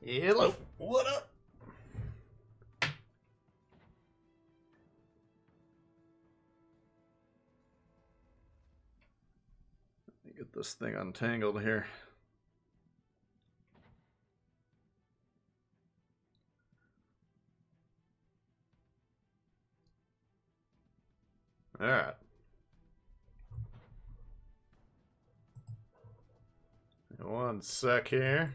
Hello, what up? Let me get this thing untangled here. All right. One sec here.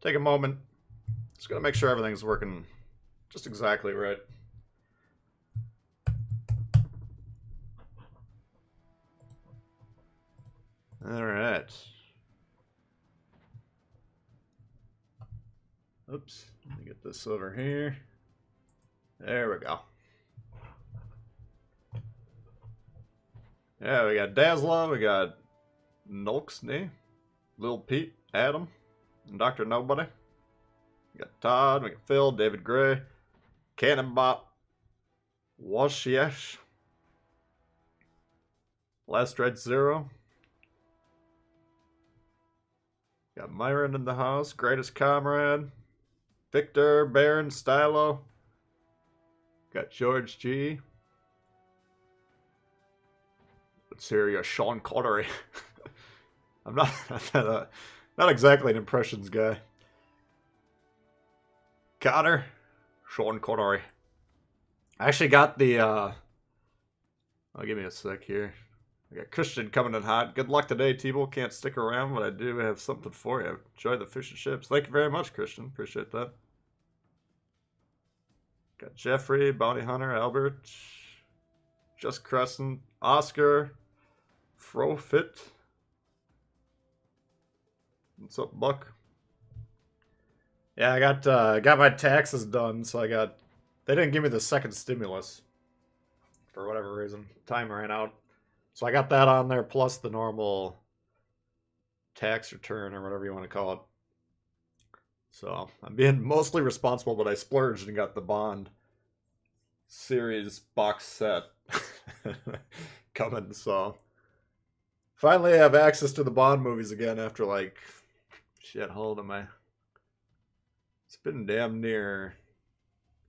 Take a moment. Just gotta make sure everything's working just exactly right. All right. Oops. Let me get this over here. There we go. Yeah, we got Dazzla, we got Nolksney, Lil Pete, Adam, and Dr. Nobody. We got Todd, we got Phil, David Gray, Cannonbot, Washiesh, Last Red Zero. Got Myron in the house, Greatest Comrade, Victor, Baron, Stylo. Got George G. Let's hear you, Sean Connery. I'm not exactly an impressions guy. Connor, Sean Connery. I actually got the, I'll give me a sec here. I got Christian coming in hot. Good luck today, Tbull. Can't stick around, but I do have something for you. Enjoy the fish and chips. Thank you very much, Christian. Appreciate that. Got Jeffrey, Bounty Hunter, Albert, Just Crescent, Oscar, Frofit. What's up, Buck? Yeah, I got my taxes done, so they didn't give me the second stimulus for whatever reason. Time ran out. So I got that on there plus the normal tax return or whatever you want to call it. So I'm being mostly responsible, but I splurged and got the Bond series box set coming. So finally I have access to the Bond movies again after like, shit, how old am I? It's been damn near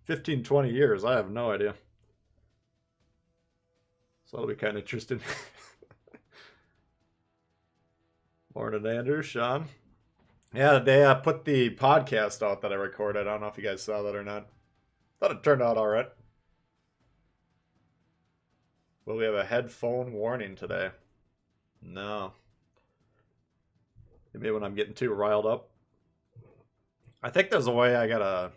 15, 20 years. I have no idea. So that'll be kind of interesting. Morning, Andrew, Sean. Yeah, they put the podcast out that I recorded. I don't know if you guys saw that or not. Thought it turned out all right. Will we have a headphone warning today? No. Maybe when I'm getting too riled up. I think there's a way I gotta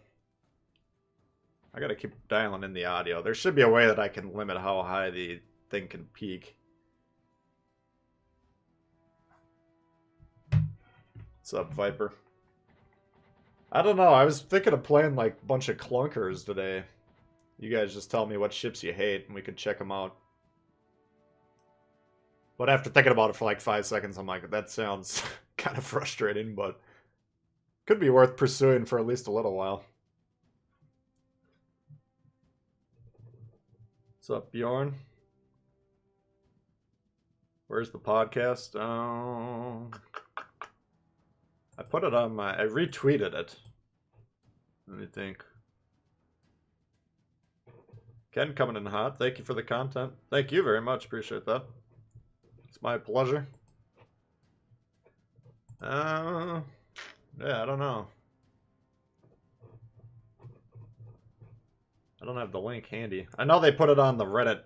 keep dialing in the audio. There should be a way that I can limit how high the thing can peak. What's up, Viper? I don't know. I was thinking of playing like a bunch of clunkers today. You guys just tell me what ships you hate and we can check them out. But after thinking about it for like 5 seconds, I'm like, that sounds kind of frustrating, but could be worth pursuing for at least a little while. What's up, Bjorn? Where's the podcast? I put it on I retweeted it. Let me think. Ken coming in hot. Thank you for the content. Thank you very much. Appreciate that. It's my pleasure. Yeah, I don't know. I don't have the link handy. I know they put it on the Reddit,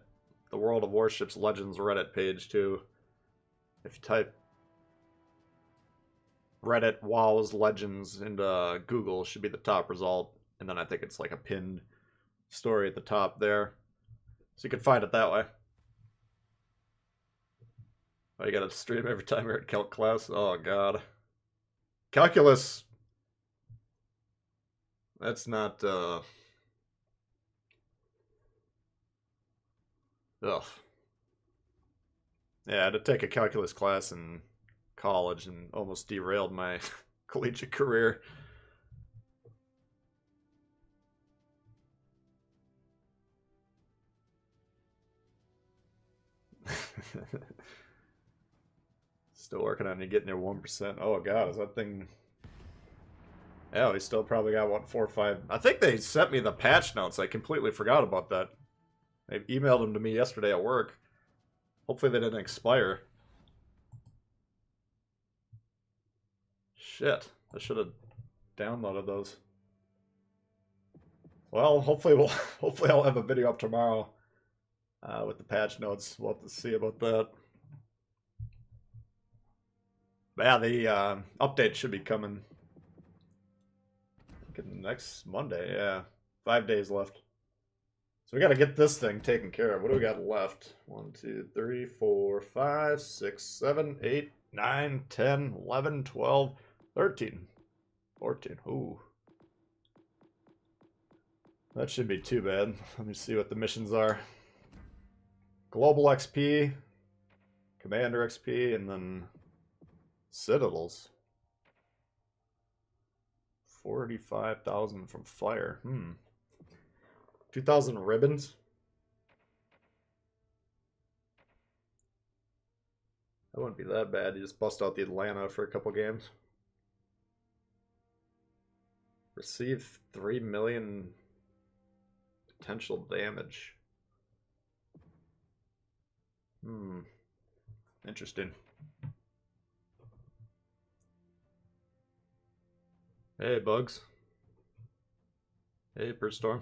the World of Warships Legends Reddit page too. If you type Reddit WoW's Legends into Google, should be the top result. And then I think it's like a pinned story at the top there. So you can find it that way. Oh, you gotta stream every time you're at calc class? Oh, God. Calculus. That's not, Ugh. Yeah, I had to take a calculus class in college and almost derailed my collegiate career. Still working on it, getting there 1%. Oh god, is that thing... Yeah, we still probably got, what, 4 or 5... I think they sent me the patch notes. I completely forgot about that. They emailed them to me yesterday at work. Hopefully they didn't expire. Shit, I should have downloaded those. Well, hopefully hopefully I'll have a video up tomorrow with the patch notes. We'll have to see about that. But yeah, the update should be coming next Monday. Yeah, 5 days left. So we got to get this thing taken care of. What do we got left? 1, 2, 3, 4, 5, 6, 7, 8, 9, 10, 11, 12, 13, 14. Ooh. That shouldn't be too bad. Let me see what the missions are. Global XP, Commander XP, and then Citadels. 45,000 from Fire. 2,000 ribbons. That wouldn't be that bad. You just bust out the Atlanta for a couple games. Receive 3 million potential damage. Interesting. Hey, Bugs. Hey, Perstorm.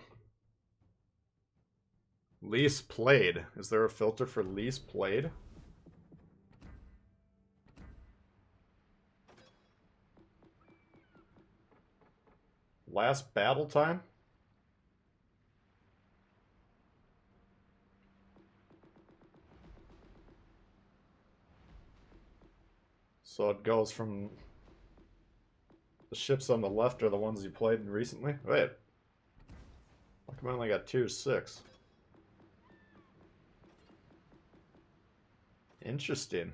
Least played. Is there a filter for least played? Last battle time? So it goes from the ships on the left are the ones you played recently? Wait. How come I only got tier 6? Interesting.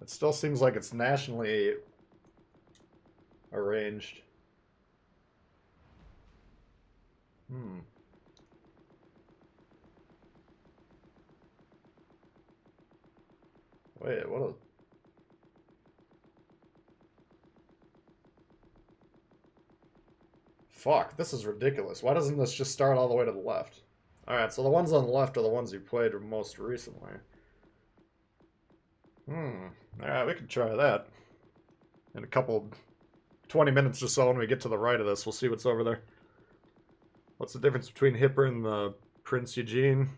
It still seems like it's nationally arranged. Wait, what a... Fuck, this is ridiculous. Why doesn't this just start all the way to the left? Alright, so the ones on the left are the ones you played most recently. Alright, we can try that. In a couple... 20 minutes or so when we get to the right of this, we'll see what's over there. What's the difference between Hipper and the Prince Eugene?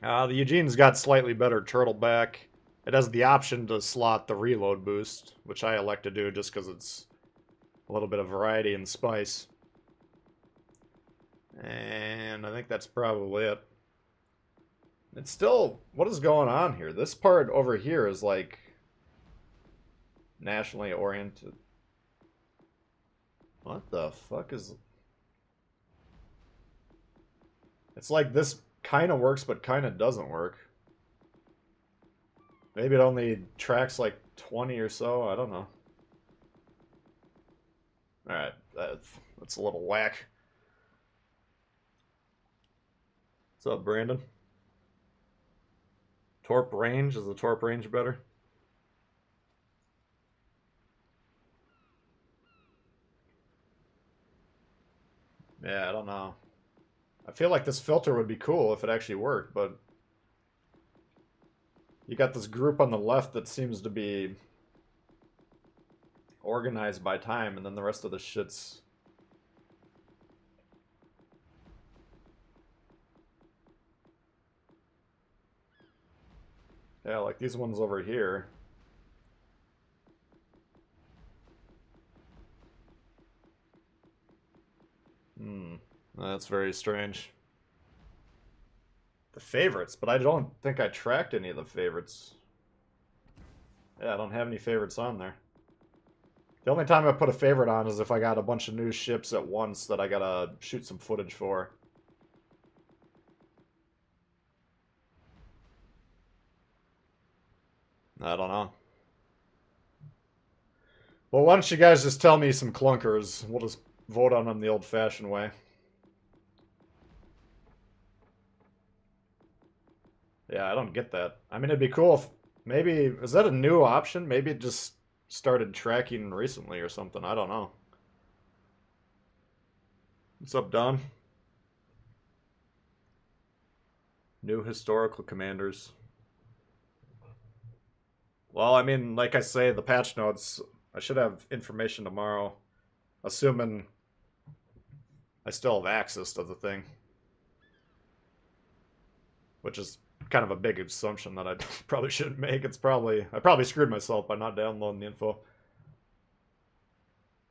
The Eugene's got slightly better turtleback. It has the option to slot the reload boost, which I elect to do just because it's a little bit of variety and spice. And I think that's probably it. It's still... What is going on here? This part over here is like... nationally oriented. What the fuck is... It's like this kind of works but kind of doesn't work. Maybe it only tracks like 20 or so. I don't know. Alright, that's a little whack. What's up, Brandon? Torp range? Is the torp range better? Yeah, I don't know. I feel like this filter would be cool if it actually worked, but... You got this group on the left that seems to be organized by time, and then the rest of the shit's... Yeah, like these ones over here. That's very strange. The favorites, but I don't think I tracked any of the favorites. Yeah, I don't have any favorites on there. The only time I put a favorite on is if I got a bunch of new ships at once that I gotta shoot some footage for. I don't know. Well, why don't you guys just tell me some clunkers? We'll just vote on them the old-fashioned way. Yeah, I don't get that. I mean, it'd be cool if maybe is that a new option? Maybe it just started tracking recently or something. I don't know. What's up, Don? New historical commanders. Well, I mean, like I say, the patch notes, I should have information tomorrow, assuming I still have access to the thing. Which is kind of a big assumption that I probably shouldn't make. I probably screwed myself by not downloading the info.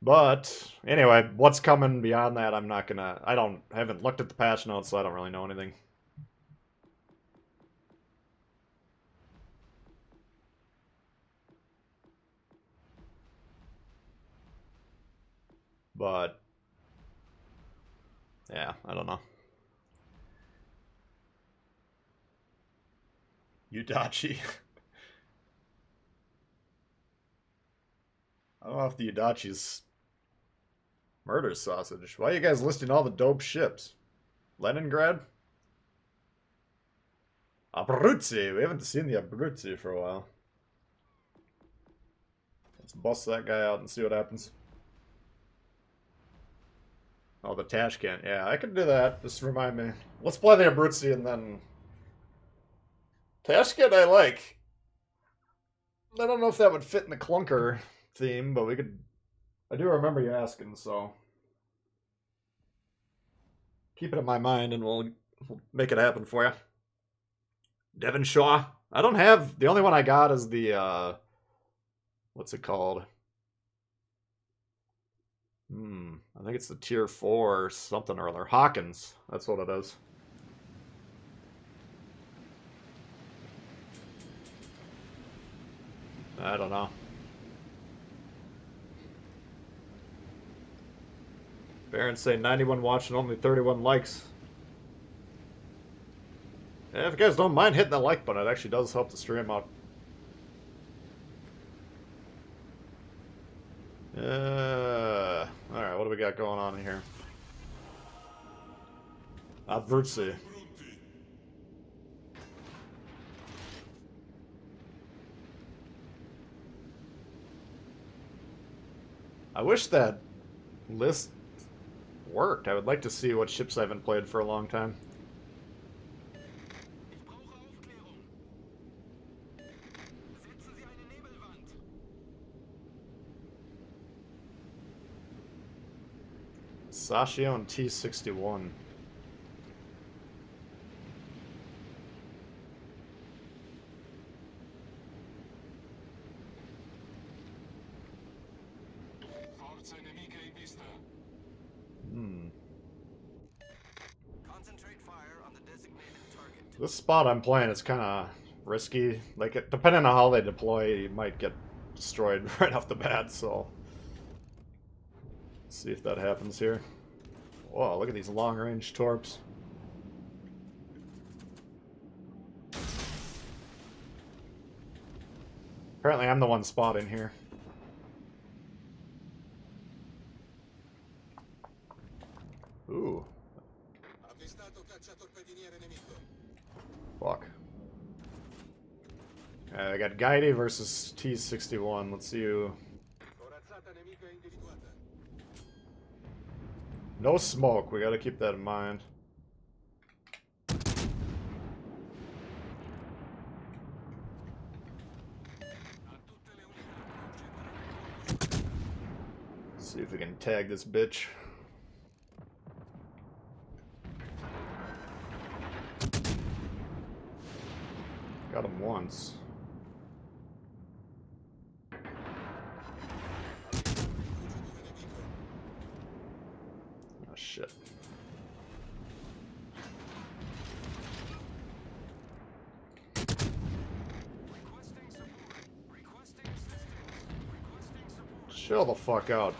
But anyway, what's coming beyond that, I haven't looked at the patch notes, so I don't really know anything. But yeah, I don't know. Udachi. I don't know if the Udachi's murder sausage. Why are you guys listing all the dope ships? Leningrad? Abruzzi. We haven't seen the Abruzzi for a while. Let's bust that guy out and see what happens. Oh, the Tashkent. Yeah, I can do that. Just remind me. Let's play the Abruzzi and then... Tashkent I like. I don't know if that would fit in the clunker theme, but we could... I do remember you asking, so... Keep it in my mind and we'll make it happen for you. Devonshaw. I don't have... The only one I got is the, what's it called? I think it's the tier 4 or something or other. Hawkins. That's what it is. I don't know. Barons say 91 watching, only 31 likes. Yeah, if you guys don't mind hitting that like button, it actually does help the stream out. Alright, what do we got going on here? Abruzzi. I wish that list worked. I would like to see what ships I haven't played for a long time. Sashio and T61. Concentrate fire on the designated target. This spot I'm playing is kind of risky. Like, depending on how they deploy, you might get destroyed right off the bat, so... Let's see if that happens here. Whoa, look at these long-range torps. Apparently I'm the one spotting here. Ooh. Fuck. I got Gaidi versus T61. Let's see who... No smoke. We gotta keep that in mind. See if we can tag this bitch. Got him once. Oh shit. Chill the fuck out.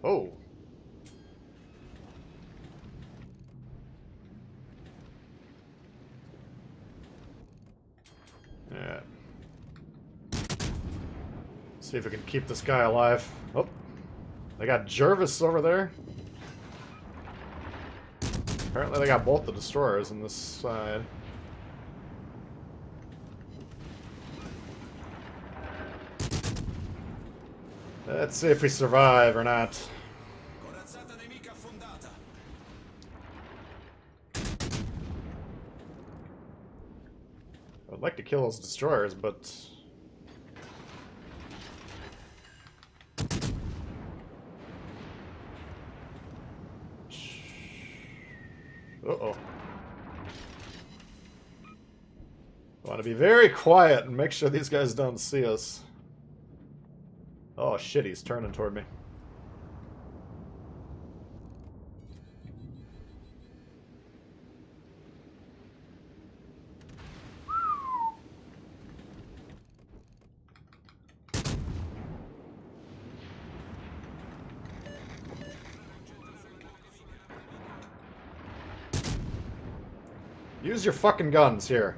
Oh. Yeah. See if we can keep this guy alive. Oh. They got Jervis over there. Apparently they got both the destroyers on this side. Let's see if we survive or not. Corazzata nemica affondata. I'd like to kill those destroyers, but... Uh-oh. I want to be very quiet and make sure these guys don't see us. Oh shit, he's turning toward me. Use your fucking guns here.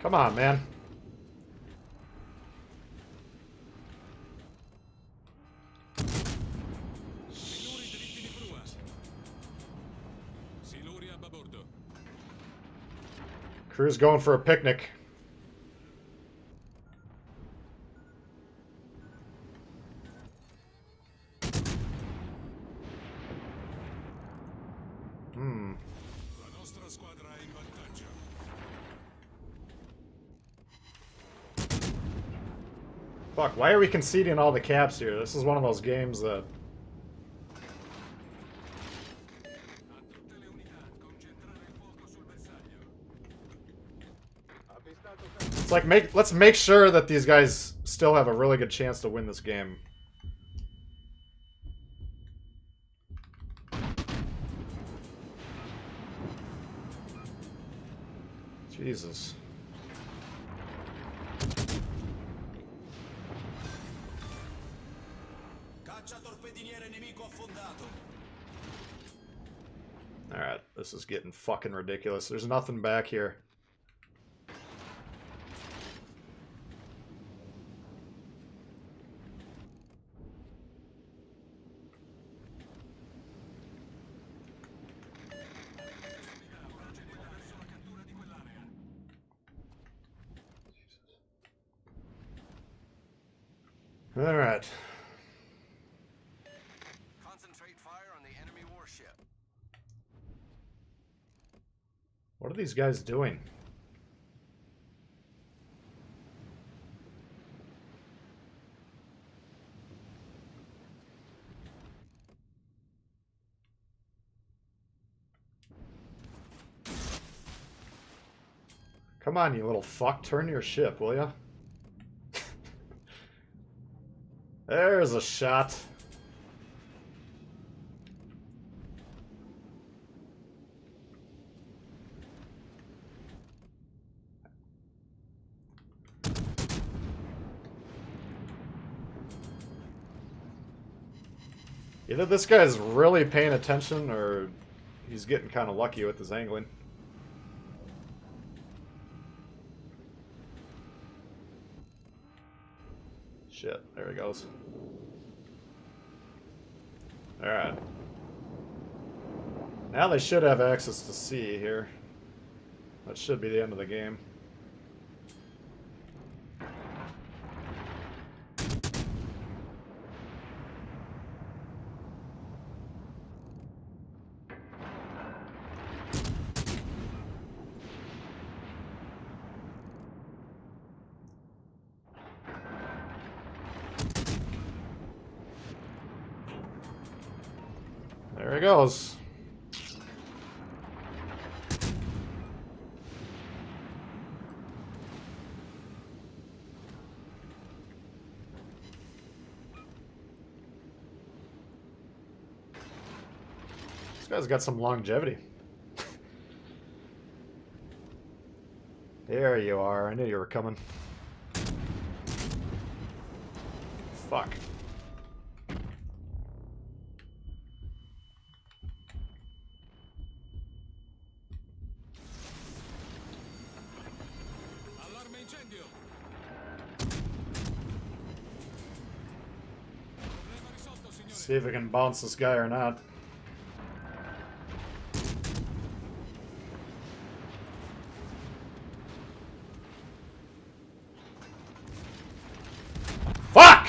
Come on, man. Crew's going for a picnic. Fuck, why are we conceding all the caps here? This is one of those games that... It's like, let's make sure that these guys still have a really good chance to win this game. Jesus. Alright, this is getting fucking ridiculous. There's nothing back here. Alright. Concentrate fire on the enemy warship. What are these guys doing? Come on, you little fuck. Turn your ship, will ya? There's a shot. Either this guy's really paying attention or he's getting kind of lucky with his angling. Shit, there he goes. Alright. Now they should have access to sea here. That should be the end of the game. There he goes. This guy's got some longevity. There you are. I knew you were coming. Fuck. See if we can bounce this guy or not. Fuck!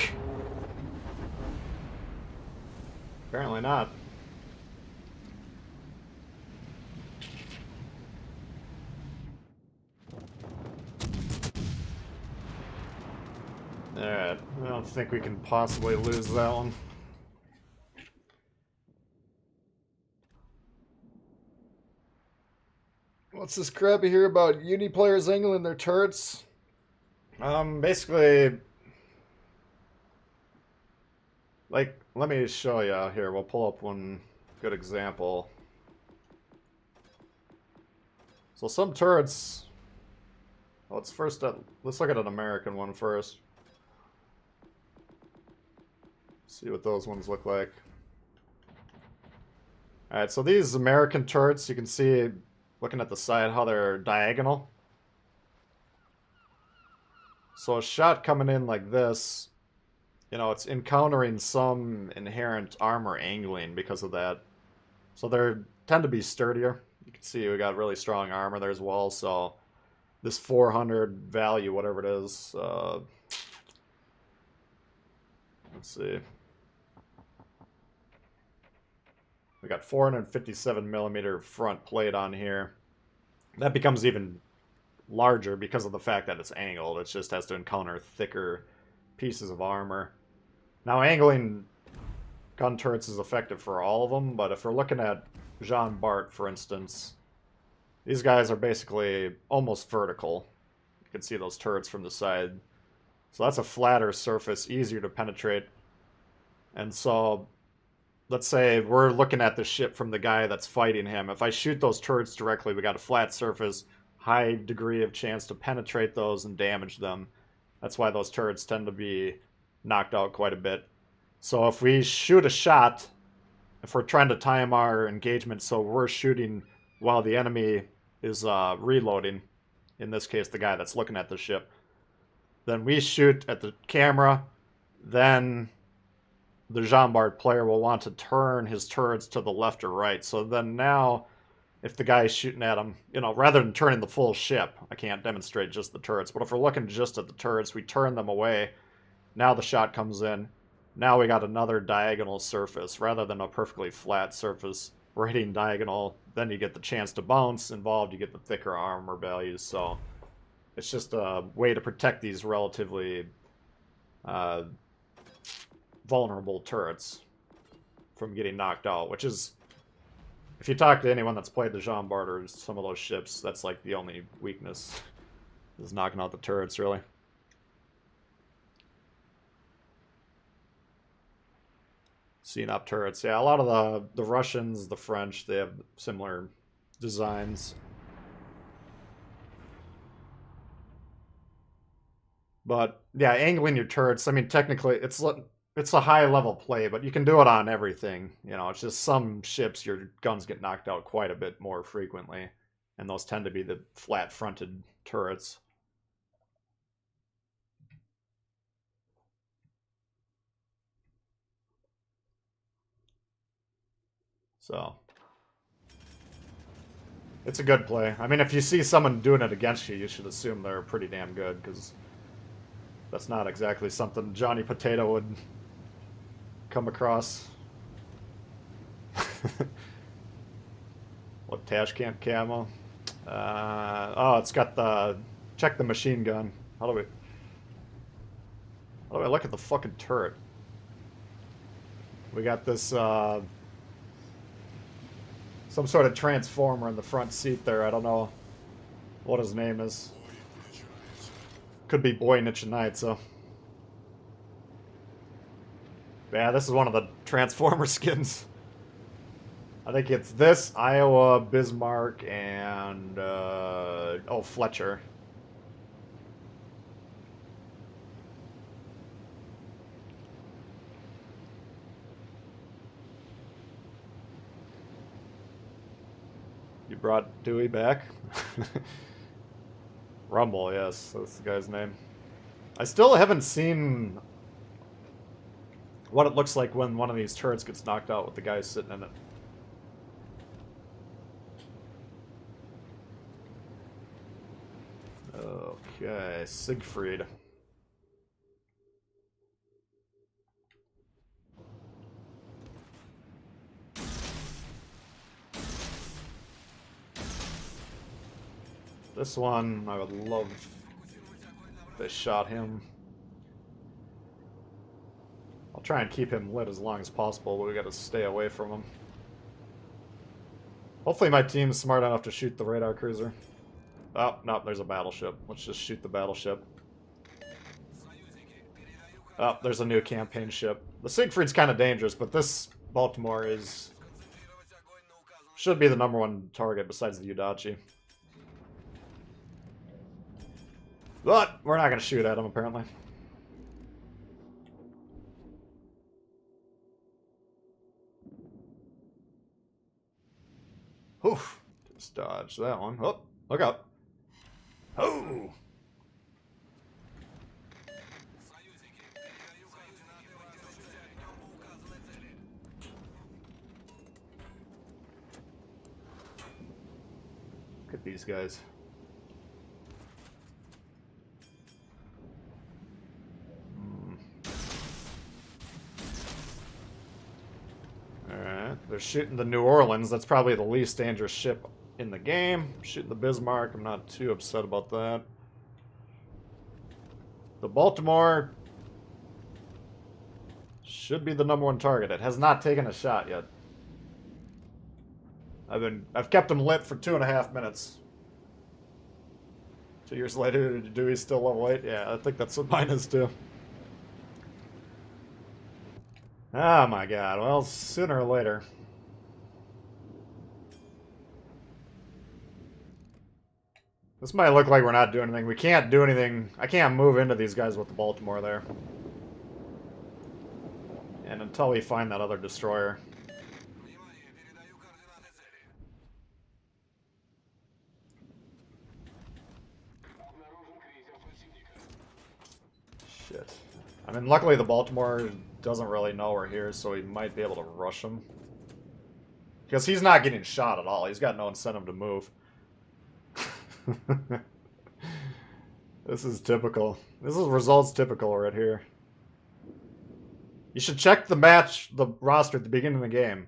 Apparently not. Alright, I don't think we can possibly lose that one. What's this crap you hear about uni players angling their turrets? Basically, like, let me show you here. We'll pull up one good example. So some turrets. Let's let's look at an American one first. See what those ones look like. Alright, so these American turrets, you can see, looking at the side, how they're diagonal. So a shot coming in like this, you know, it's encountering some inherent armor angling because of that. So they tend to be sturdier. You can see we got really strong armor there as well, so this 400 value, whatever it is, let's see. We got 457 millimeter front plate on here. That becomes even larger because of the fact that it's angled. It just has to encounter thicker pieces of armor. Now, angling gun turrets is effective for all of them, but if we're looking at Jean Bart, for instance, these guys are basically almost vertical. You can see those turrets from the side. So that's a flatter surface, easier to penetrate. And so, let's say we're looking at the ship from the guy that's fighting him. If I shoot those turrets directly, we got a flat surface, high degree of chance to penetrate those and damage them. That's why those turrets tend to be knocked out quite a bit. So if we shoot a shot, if we're trying to time our engagement so we're shooting while the enemy is reloading, in this case the guy that's looking at the ship, then we shoot at the camera, then the Jean Bart player will want to turn his turrets to the left or right. So then now, if the guy is shooting at him, you know, rather than turning the full ship, I can't demonstrate just the turrets, but if we're looking just at the turrets, we turn them away. Now the shot comes in. Now we got another diagonal surface. Rather than a perfectly flat surface, we're hitting diagonal. Then you get the chance to bounce involved. You get the thicker armor values. So it's just a way to protect these relatively vulnerable turrets from getting knocked out, which is, if you talk to anyone that's played the Jean Bart or some of those ships, that's like the only weakness, is knocking out the turrets, really. Seeing up turrets. Yeah, a lot of the Russians, the French, they have similar designs. But yeah, angling your turrets, I mean, technically it's a high level play, but you can do it on everything. You know, it's just some ships your guns get knocked out quite a bit more frequently, and those tend to be the flat fronted turrets. So it's a good play. I mean, if you see someone doing it against you, you should assume they're pretty damn good, because that's not exactly something Johnny Potato would come across. What, Tashkent camo? Oh, it's got the... Check the machine gun. How do I look at the fucking turret? We got this, some sort of transformer in the front seat there. I don't know what his name is. Could be Boy Night, so. Yeah, this is one of the Transformer skins. I think it's this, Iowa, Bismarck, and, oh, Fletcher. You brought Dewey back? Rumble, yes, that's the guy's name. I still haven't seen what it looks like when one of these turrets gets knocked out with the guy sitting in it. Okay, Siegfried. This one, I would love if they shot him. I'll try and keep him lit as long as possible, but we gotta stay away from him. Hopefully my team's smart enough to shoot the radar cruiser. Oh, no, there's a battleship. Let's just shoot the battleship. Oh, there's a new campaign ship. The Siegfried's kind of dangerous, but this Baltimore should be the #1 target besides the Udachi. But we're not going to shoot at him, apparently. Oof. Just dodge that one. Oh, look out. Oh! Look at these guys. Alright, they're shooting the New Orleans. That's probably the least dangerous ship in the game. Shooting the Bismarck, I'm not too upset about that. The Baltimore should be the #1 target. It has not taken a shot yet. I've kept him lit for 2.5 minutes. 2 years later, Dewey's still level 8? Yeah, I think that's what mine is too. Oh my god, well, sooner or later. This might look like we're not doing anything. We can't do anything. I can't move into these guys with the Baltimore there. And until we find that other destroyer. Shit. I mean, luckily the Baltimore doesn't really know we're here, so he might be able to rush him. Because he's not getting shot at all. He's got no incentive to move. This is typical. This is results typical right here. You should check the roster at the beginning of the game,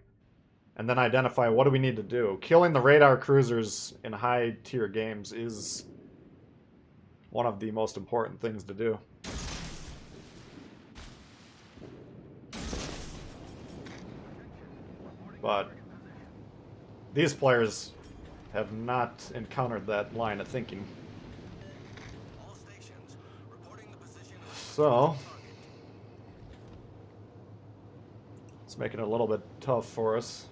and then identify what do we need to do. Killing the radar cruisers in high tier games is one of the most important things to do. But these players have not encountered that line of thinking. So, it's making it a little bit tough for us.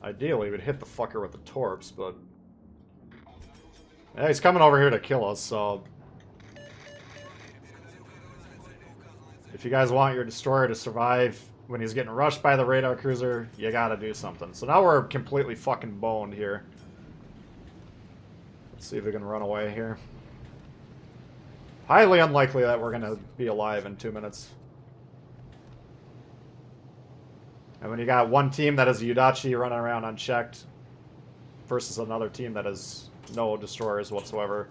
Ideally, we'd hit the fucker with the torps, but yeah, he's coming over here to kill us, so if you guys want your destroyer to survive when he's getting rushed by the radar cruiser, you gotta do something. So now we're completely fucking boned here. Let's see if we can run away here. Highly unlikely that we're gonna be alive in 2 minutes. And when you got one team that is Udachi running around unchecked versus another team that has no destroyers whatsoever,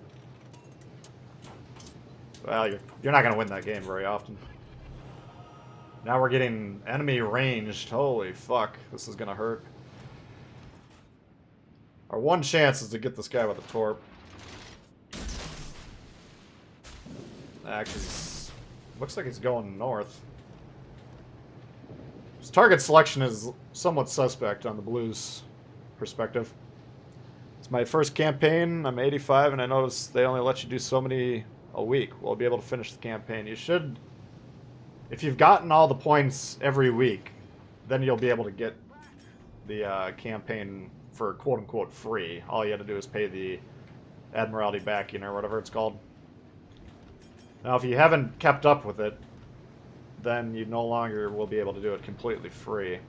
well, you're not gonna win that game very often. Now we're getting enemy ranged. Holy fuck, this is gonna hurt. Our one chance is to get this guy with a torp. Actually, looks like he's going north. His target selection is somewhat suspect on the Blues' perspective. It's my first campaign. I'm 85, and I noticed they only let you do so many a week. We'll be able to finish the campaign. You should... If you've gotten all the points every week, then you'll be able to get the campaign for quote-unquote free. All you have to do is pay the Admiralty backing or whatever it's called. Now, if you haven't kept up with it, then you no longer will be able to do it completely free.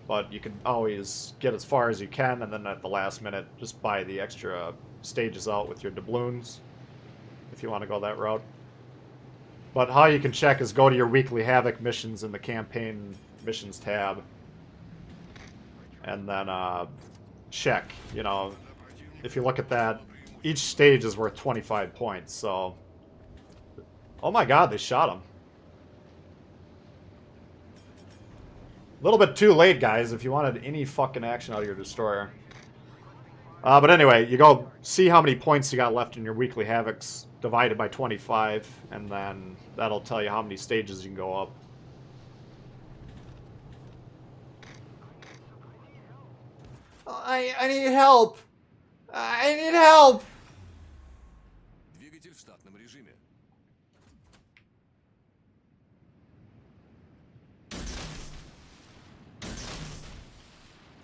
But you can always get as far as you can, and then at the last minute, just buy the extra stages out with your doubloons, if you want to go that route. But how you can check is go to your weekly Havoc missions in the campaign missions tab. And then check, you know, if you look at that, each stage is worth 25 points, so... Oh my god, they shot him. A little bit too late, guys, if you wanted any fucking action out of your destroyer. But anyway, you go see how many points you got left in your weekly Havocs divided by 25, and then that'll tell you how many stages you can go up. I need help! I need help! Двигатель в штатном режиме.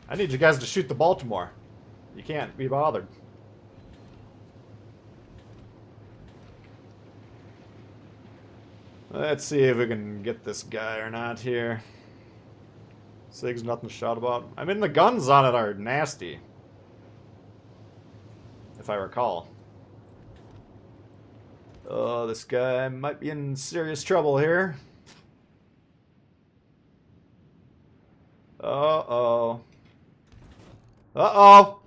I need you guys to shoot the Baltimore. You can't be bothered. Let's see if we can get this guy or not here. Sig's nothing to shout about. I mean, the guns on it are nasty. If I recall. Oh, this guy might be in serious trouble here. Uh-oh. Uh-oh!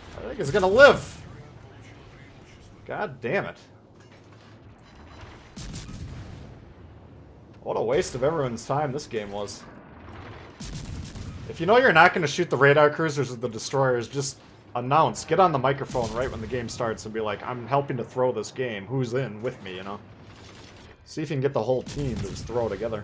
I think it's gonna live. God damn it. What a waste of everyone's time this game was. If you know you're not gonna shoot the radar cruisers or the destroyers, just announce. Get on the microphone right when the game starts and be like, I'm helping to throw this game. Who's in with me, you know? See if you can get the whole team to just throw together.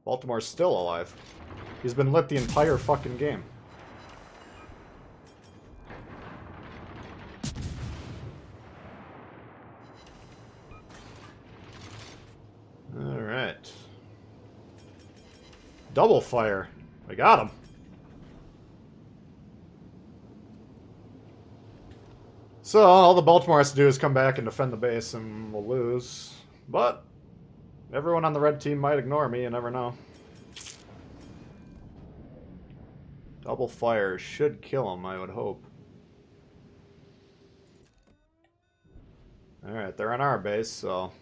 Baltimore's still alive. He's been lit the entire fucking game. Alright. Double fire. We got him. So, all the Baltimore has to do is come back and defend the base and we'll lose. But everyone on the red team might ignore me, you never know. Double fire should kill him, I would hope. Alright, they're on our base, so...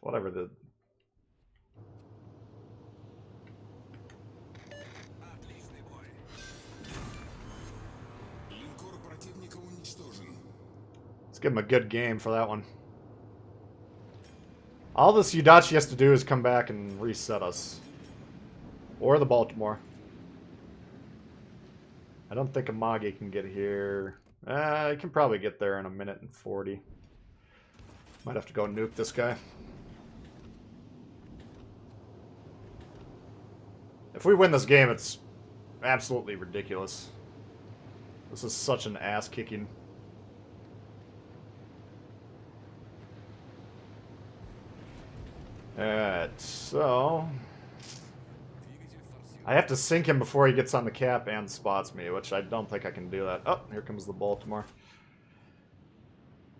whatever the... Let's give him a good game for that one. All this Udachi has to do is come back and reset us. Or the Baltimore. I don't think Amagi can get here. I can probably get there in a minute and 40. Might have to go nuke this guy. If we win this game, it's absolutely ridiculous. This is such an ass-kicking. Alright, so... I have to sink him before he gets on the cap and spots me, which I don't think I can do that. Oh, here comes the Baltimore.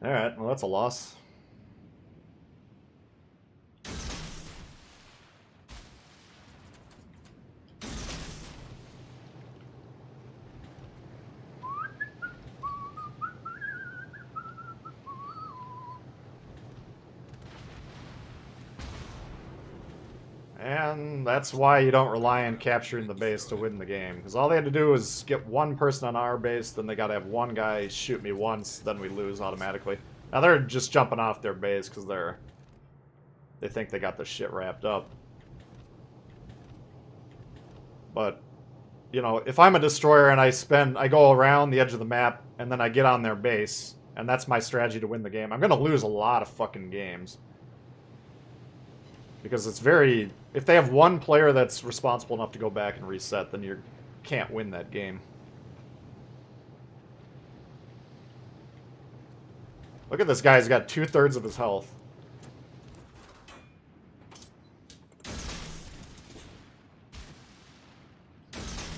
Alright, well that's a loss. And that's why you don't rely on capturing the base to win the game. Because all they had to do was get one person on our base, then they gotta have one guy shoot me once, then we lose automatically. Now they're just jumping off their base because they think they got this shit wrapped up. But, you know, if I'm a destroyer and I go around the edge of the map, and then I get on their base, and that's my strategy to win the game, I'm gonna lose a lot of fucking games. Because it's very... If they have one player that's responsible enough to go back and reset, then you can't win that game. Look at this guy, he's got 2/3 of his health.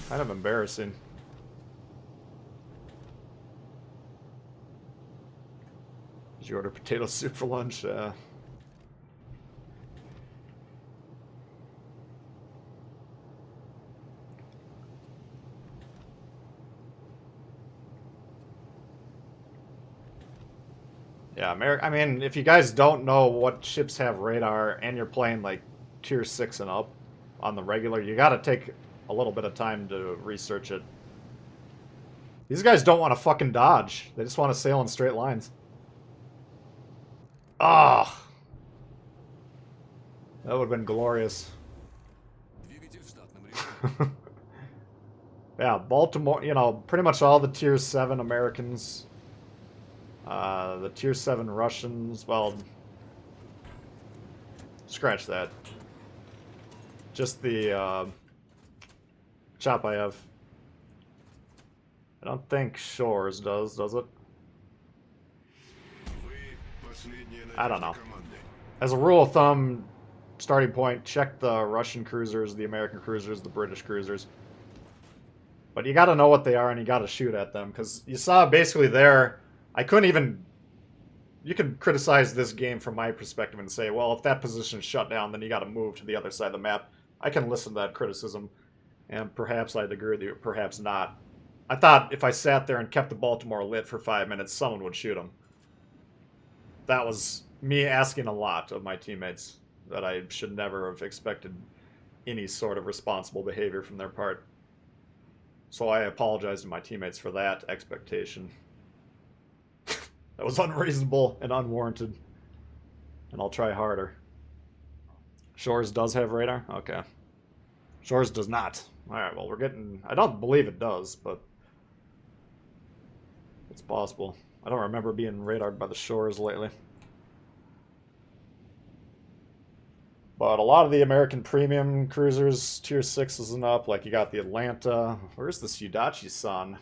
Kind of embarrassing. Did you order potato soup for lunch? Yeah, I mean, if you guys don't know what ships have radar and you're playing like tier 6 and up on the regular, you gotta take a little bit of time to research it. These guys don't want to fucking dodge. They just want to sail in straight lines. Ah, that would have been glorious. Двигатель в штатном режиме. Yeah, Baltimore, you know, pretty much all the tier 7 Americans, the tier 7 Russians, well, scratch that. Just the chop I have. I don't think Shores does it? I don't know. As a rule of thumb, starting point, check the Russian cruisers, the American cruisers, the British cruisers. But you gotta know what they are and you gotta shoot at them, because you saw basically there, I couldn't even... You could criticize this game from my perspective and say, well, if that position is shut down, then you gotta move to the other side of the map. I can listen to that criticism, and perhaps I'd agree with you, perhaps not. I thought if I sat there and kept the Baltimore lit for 5 minutes, someone would shoot him. That was me asking a lot of my teammates, that I should never have expected any sort of responsible behavior from their part. So I apologize to my teammates for that expectation. That was unreasonable and unwarranted. And I'll try harder. Shores does have radar? Okay. Shores does not. Alright, well, we're getting... I don't believe it does, but... it's possible. I don't remember being radared by the Shores lately. But a lot of the American premium cruisers, tier 6s and up, like you got the Atlanta. Where's this Yudachi-san?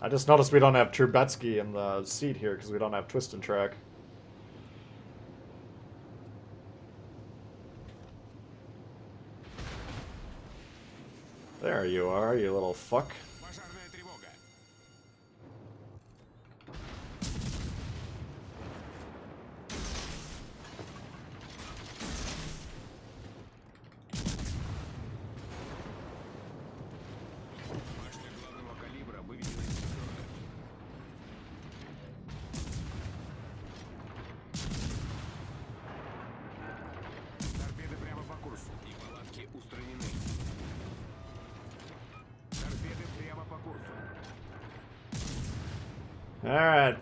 I just noticed we don't have Trubetsky in the seat here because we don't have twist and track. There you are, you little fuck. Пожарная тревога. Башня главного калибра выведена из строя. Торпеды прямо по курсу. Неполадки устранены. Торпеды прямо по курсу. Alright.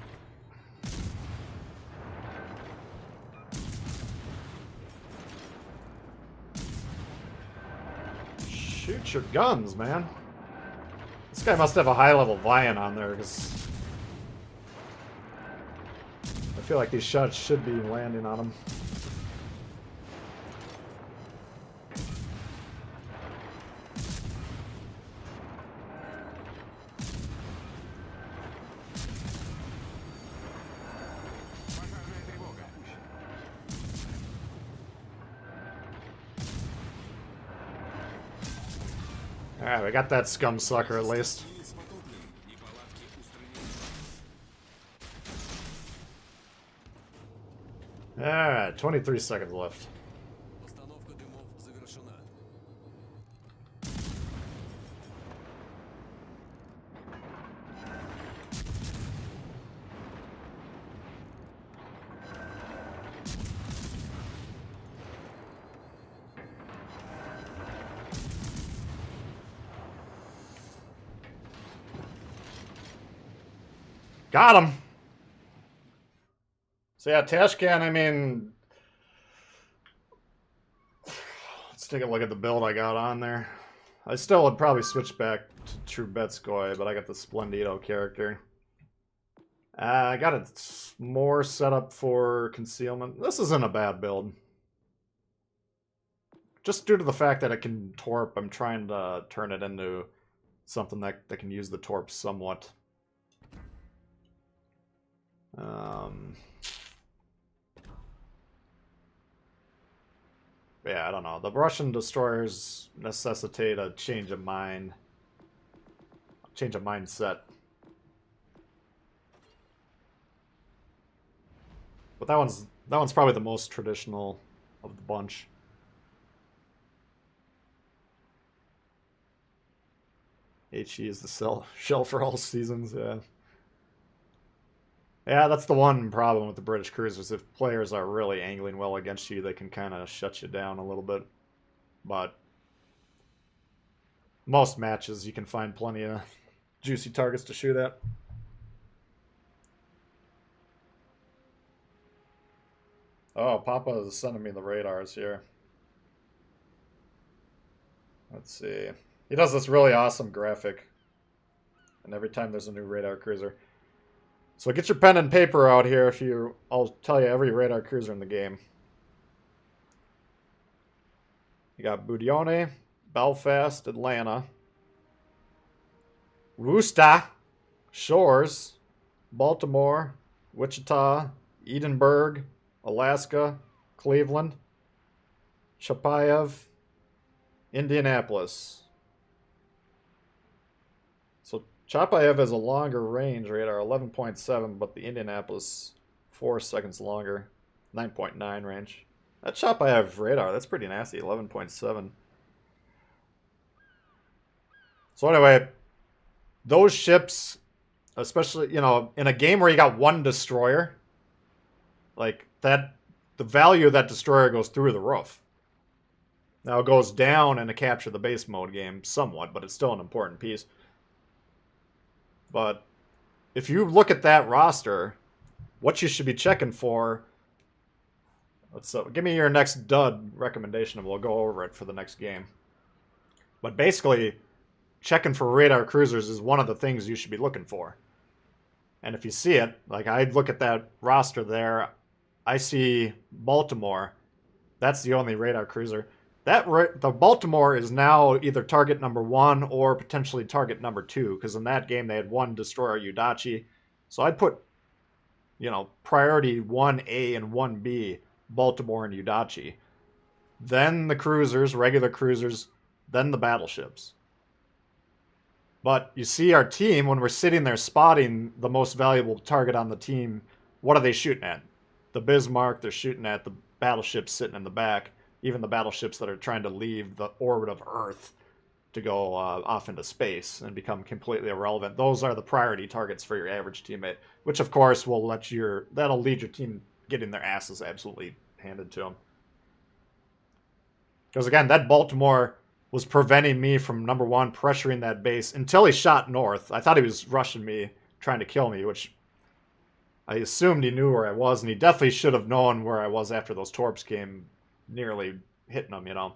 Shoot your guns, man. This guy must have a high-level Vian on there, because I feel like these shots should be landing on him. Пожарная тревога. Alright, we got that scum sucker at least. Единиц потоплен. Неполадки устранены. Alright, 23 seconds left. Постановка дымов завершена. Got him! So yeah, Tashcan, I mean... Let's take a look at the build I got on there. I still would probably switch back to Trubetskoy, but I got the Splendido character. I got it more set up for concealment. This isn't a bad build. Just due to the fact that it can torp, I'm trying to turn it into something that can use the torp somewhat. Yeah, I don't know. The Russian destroyers necessitate a change of mind, change of mindset. But that one's probably the most traditional of the bunch. HE is the shell for all seasons. Yeah. Yeah, that's the one problem with the British cruisers. If players are really angling well against you, they can kind of shut you down a little bit. But most matches, you can find plenty of juicy targets to shoot at. Oh, Papa is sending me the radars here. Let's see. He does this really awesome graphic. And every time there's a new radar cruiser. So get your pen and paper out here if you... I'll tell you every radar cruiser in the game. You got Boudione, Belfast, Atlanta, Worcester, Shores, Baltimore, Wichita, Edinburgh, Alaska, Cleveland, Chapayev, Indianapolis. So Chapayev has a longer range radar, 11.7, but the Indianapolis 4 seconds longer, 9.9 range. That Chapayev radar, that's pretty nasty, 11.7. So anyway, those ships, especially, in a game where you got one destroyer, like that, the value of that destroyer goes through the roof. Now it goes down in a capture the base mode game somewhat, but it's still an important piece. But if you look at that roster, what you should be checking for, give me your next dud recommendation and we'll go over it for the next game. But basically, checking for radar cruisers is one of the things you should be looking for. And if you see it, like I look at that roster there, I see Baltimore. That's the only radar cruiser. The Baltimore is now either target number 1 or potentially target number 2, because in that game they had one destroyer Udachi. So I'd put, priority 1A and 1B, Baltimore and Udachi. Then the cruisers, regular cruisers, then the battleships. But you see our team, when we're sitting there spotting the most valuable target on the team, what are they shooting at? The Bismarck, they're shooting at the battleships sitting in the back, even the battleships that are trying to leave the orbit of Earth to go off into space and become completely irrelevant. Those are the priority targets for your average teammate, which of course that'll lead your team getting their asses absolutely handed to them. Because again, that Baltimore was preventing me from, number 1, pressuring that base until he shot north. I thought he was rushing me, trying to kill me, which I assumed he knew where I was, and he definitely should have known where I was after those torps came nearly hitting him,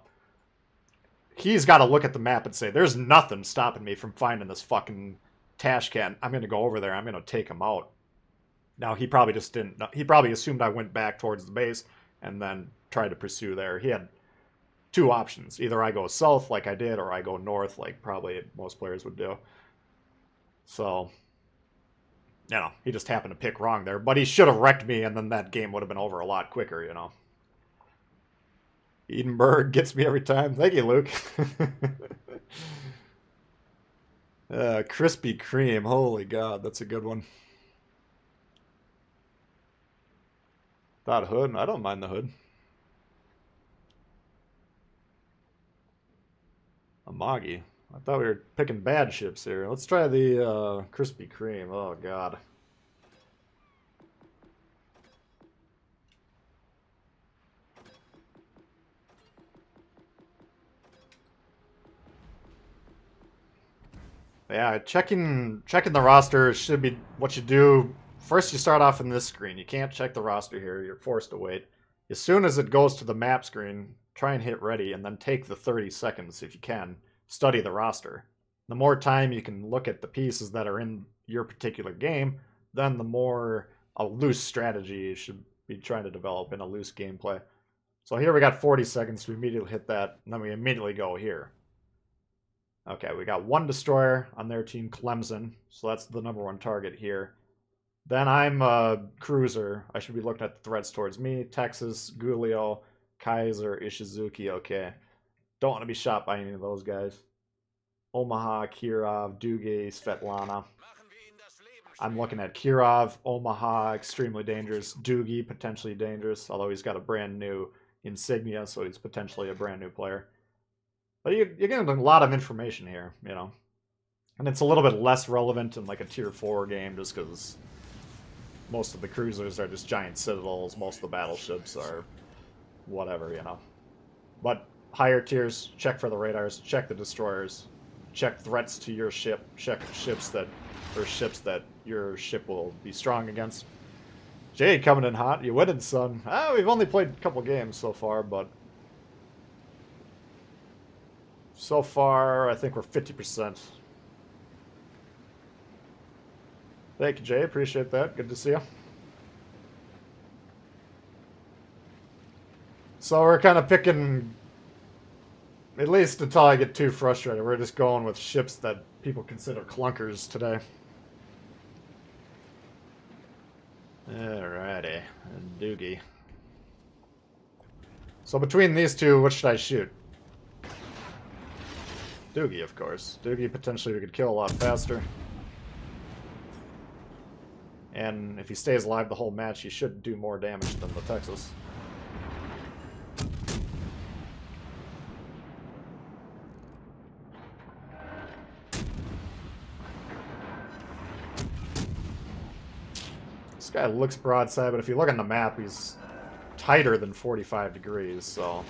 He's got to look at the map and say, there's nothing stopping me from finding this fucking Tashcan. I'm going to go over there. I'm going to take him out. Now, he probably just didn't. He probably assumed I went back towards the base and then tried to pursue there. He had 2 options. Either I go south like I did, or I go north like probably most players would do. So, he just happened to pick wrong there. But he should have wrecked me, and then that game would have been over a lot quicker, Edinburgh gets me every time. Thank you, Luke. Krispy Kreme. Holy God, that's a good one. That hood? I don't mind the hood. Amagi. I thought we were picking bad ships here. Let's try the Krispy Kreme. Oh, God. Yeah, checking the roster should be what you do. First, you start off in this screen. You can't check the roster here. You're forced to wait. As soon as it goes to the map screen, try and hit ready, and then take the 30 seconds, if you can. Study the roster. The more time you can look at the pieces that are in your particular game, then the more a loose strategy you should be trying to develop in a loose gameplay. So here we got 40 seconds. We immediately hit that, and then we immediately go here. Okay, we got 1 destroyer on their team, Clemson. So that's the number 1 target here. Then I'm a cruiser. I should be looking at the threats towards me. Texas, Gulio, Kaiser, Ishizuki, okay. Don't want to be shot by any of those guys. Omaha, Kirov, Duge, Svetlana. I'm looking at Kirov, Omaha, extremely dangerous. Duge, potentially dangerous, although he's got a brand new insignia, so he's potentially a brand new player. But you're getting a lot of information here, you know. And it's a little bit less relevant in like a tier 4 game just because most of the cruisers are just giant citadels, most of the battleships are whatever, you know. But higher tiers, check for the radars, check the destroyers, check threats to your ship, check ships that your ship will be strong against. Jade coming in hot, you winning, son. We've only played a couple games so far, but so far I think we're 50%. Thank you, Jay. Appreciate that. Good to see you. So we're kind of picking, at least until I get too frustrated, we're just going with ships that people consider clunkers today. Alrighty. And Doogie. So between these two, what should I shoot? Doogie, of course. Doogie potentially we could kill a lot faster. And if he stays alive the whole match, he should do more damage than the Texas. This guy looks broadside, but if you look on the map, he's tighter than 45 degrees, so...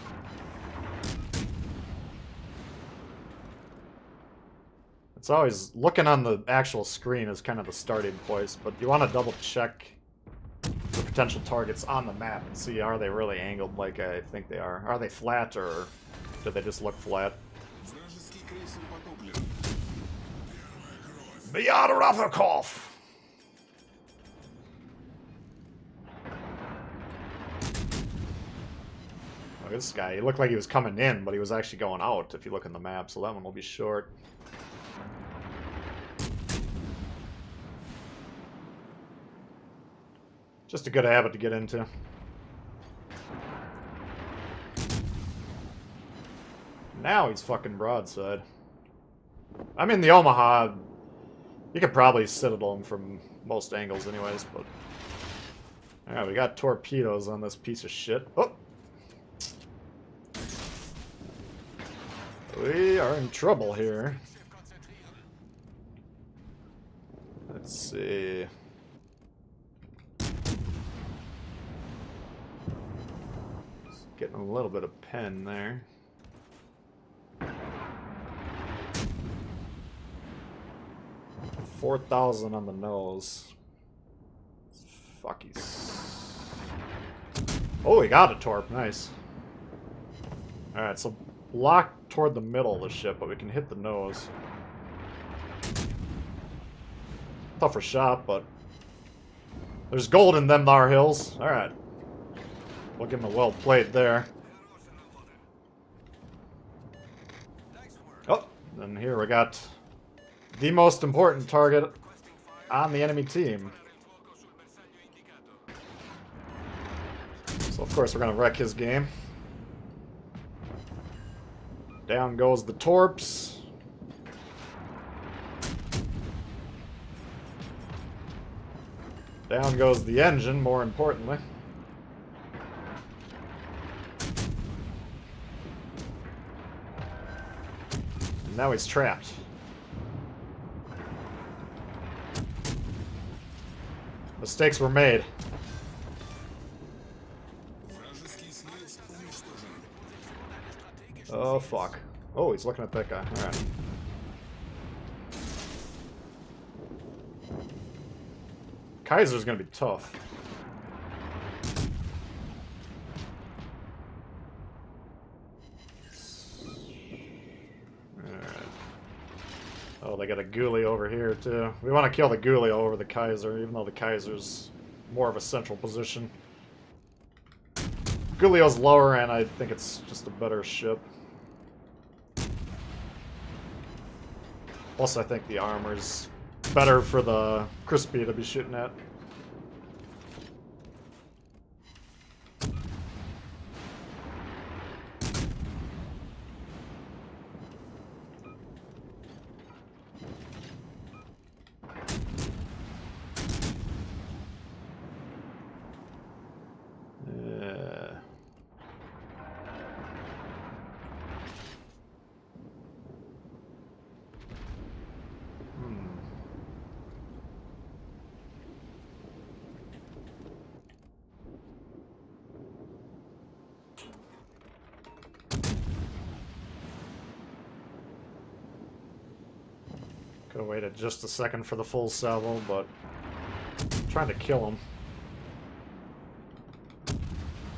It's always... Looking on the actual screen is kind of the starting place, but you want to double check the potential targets on the map and see, are they really angled like I think they are? Are they flat, or do they just look flat? Byarovkov! Look at this guy. He looked like he was coming in, but he was actually going out if you look on the map, so that one will be short. Just a good habit to get into. Now he's fucking broadside. I'm in the Omaha. You could probably citadel him from most angles anyways, but... Alright, we got torpedoes on this piece of shit. Oh! We are in trouble here. Let's see... Getting a little bit of pen there. $4,000 on the nose. Fuck, he's... Oh, he got a torp. Nice. Alright, so block toward the middle of the ship, but we can hit the nose. Tougher shot, but... There's gold in them thar hills. Alright. We'll give him a well played there. Oh, and here we got the most important target on the enemy team. So of course we're going to wreck his game. Down goes the torps. Down goes the engine, more importantly. Now he's trapped. Mistakes were made. Oh, fuck. Oh, he's looking at that guy. Alright. Kaiser's gonna be tough. Oh, they got a ghoulie over here, too. We want to kill the ghoulie over the Kaiser, even though the Kaiser's more of a central position. Ghouli's lower, and I think it's just a better ship. Plus, I think the armor's better for the Crispy to be shooting at. Could have waited just a second for the full salvo, but I'm trying to kill him.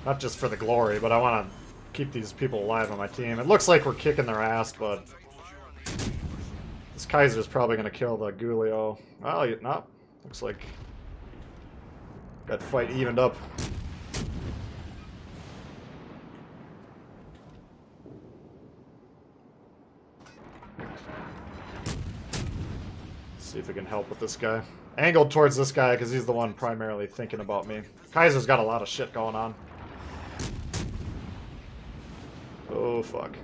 Not just for the glory, but I want to keep these people alive on my team. It looks like we're kicking their ass, but this Kaiser's probably going to kill the Gulio. Well, no. Looks like that fight evened up. See if we can help with this guy. Angled towards this guy because he's the one primarily thinking about me. Kaiser's got a lot of shit going on. Oh, fuck.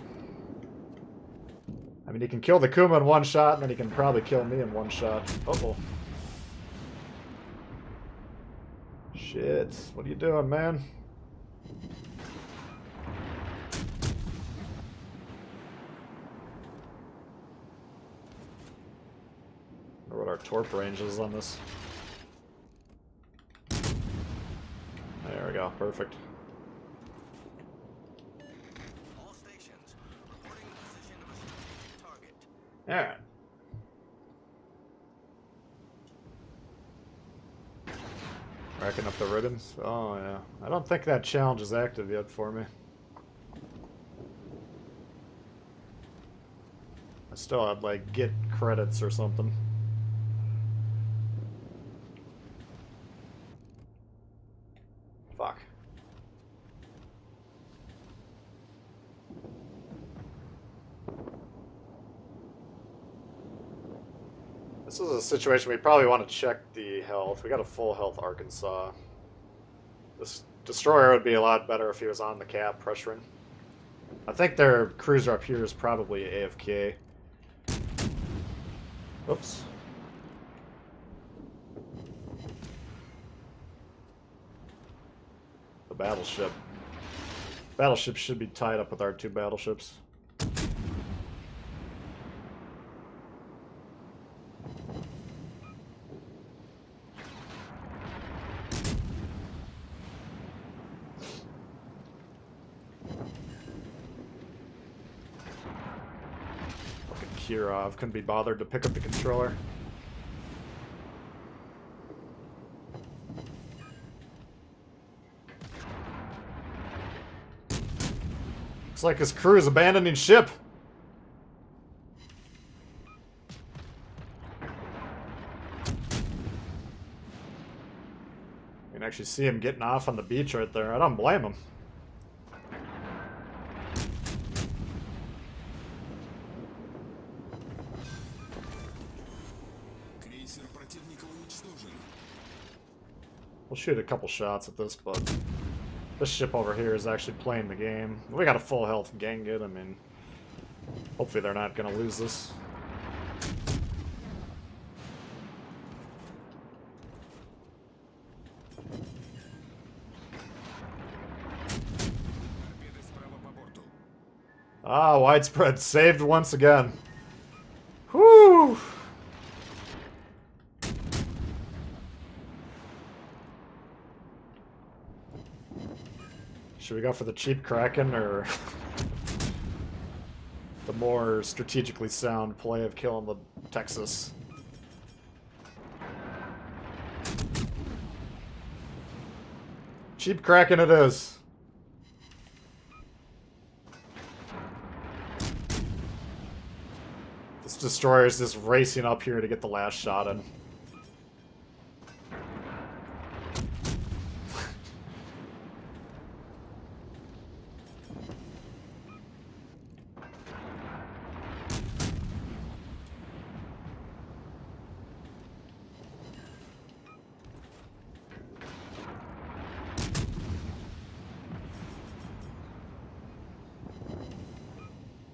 I mean, he can kill the Kuma in one shot, and then he can probably kill me in one shot. Uh-oh. Shit. What are you doing, man? I wonder what our torp range is on this. There we go. Perfect. Alright. Racking up the ribbons? Oh, yeah. I don't think that challenge is active yet for me. I still had, like, get credits or something. Fuck. This is a situation we probably want to check the health. We got a full health Arkansas. This destroyer would be a lot better if he was on the cap pressuring. I think their cruiser up here is probably AFK. Oops. The battleship. Battleship should be tied up with our two battleships. Kirov couldn't be bothered to pick up the controller. Looks like his crew is abandoning ship. You can actually see him getting off on the beach right there. I don't blame him. We'll shoot a couple shots at this, but this ship over here is actually playing the game. We got a full health Ganget. I mean, hopefully they're not going to lose this. Ah, widespread saved once again. Whew! Should we go for the cheap Kraken or the more strategically sound play of killing the Texas? Cheap Kraken it is. This destroyer is just racing up here to get the last shot in.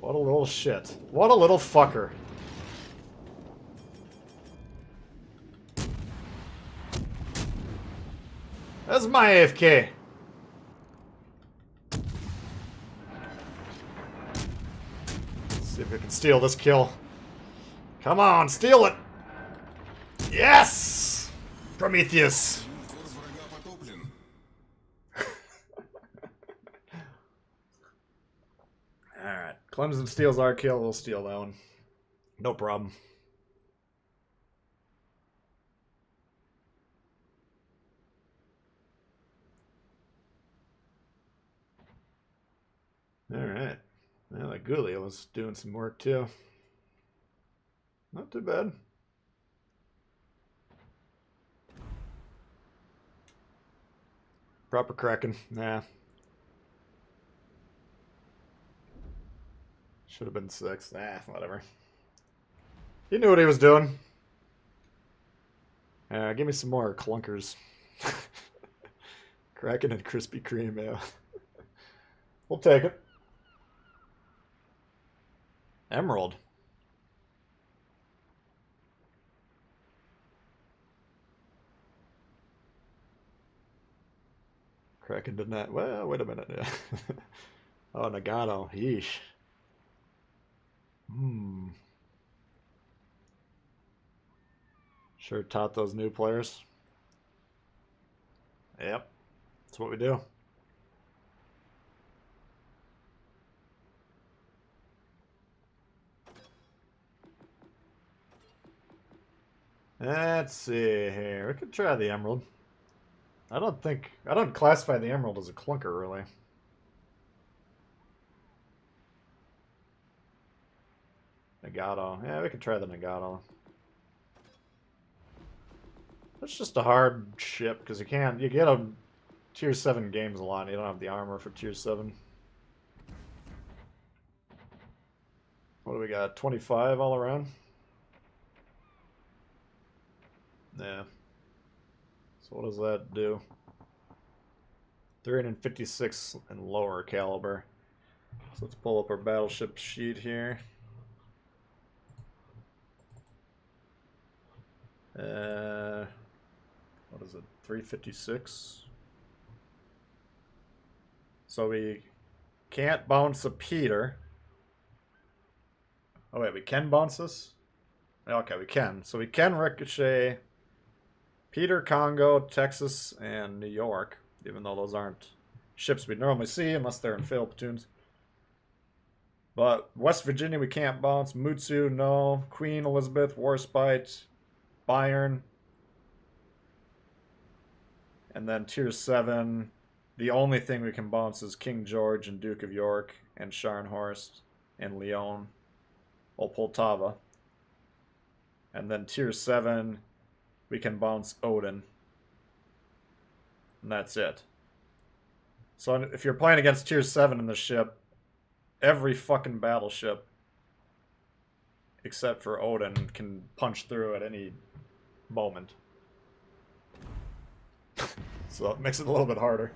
What a little shit. What a little fucker. That's my AFK. Let's see if we can steal this kill. Come on, steal it! Yes! Prometheus! Alright, Clemson steals our kill, we'll steal that one. No problem. Alright. Well, that Ghoulie was doing some work too. Not too bad. Proper Kraken. Nah. Should have been 6. Whatever. He knew what he was doing. Give me some more clunkers. Kraken and Krispy Kreme, yeah. We'll take it. Emerald. Kraken did not. Well, wait a minute. Yeah. Oh, Nagato. Yeesh. Sure taught those new players. Yep. That's what we do. Let's see here. We could try the Emerald. I don't classify the Emerald as a clunker, really. Nagato. Yeah, we could try the Nagato. That's just a hard ship, because you get a tier 7 games a lot, and you don't have the armor for tier 7. What do we got? 25 all around? Yeah. So what does that do? 356 and lower caliber. So let's pull up our battleship sheet here. What is it? 356. So we can't bounce a Peter. Oh wait, we can bounce this? Okay, we can. So we can ricochet Peter, Congo, Texas, and New York, even though those aren't ships we'd normally see unless they're in fail platoons. But West Virginia we can't bounce. Mutsu, no. Queen Elizabeth, Warspite, Bayern. And then tier 7, the only thing we can bounce is King George and Duke of York and Scharnhorst and Lyon. Or Poltava. And then tier 7, we can bounce Odin. And that's it. So if you're playing against tier 7 in the ship, every fucking battleship, except for Odin, can punch through at any moment. So it makes it a little bit harder.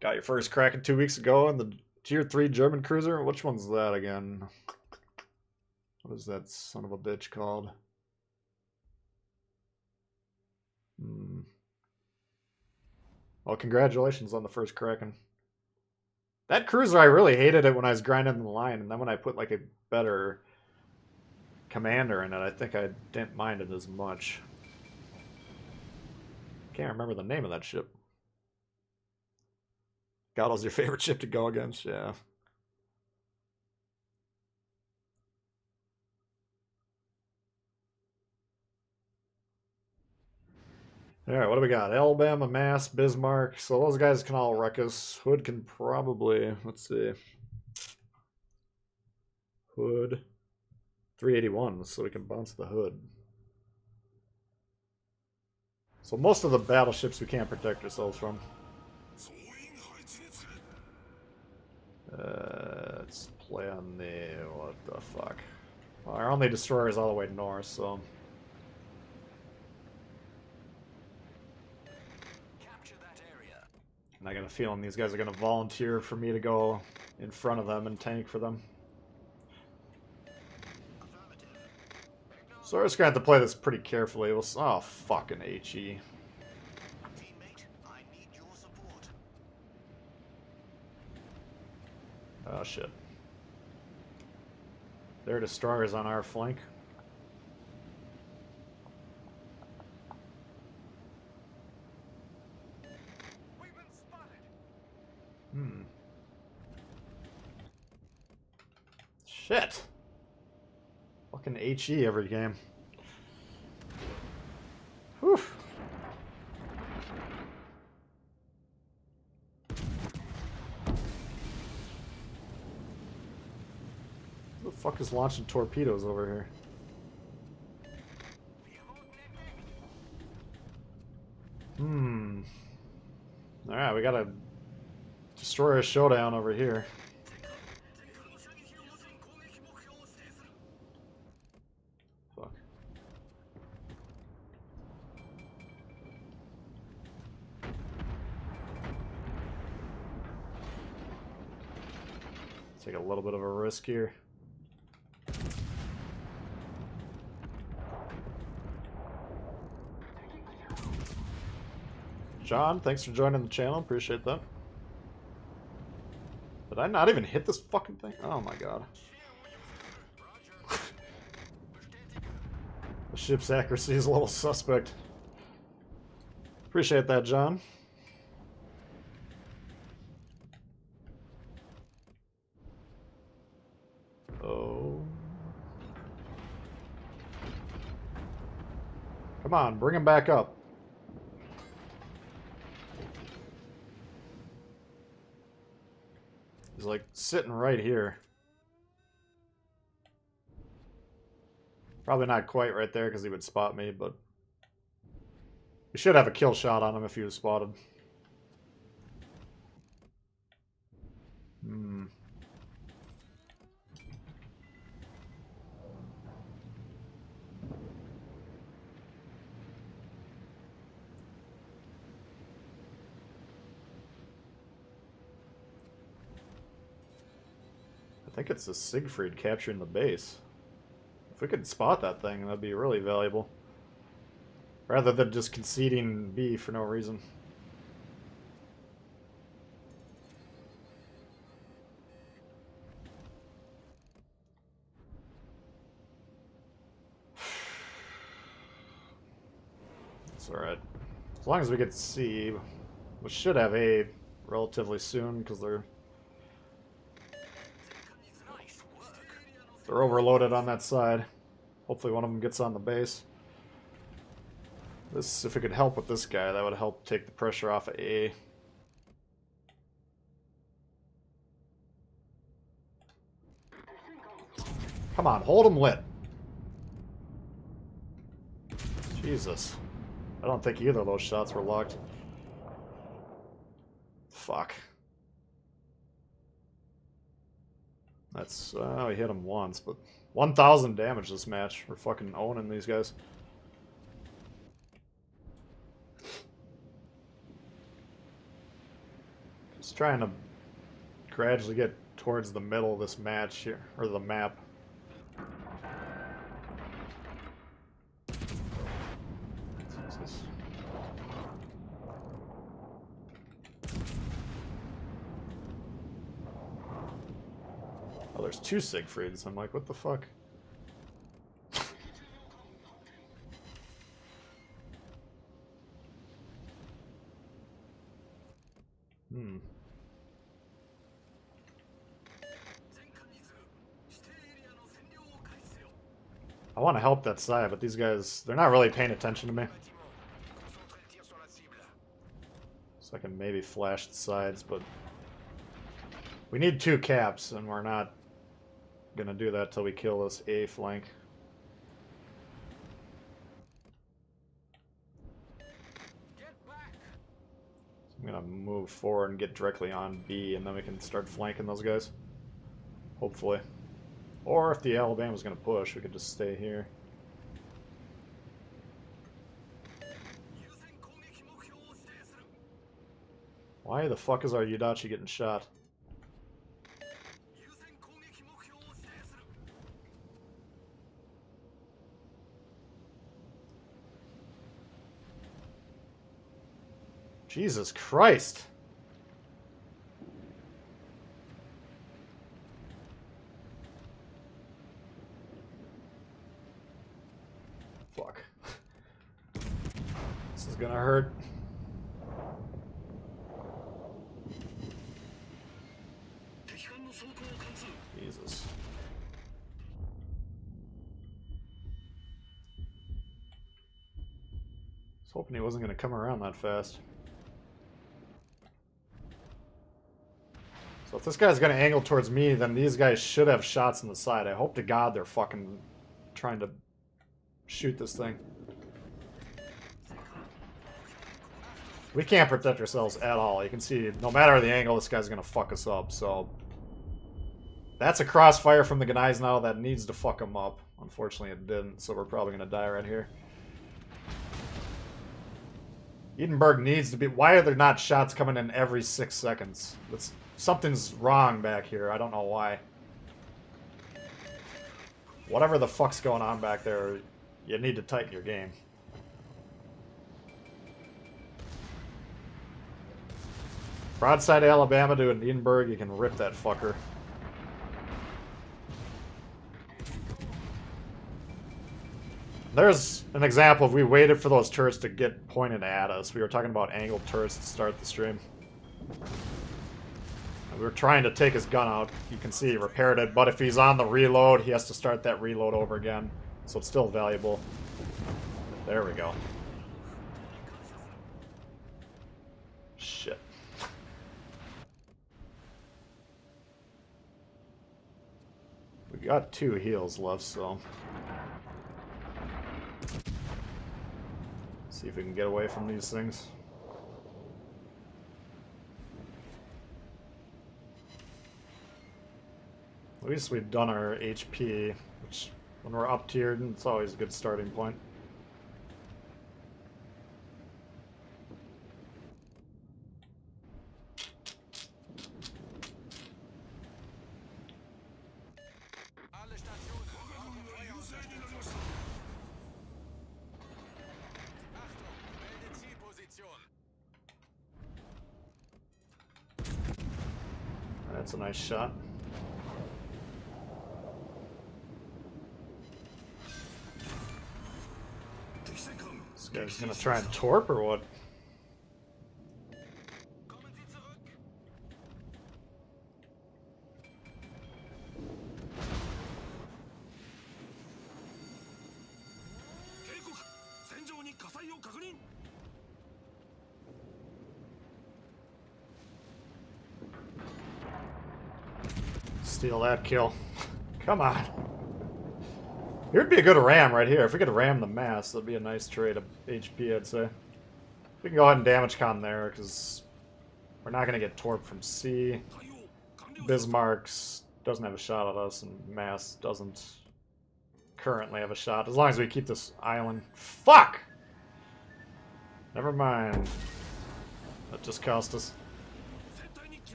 Got your first Kraken 2 weeks ago in the tier 3 German cruiser. Which one's that again? What is that son of a bitch called? Well, congratulations on the first Kraken. That cruiser, I really hated it when I was grinding the line, and then when I put like a better commander in it, I think I didn't mind it as much. Can't remember the name of that ship. Gatto's your favorite ship to go against, yeah. Alright, what do we got? Alabama, Mass, Bismarck. So those guys can all wreck us. Hood can probably, let's see. Hood. 381, so we can bounce the Hood. So most of the battleships we can't protect ourselves from. Let's play on the... what the fuck? Well, our only destroyer is all the way north, so... And I got a feeling these guys are going to volunteer for me to go in front of them and tank for them. So we're just going to have to play this pretty carefully. We'll... oh, fucking HE. Oh, shit. Their destroyers on our flank. Shit. Fucking HE every game. Whew. Fuck is launching torpedoes over here? Alright, we got a destroyer showdown over here. Fuck. Take a little bit of a risk here. John, thanks for joining the channel. Appreciate that. Did I not even hit this fucking thing? Oh my god. The ship's accuracy is a little suspect. Appreciate that, John. Oh. Come on, bring him back up. He's like sitting right here. Probably not quite right there because he would spot me, but we should have a kill shot on him if he was spotted. I think it's the Siegfried capturing the base. If we could spot that thing, that'd be really valuable. Rather than just conceding B for no reason. It's alright. As long as we get C, we should have A relatively soon, because they're overloaded on that side. Hopefully one of them gets on the base. This, if we could help with this guy, that would help take the pressure off of A. Come on, hold him lit. Jesus. I don't think either of those shots were locked. Fuck. That's, we hit him once, but 1,000 damage this match. We're fucking owning these guys. Just trying to gradually get towards the middle of this match here, or the map. Jesus. Oh, there's two Siegfrieds. I'm like, what the fuck? I want to help that side, but these guys, they're not really paying attention to me. So I can maybe flash the sides, but we need two caps, and we're not going to do that till we kill this A flank. So I'm going to move forward and get directly on B, and then we can start flanking those guys. Hopefully. Or if the Alabama's going to push, we could just stay here. Why the fuck is our Yudachi getting shot? Jesus Christ! Fuck. This is gonna hurt. Jesus. I was hoping he wasn't gonna come around that fast. So if this guy's gonna angle towards me, then these guys should have shots on the side. I hope to God they're fucking trying to shoot this thing. We can't protect ourselves at all. You can see, no matter the angle, this guy's gonna fuck us up, so... That's a crossfire from the guys now that needs to fuck him up. Unfortunately it didn't, so we're probably gonna die right here. Edinburgh needs to be... Why are there not shots coming in every 6 seconds? Something's wrong back here. I don't know why. Whatever the fuck's going on back there, you need to tighten your game. Broadside Alabama to an Edinburgh, you can rip that fucker. There's an example of we waited for those turrets to get pointed at us. We were talking about angled turrets to start the stream. And we were trying to take his gun out. You can see he repaired it, but if he's on the reload, he has to start that reload over again. So it's still valuable. There we go. Shit. We got 2 heals left, so... See if we can get away from these things. At least we've done our HP, which when we're up tiered, it's always a good starting point. That's a nice shot. This guy's gonna try and torp or what? Steal that kill. Come on. Here'd be a good ram right here. If we could ram the mass, that'd be a nice trade of HP, I'd say. We can go ahead and damage con there, because we're not going to get torp from C. Bismarck's doesn't have a shot at us, and mass doesn't currently have a shot. As long as we keep this island. Fuck! Never mind. That just cost us.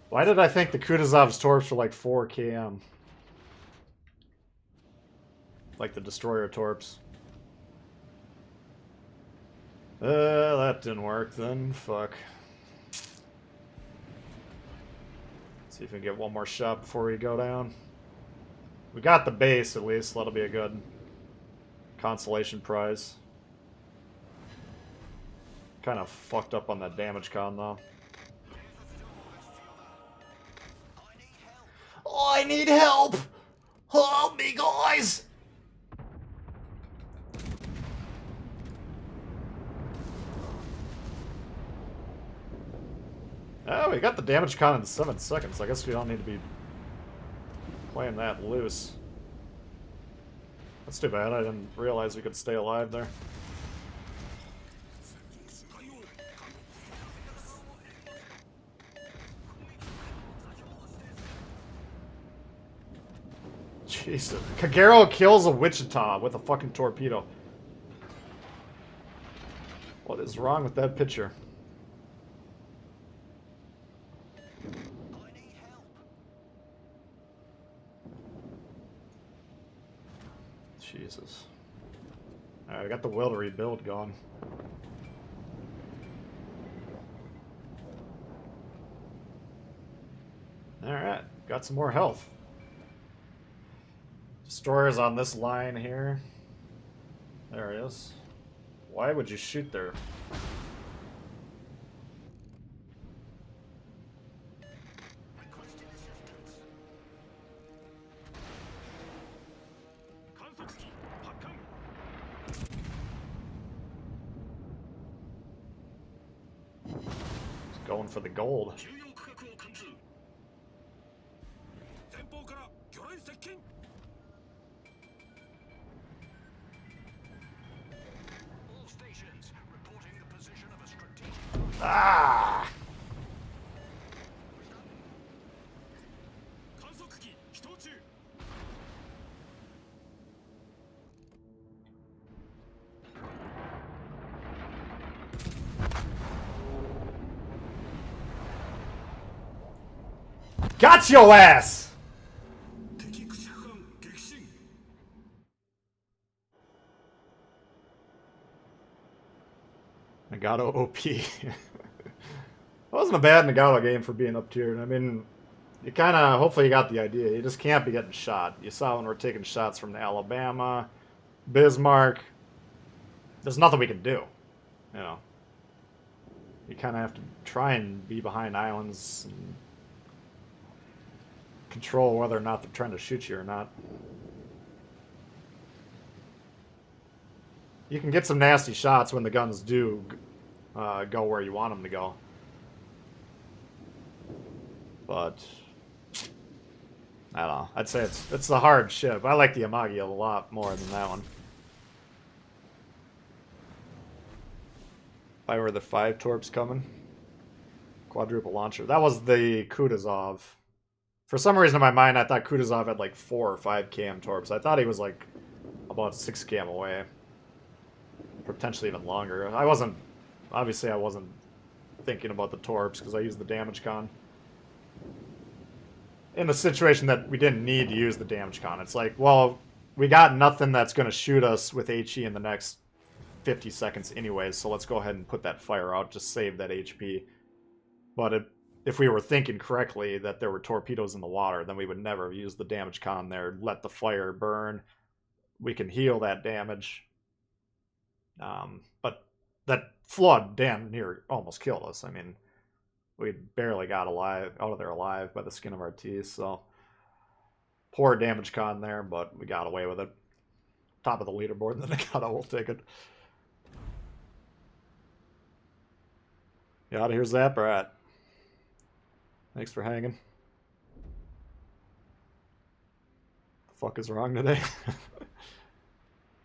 Why did I think the Kutuzov's torps were like 4 km? Like the destroyer torps. That didn't work then. Fuck. See if we can get one more shot before we go down. We got the base at least. That'll be a good consolation prize. Kind of fucked up on that damage con though. Oh, I need help! Help me, guys! Oh, we got the damage con in 7 seconds. I guess we don't need to be playing that loose. That's too bad. I didn't realize we could stay alive there. Jesus. Kagero kills a Wichita with a fucking torpedo. What is wrong with that picture? Jesus. Alright, I got the will to rebuild going. Alright, got some more health. Destroyer's on this line here. There it is. Why would you shoot there? Going for the gold. Ah! Got your ass! Nagato OP. It wasn't a bad Nagato game for being up tiered. I mean, you kind of, hopefully you got the idea. You just can't be getting shot. You saw when we're taking shots from the Alabama, Bismarck. There's nothing we can do. You know. You kind of have to try and be behind islands and control whether or not they're trying to shoot you or not. You can get some nasty shots when the guns do go where you want them to go. But I don't know. I'd say it's a hard ship. I like the Amagi a lot more than that one. If I were the 5 torps coming. Quadruple launcher. That was the Kutuzov. For some reason in my mind, I thought Kutuzov had like 4 or 5 cam torps. I thought he was like about 6 cam away. Potentially even longer. Obviously I wasn't thinking about the torps because I used the damage con. In a situation that we didn't need to use the damage con. It's like, well, we got nothing that's going to shoot us with HE in the next 50 seconds anyways, so let's go ahead and put that fire out, just save that HP. But if we were thinking correctly that there were torpedoes in the water, then we would never have used the damage con there. Let the fire burn. We can heal that damage. But that flood damn near almost killed us. I mean, we barely got out of there alive by the skin of our teeth, so poor damage con there, but we got away with it. Top of the leaderboard, and the Nagato will take it. Yeah, here's that brat. Thanks for hanging. The fuck is wrong today?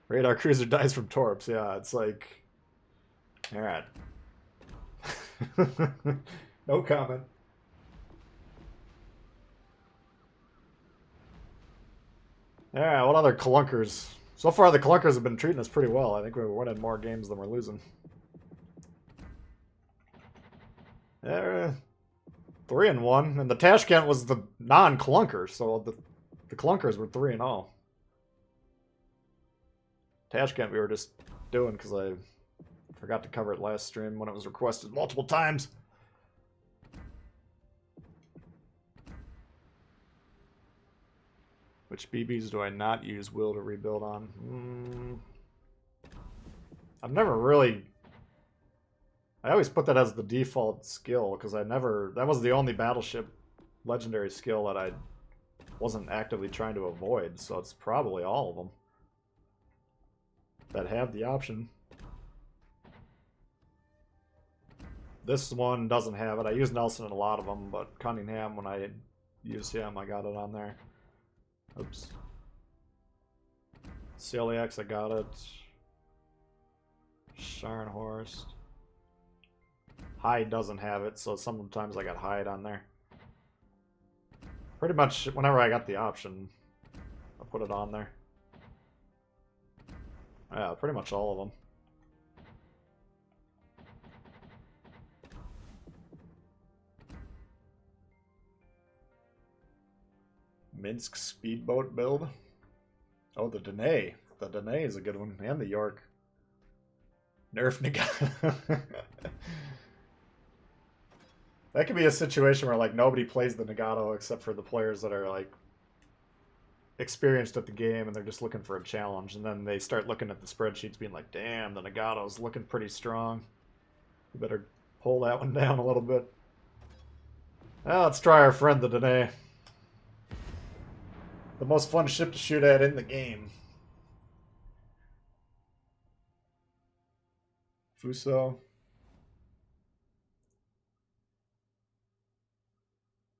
Radar cruiser dies from torps. Yeah, it's like... Alright. No comment. Alright, what other clunkers? So far the clunkers have been treating us pretty well. I think we're winning more games than we're losing. 3-1, and the Tashkent was the non-clunker, so the clunkers were 3-0. Tashkent we were just doing because I forgot to cover it last stream when it was requested multiple times. Which BBs do I not use will to rebuild on? I've never really... I always put that as the default skill, because that was the only battleship legendary skill that I wasn't actively trying to avoid, so it's probably all of them that have the option. This one doesn't have it. I use Nelson in a lot of them, but Cunningham, when I use him, I got it on there. Oops. Celiax, I got it. Scharnhorst. Hyde doesn't have it, so sometimes I got Hyde on there. Pretty much whenever I got the option, I put it on there. Yeah, pretty much all of them. Minsk speedboat build. Oh, the Danae. The Danae is a good one. And the York. Nerf Nagato. That could be a situation where like nobody plays the Nagato except for the players that are like experienced at the game and they're just looking for a challenge, and then they start looking at the spreadsheets being like, damn, the Nagato's looking pretty strong. You better pull that one down a little bit. Well, let's try our friend the Danae. The most fun ship to shoot at in the game. Fuso.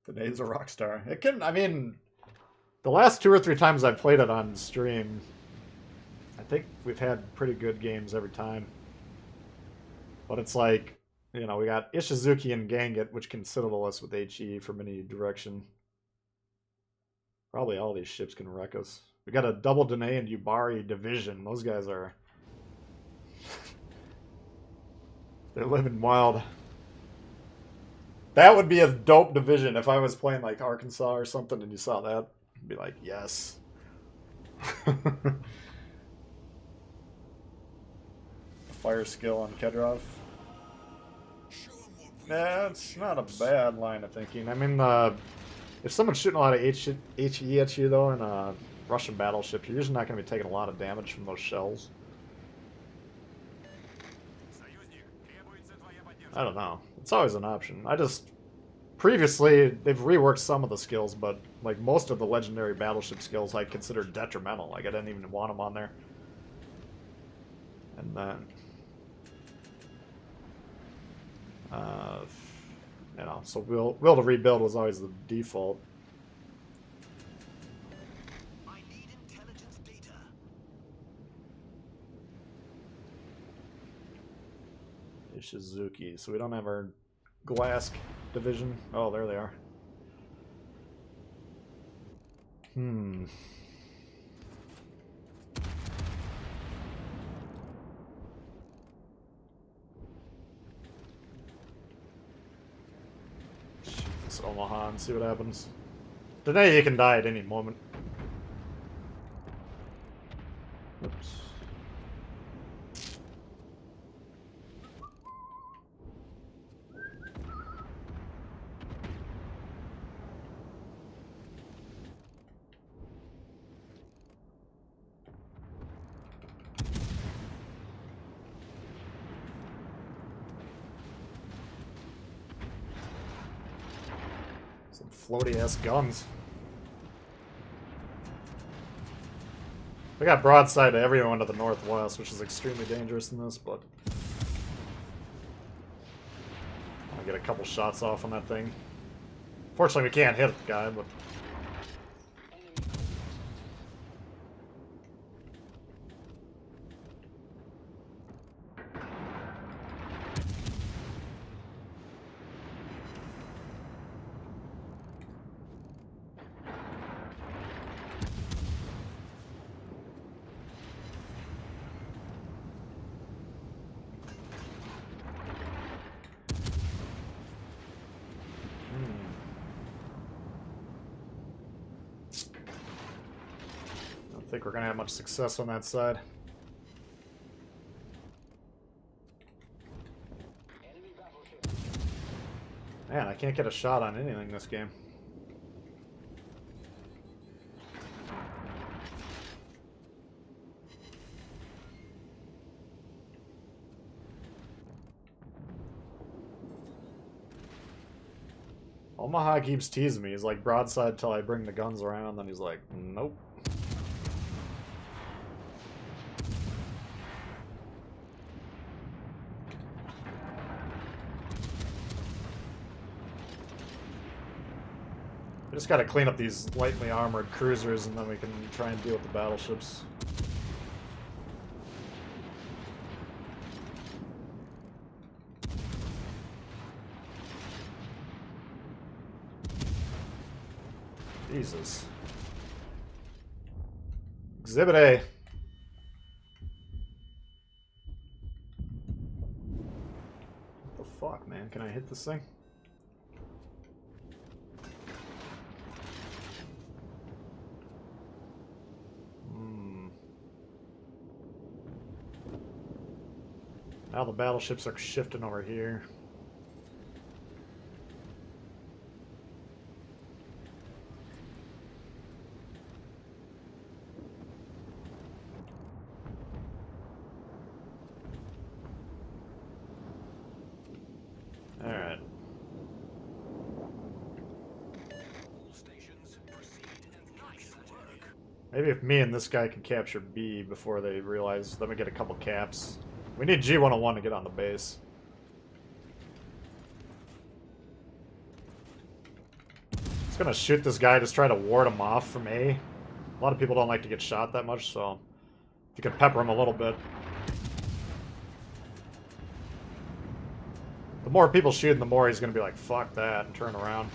Danae's a rock star. It can, I mean, the last 2 or 3 times I've played it on stream, I think we've had pretty good games every time. But it's like, You know, we got Ishizuki and Ganget, which can citadel us with HE from any direction. Probably all these ships can wreck us. We got a double Danae and Yubari division. Those guys are... they're living wild. That would be a dope division if I was playing like Arkansas or something and you saw that. I'd be like, yes. Fire skill on Kedrov. Yeah, it's not a bad line of thinking. I mean, if someone's shooting a lot of HE at you, though, in a Russian battleship, you're usually not going to be taking a lot of damage from those shells. I don't know. It's always an option. I just... Previously, they've reworked some of the skills, but like most of the legendary battleship skills I consider detrimental. Like, I didn't even want them on there. And then... you know, so will to rebuild was always the default. I need intelligence data. Ishizuki. So we don't have our glass division. Oh, there they are. Shoot this Omaha and see what happens. Today you can die at any moment. Oops. Some floaty-ass guns. We got broadside to everyone to the northwest, which is extremely dangerous in this, but... I'll get a couple shots off on that thing. Fortunately, we can't hit the guy, but... I don't think we're gonna have much success on that side. Man, I can't get a shot on anything this game. Omaha keeps teasing me. He's like, broadside till I bring the guns around. Then he's like, nope. We just gotta clean up these lightly armored cruisers and then we can try and deal with the battleships. Jesus. Exhibit A. What the fuck, man? Can I hit this thing? Now the battleships are shifting over here. Alright. Maybe if me and this guy can capture B before they realize, let me get a couple caps. We need G101 to get on the base. Just gonna shoot this guy, just try to ward him off from A. A lot of people don't like to get shot that much, so if you can pepper him a little bit. The more people shoot him, the more he's going to be like, fuck that, and turn around.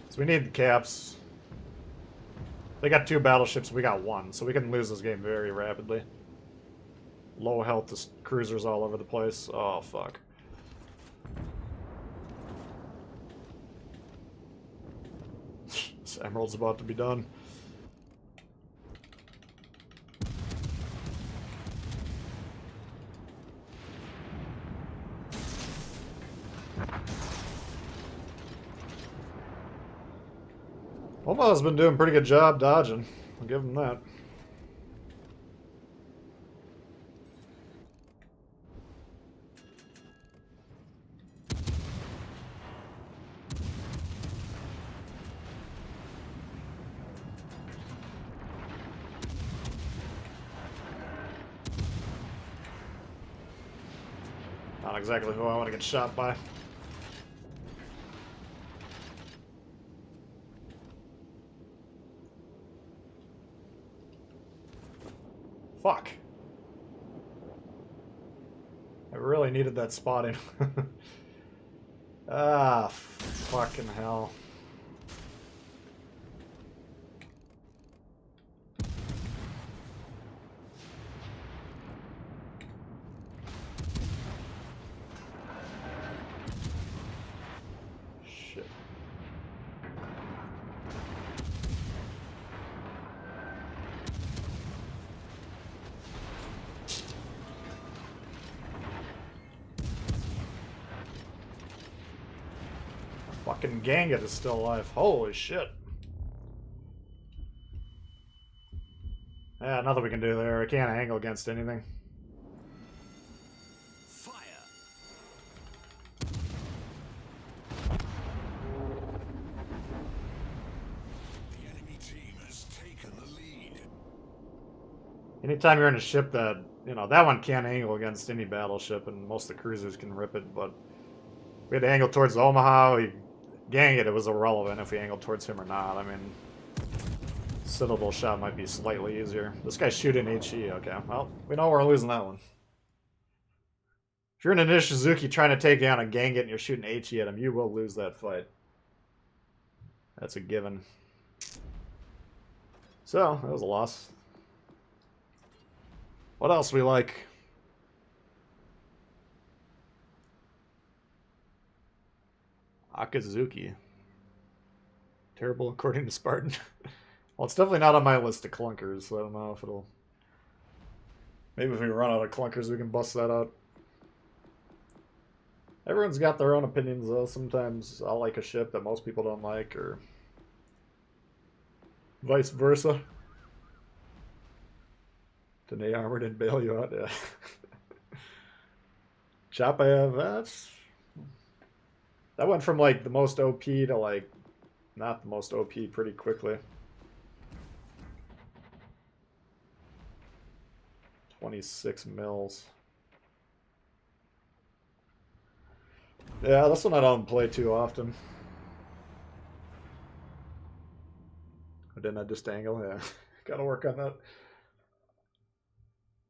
So we need the caps. They got 2 battleships, we got 1, so we can lose this game very rapidly. Low health cruisers all over the place. Oh, fuck. This Emerald's about to be done. Omaha's been doing a pretty good job dodging. I'll give him that. Not exactly who I want to get shot by. Fuck. I really needed that spotting. Ah, fucking hell. Shit. Fucking Ganget is still alive. Holy shit. Yeah, nothing we can do there. I can't angle against anything. Fire. The enemy team has taken the lead. Anytime you're in a ship that, you know, that one can't angle against any battleship, and most of the cruisers can rip it, but we had to angle towards Omaha. Ganget, it was irrelevant if we angled towards him or not. I mean, Citadel shot might be slightly easier. This guy's shooting HE. Okay, well, we know we're losing that one. If you're in an Ishizuki trying to take down a Ganget and you're shooting HE at him, you will lose that fight. That's a given. So, that was a loss. What else we like? Akazuki. Terrible according to Spartan. Well, it's definitely not on my list of clunkers, so I don't know if it'll... Maybe if we run out of clunkers, we can bust that out. Everyone's got their own opinions, though. Sometimes I'll like a ship that most people don't like, or vice versa. Danae Armored and bail you out, yeah. Chapayev, that's... That went from, like, the most OP to, like, not the most OP pretty quickly. 26 mils. Yeah, this one I don't play too often. Or didn't I just angle? Yeah. Gotta work on that.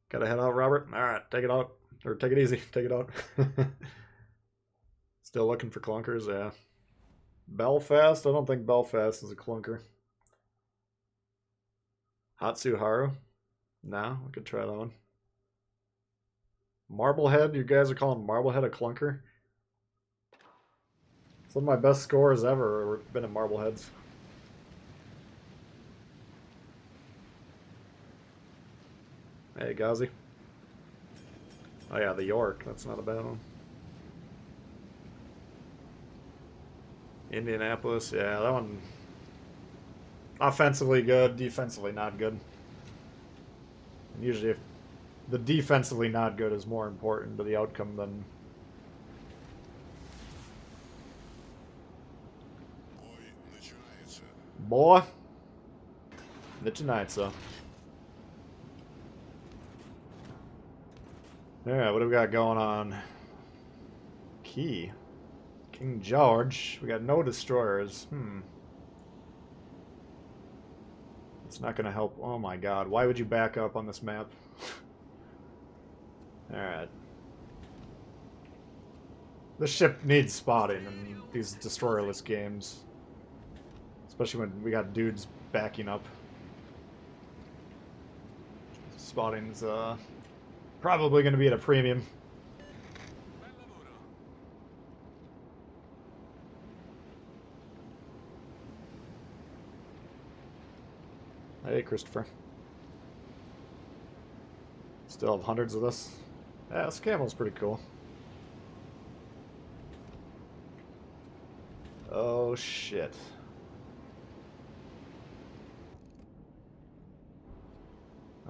Gotta head out, Robert. Alright, take it out. Or take it easy. Take it out. Still looking for clunkers, yeah. Belfast? I don't think Belfast is a clunker. Hatsuharu? No, we could try that one. Marblehead? You guys are calling Marblehead a clunker? Some of my best scores ever have been in Marbleheads. Hey, Ghazi. Oh yeah, the York. That's not a bad one. Indianapolis. Yeah, that one... Offensively good, defensively not good. And usually if the defensively not good is more important to the outcome than... Boy, начинается. Alright, what do we got going on? Key. King George. We got no destroyers. It's not going to help. Oh my god. Why would you back up on this map? Alright. The ship needs spotting in these destroyerless games. Especially when we got dudes backing up. Spotting's probably going to be at a premium. Hey, Christopher. Still have hundreds of this. Yeah, this camel's pretty cool. Oh, shit.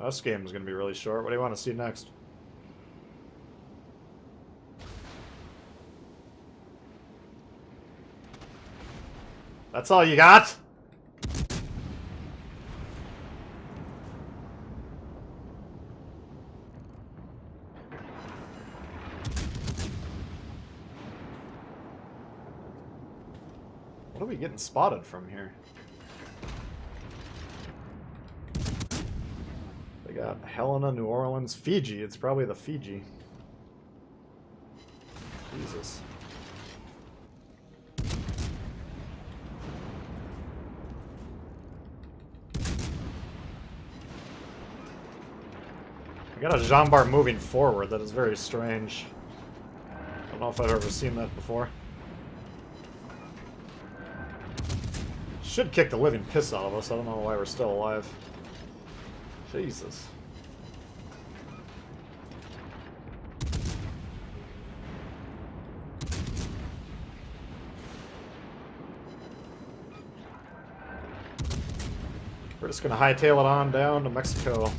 Oh, this game is going to be really short. What do you want to see next? That's all you got? What are we getting spotted from here? They got Helena, New Orleans, Fiji. It's probably the Fiji. Jesus. I got a Jean Bart moving forward. That is very strange. I don't know if I've ever seen that before. Should kick the living piss out of us. I don't know why we're still alive. Jesus. We're just gonna hightail it on down to Mexico.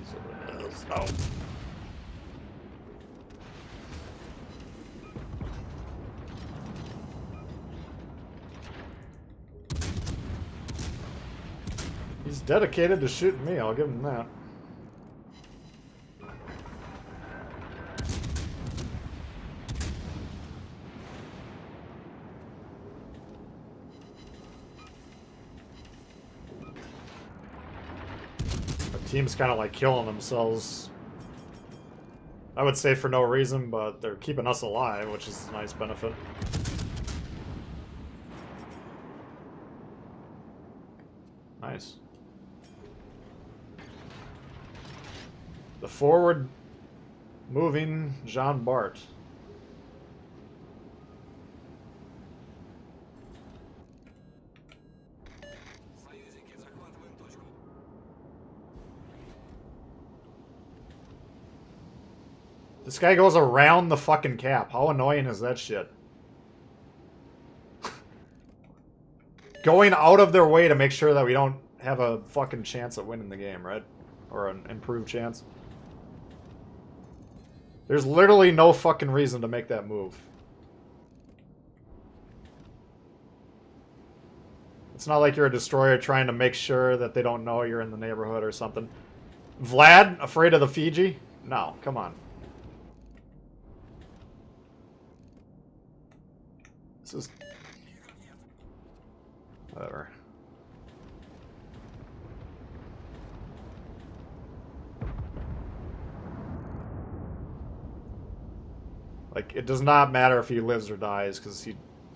Jesus. Oh. He's dedicated to shooting me, I'll give him that. The team's kind of like killing themselves. I would say for no reason, but they're keeping us alive, which is a nice benefit. Nice. The forward moving Jean Bart. This guy goes around the fucking cap. How annoying is that shit? Going out of their way to make sure that we don't have a fucking chance at winning the game, right? Or an improved chance. There's literally no fucking reason to make that move. It's not like you're a destroyer trying to make sure that they don't know you're in the neighborhood or something. Vlad, afraid of the Fiji? No, come on. This is... whatever. Like, it does not matter if he lives or dies, because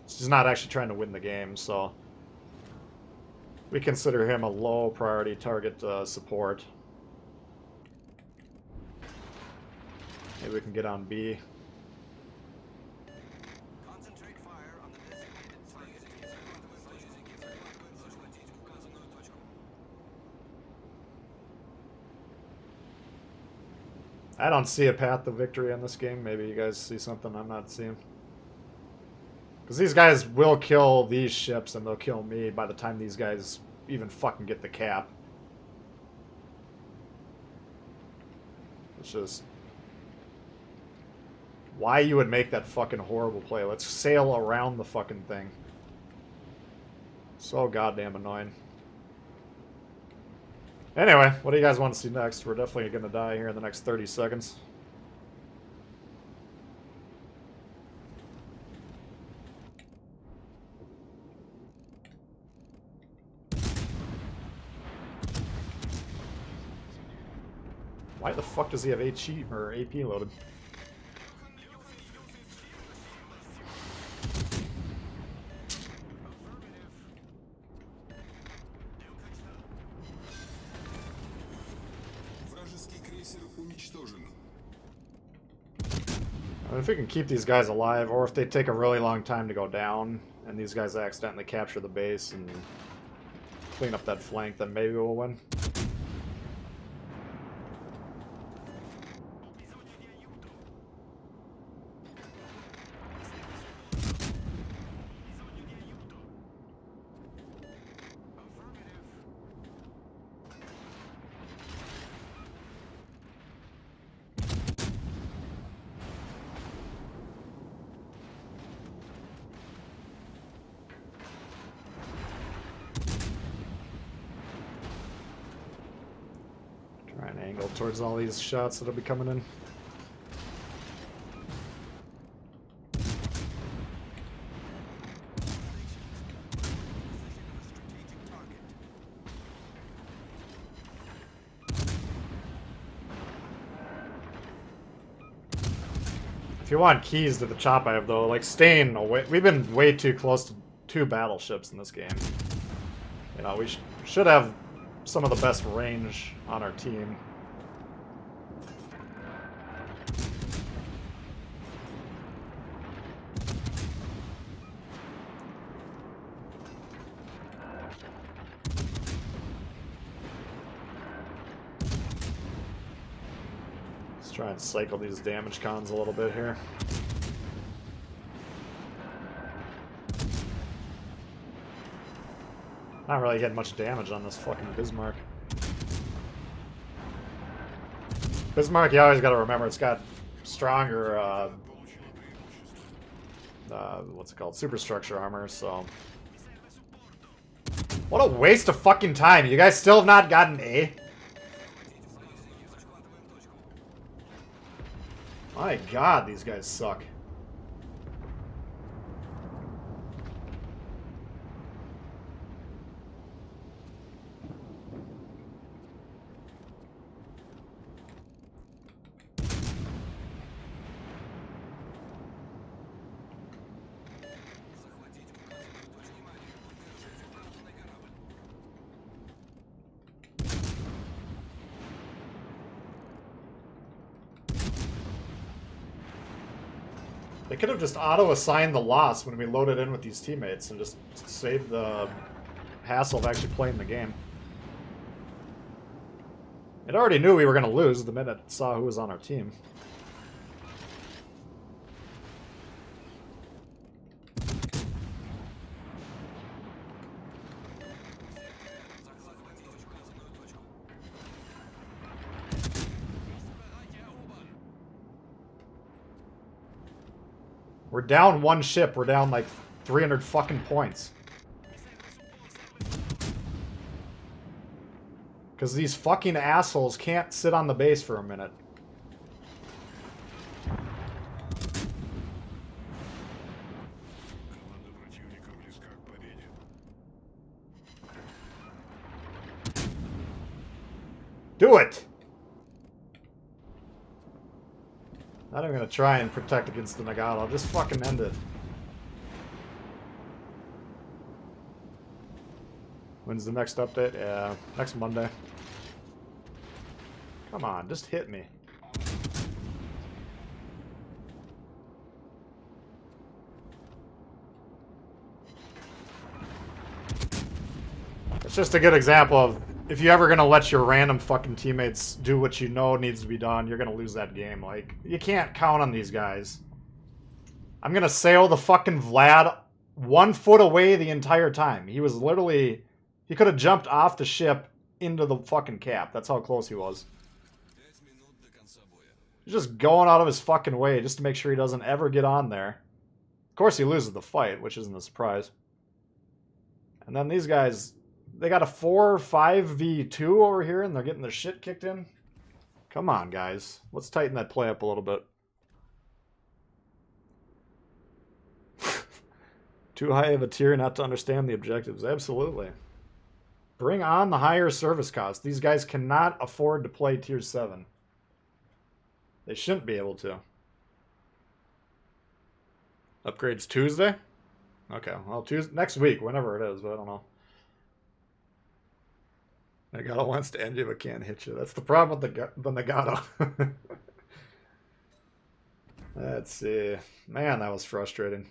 he's not actually trying to win the game, so... we consider him a low priority target support. Maybe we can get on B. Concentrate fire on the designated I don't see a path to victory in this game. Maybe you guys see something I'm not seeing. Because these guys will kill these ships and they'll kill me by the time these guys even fucking get the cap. It's just... why you would make that fucking horrible play. Let's sail around the fucking thing. So goddamn annoying. Anyway, what do you guys want to see next? We're definitely going to die here in the next 30 seconds. Why the fuck does he have HE or AP loaded? Вражеский крейсер уничтожен. I mean, if we can keep these guys alive, or if they take a really long time to go down, and these guys accidentally capture the base and clean up that flank, then maybe we'll win. Try and angle towards all these shots that'll be coming in. If you want keys to the chop I have, though, like staying away, we've been way too close to 2 battleships in this game. You know, we should have some of the best range on our team. Let's try and cycle these damage cons a little bit here. Not really getting much damage on this fucking Bismarck. Bismarck, you always gotta remember, it's got stronger, what's it called? Superstructure armor, so... What a waste of fucking time. You guys still have not gotten A? My god, these guys suck. They could have just auto-assigned the loss when we loaded in with these teammates and just saved the hassle of actually playing the game. It already knew we were going to lose the minute it saw who was on our team. We're down 1 ship. We're down like 300 fucking points. Because these fucking assholes can't sit on the base for a minute. Команда противника близка к победе. Do it! Not even gonna try and protect against the Nagata. I'll just fucking end it. When's the next update? Yeah, next Monday. Come on, just hit me. It's just a good example of if you're ever gonna let your random fucking teammates do what you know needs to be done, you're gonna lose that game. Like, you can't count on these guys. I'm gonna sail the fucking Vlad 1 foot away the entire time. He was literally... He could have jumped off the ship into the fucking cap. That's how close he was. He's just going out of his fucking way just to make sure he doesn't ever get on there. Of course he loses the fight, which isn't a surprise. And then these guys... They got a 4-5v2 over here, and they're getting their shit kicked in. Come on, guys. Let's tighten that play up a little bit. Too high of a tier not to understand the objectives. Absolutely. Bring on the higher service cost. These guys cannot afford to play tier 7. They shouldn't be able to. Upgrades Tuesday? Okay, well, Tuesday, next week, whenever it is, but I don't know. Nagato wants to end you but can't hit you. That's the problem with the Nagato. Let's see. Man, that was frustrating.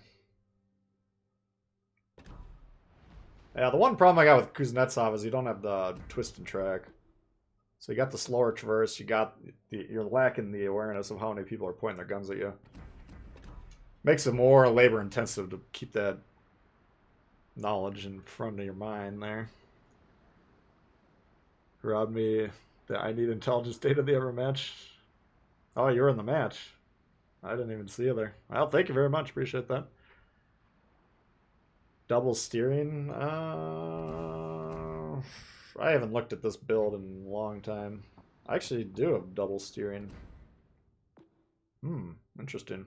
Yeah, the one problem I got with Kuznetsov is you don't have the twist and track. So you got the slower traverse, you're lacking the awareness of how many people are pointing their guns at you. Makes it more labor intensive to keep that knowledge in front of your mind there. Robbed me that I need intelligence data to ever match. Oh, you're in the match. I didn't even see you there. Well, thank you very much. Appreciate that. Double steering? I haven't looked at this build in a long time. I actually do have double steering. Interesting.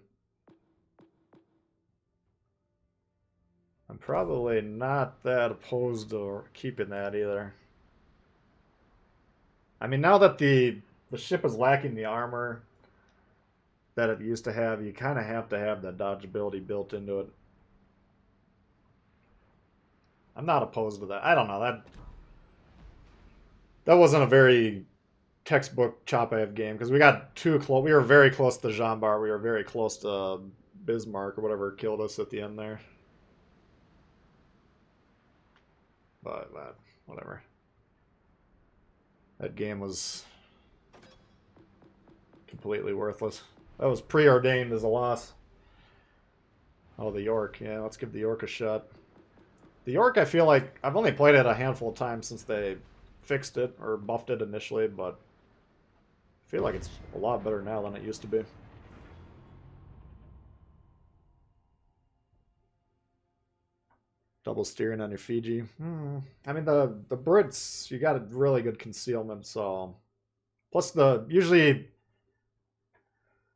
I'm probably not that opposed to keeping that either. I mean, now that the ship is lacking the armor that it used to have, you kind of have to have that dodgeability built into it. I'm not opposed to that. I don't know. That wasn't a very textbook Chapayev game because we got too close. We were very close to Jean Bar. We were very close to Bismarck or whatever killed us at the end there. But whatever. That game was completely worthless. That was preordained as a loss. Oh, the York. Yeah, let's give the York a shot. The York, I feel like I've only played it a handful of times since they fixed it or buffed it initially, but I feel like it's a lot better now than it used to be. Double steering on your Fiji. I mean, the Brits, you got a really good concealment, so... Plus usually,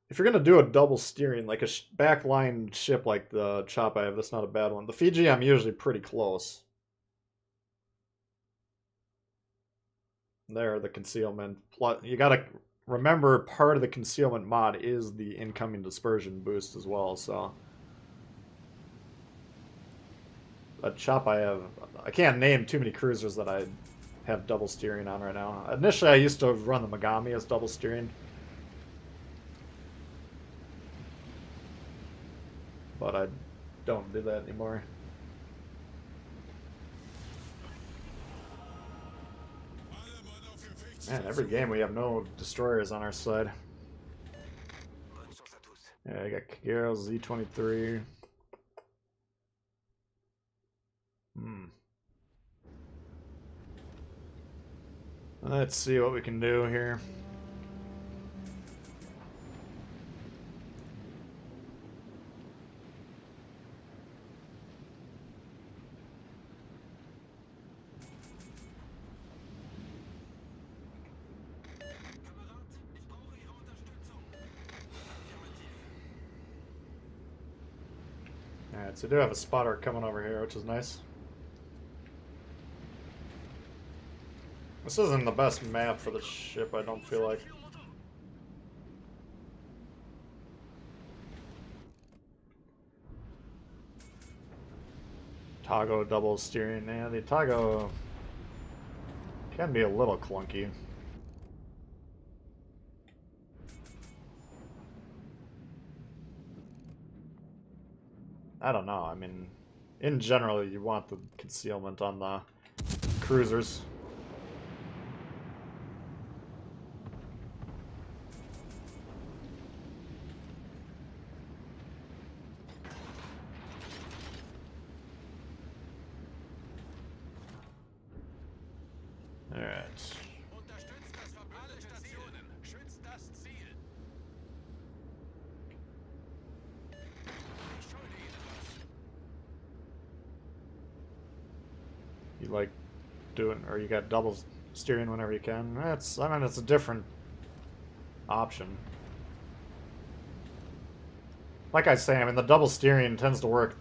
if you're going to do a double steering, like a backline ship like the Chapayev, that's not a bad one. The Fiji, I'm usually pretty close. There, the concealment. Plus, you got to remember, part of the concealment mod is the incoming dispersion boost as well, so... A Chapayev, I can't name too many cruisers that I have double steering on right now. Initially, I used to run the Megami as double steering. But I don't do that anymore. Man, every game we have no destroyers on our side. Yeah, I got Kagero, Z-23. Let's see what we can do here. Alright, so I do have a spotter coming over here, which is nice. This isn't the best map for the ship, I don't feel like. Tago double steering. Yeah, the Tago can be a little clunky. I don't know, I mean, in general, you want the concealment on the cruisers. You like doing, or you got double steering whenever you can. I mean, it's a different option. Like I say, I mean, the double steering tends to work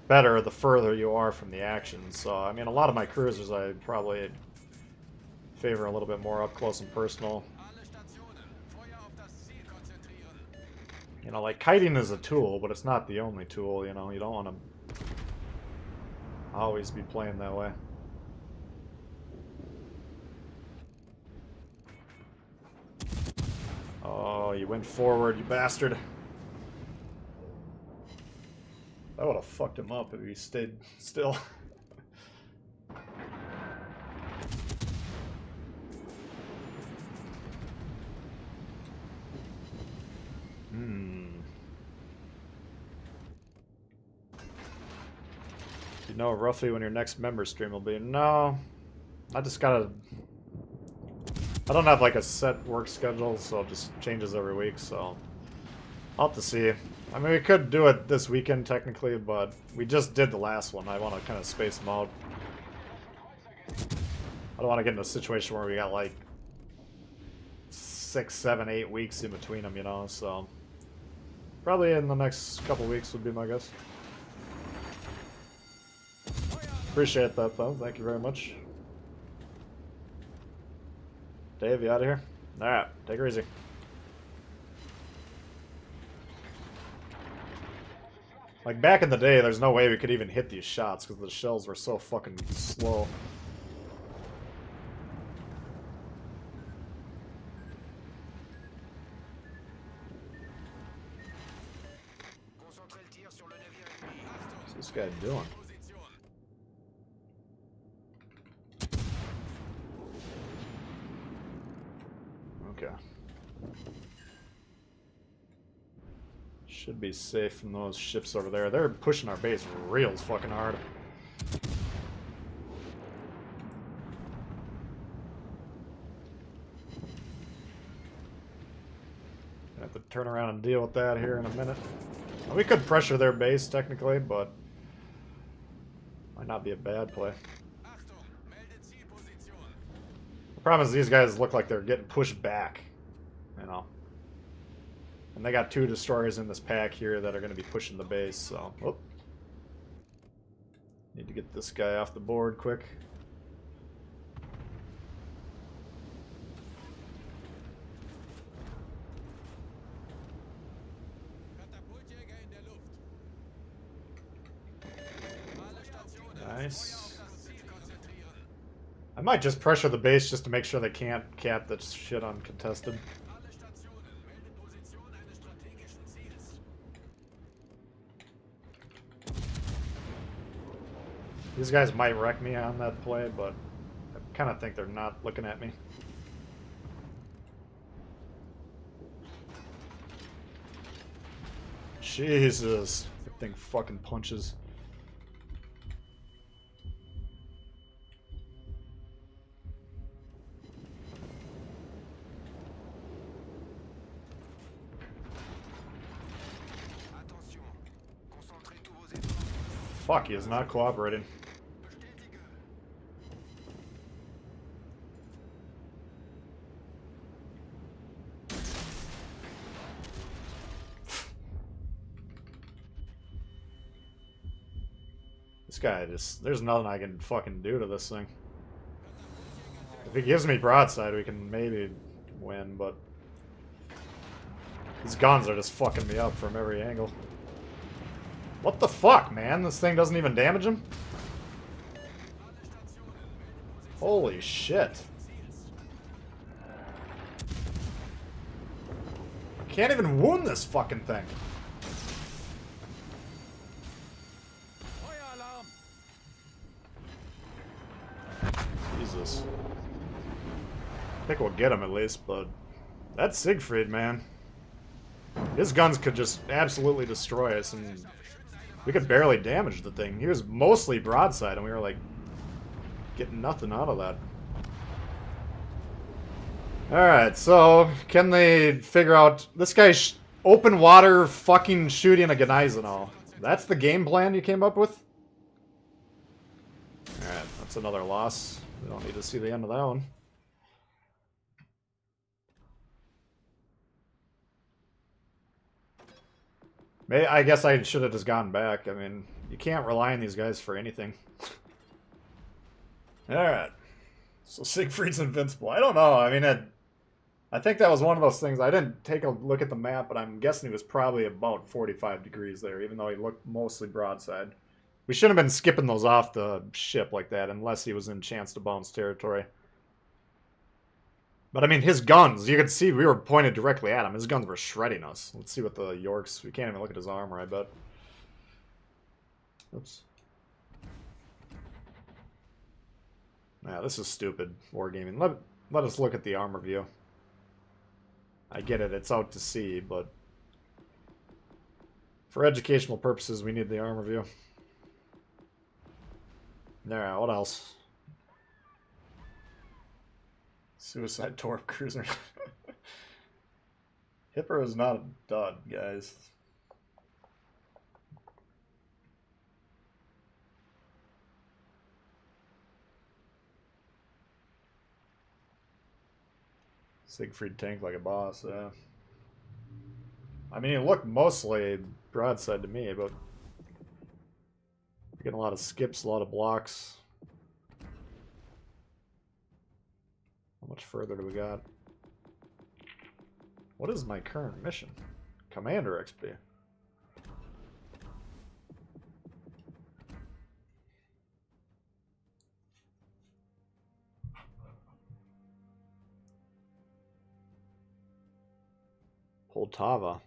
better the further you are from the action. So, I mean, a lot of my cruisers I probably favor a little bit more up close and personal. You know, like, kiting is a tool, but it's not the only tool, you know? You don't want to always be playing that way. Oh, you went forward, you bastard. That would have fucked him up if he stayed still. You know roughly when your next member stream will be? No. I just gotta... I don't have like a set work schedule, so it just changes every week, so... I'll have to see. I mean, we could do it this weekend technically, but we just did the last one. I want to kind of space them out. I don't want to get in a situation where we got like 6, 7, 8 weeks in between them, you know, so... Probably in the next couple weeks would be my guess. Appreciate that, though. Thank you very much. Dave, you out of here? Alright, take her easy. Like, back in the day, there's no way we could even hit these shots because the shells were so fucking slow. What's this guy doing? Okay. Should be safe from those ships over there. They're pushing our base real fucking hard. Gonna have to turn around and deal with that here in a minute. We could pressure their base technically, but might not be a bad play. The problem is these guys look like they're getting pushed back, you know. And they got 2 destroyers in this pack here that are going to be pushing the base, so... Oh. Need to get this guy off the board quick. Nice. I might just pressure the base just to make sure they can't cap that shit uncontested. These guys might wreck me on that play, but I kind of think they're not looking at me. Jesus. That thing fucking punches. Fuck, he is not cooperating. This guy just... There's nothing I can fucking do to this thing. If he gives me broadside, we can maybe win, but... These guns are just fucking me up from every angle. What the fuck, man? This thing doesn't even damage him? Holy shit. I can't even wound this fucking thing. Jesus. I think we'll get him at least, but... That's Siegfried, man. His guns could just absolutely destroy us, and... We could barely damage the thing. He was mostly broadside, and we were, like, getting nothing out of that. Alright, so, can they figure out... This guy's open water fucking shooting a Gneisenau. That's the game plan you came up with? Alright, that's another loss. We don't need to see the end of that one. I guess I should have just gone back. I mean, you can't rely on these guys for anything. Alright. So Siegfried's invincible. I don't know. I mean, I think that was one of those things. I didn't take a look at the map, but I'm guessing he was probably about 45 degrees there, even though he looked mostly broadside. We shouldn't have been skipping those off the ship like that unless he was in chance to bounce territory. But I mean, his guns, you could see we were pointed directly at him. His guns were shredding us. Let's see what the Yorks... We can't even look at his armor, I bet. Oops. Yeah, this is stupid wargaming. Let us look at the armor view. I get it, it's out to sea, but... For educational purposes, we need the armor view. Alright, what else? Suicide Torp Cruiser. Hipper is not a dud, guys. Siegfried tanked like a boss, yeah. I mean, it looked mostly broadside to me, but... Getting a lot of skips, a lot of blocks. How much further do we got? What is my current mission? Commander XP. Poltava.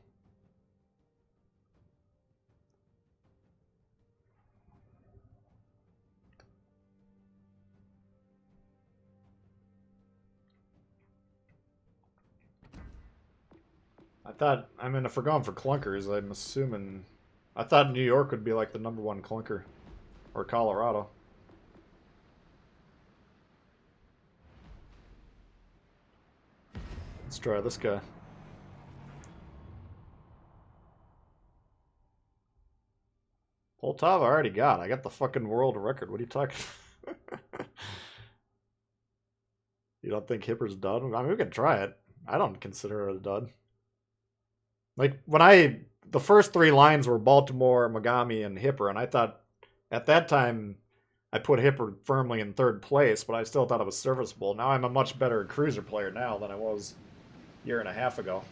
I mean, if we're going for clunkers, I'm assuming... I thought New York would be like the #1 clunker. Or Colorado. Let's try this guy. Poltava I already got. I got the fucking world record. What are you talking about? You don't think Hipper's dud? I mean, we can try it. I don't consider it a dud. Like, the first 3 lines were Baltimore, Mogami, and Hipper, and I thought, at that time, I put Hipper firmly in 3rd place, but I still thought it was serviceable. Now I'm a much better cruiser player now than I was a year and a half ago.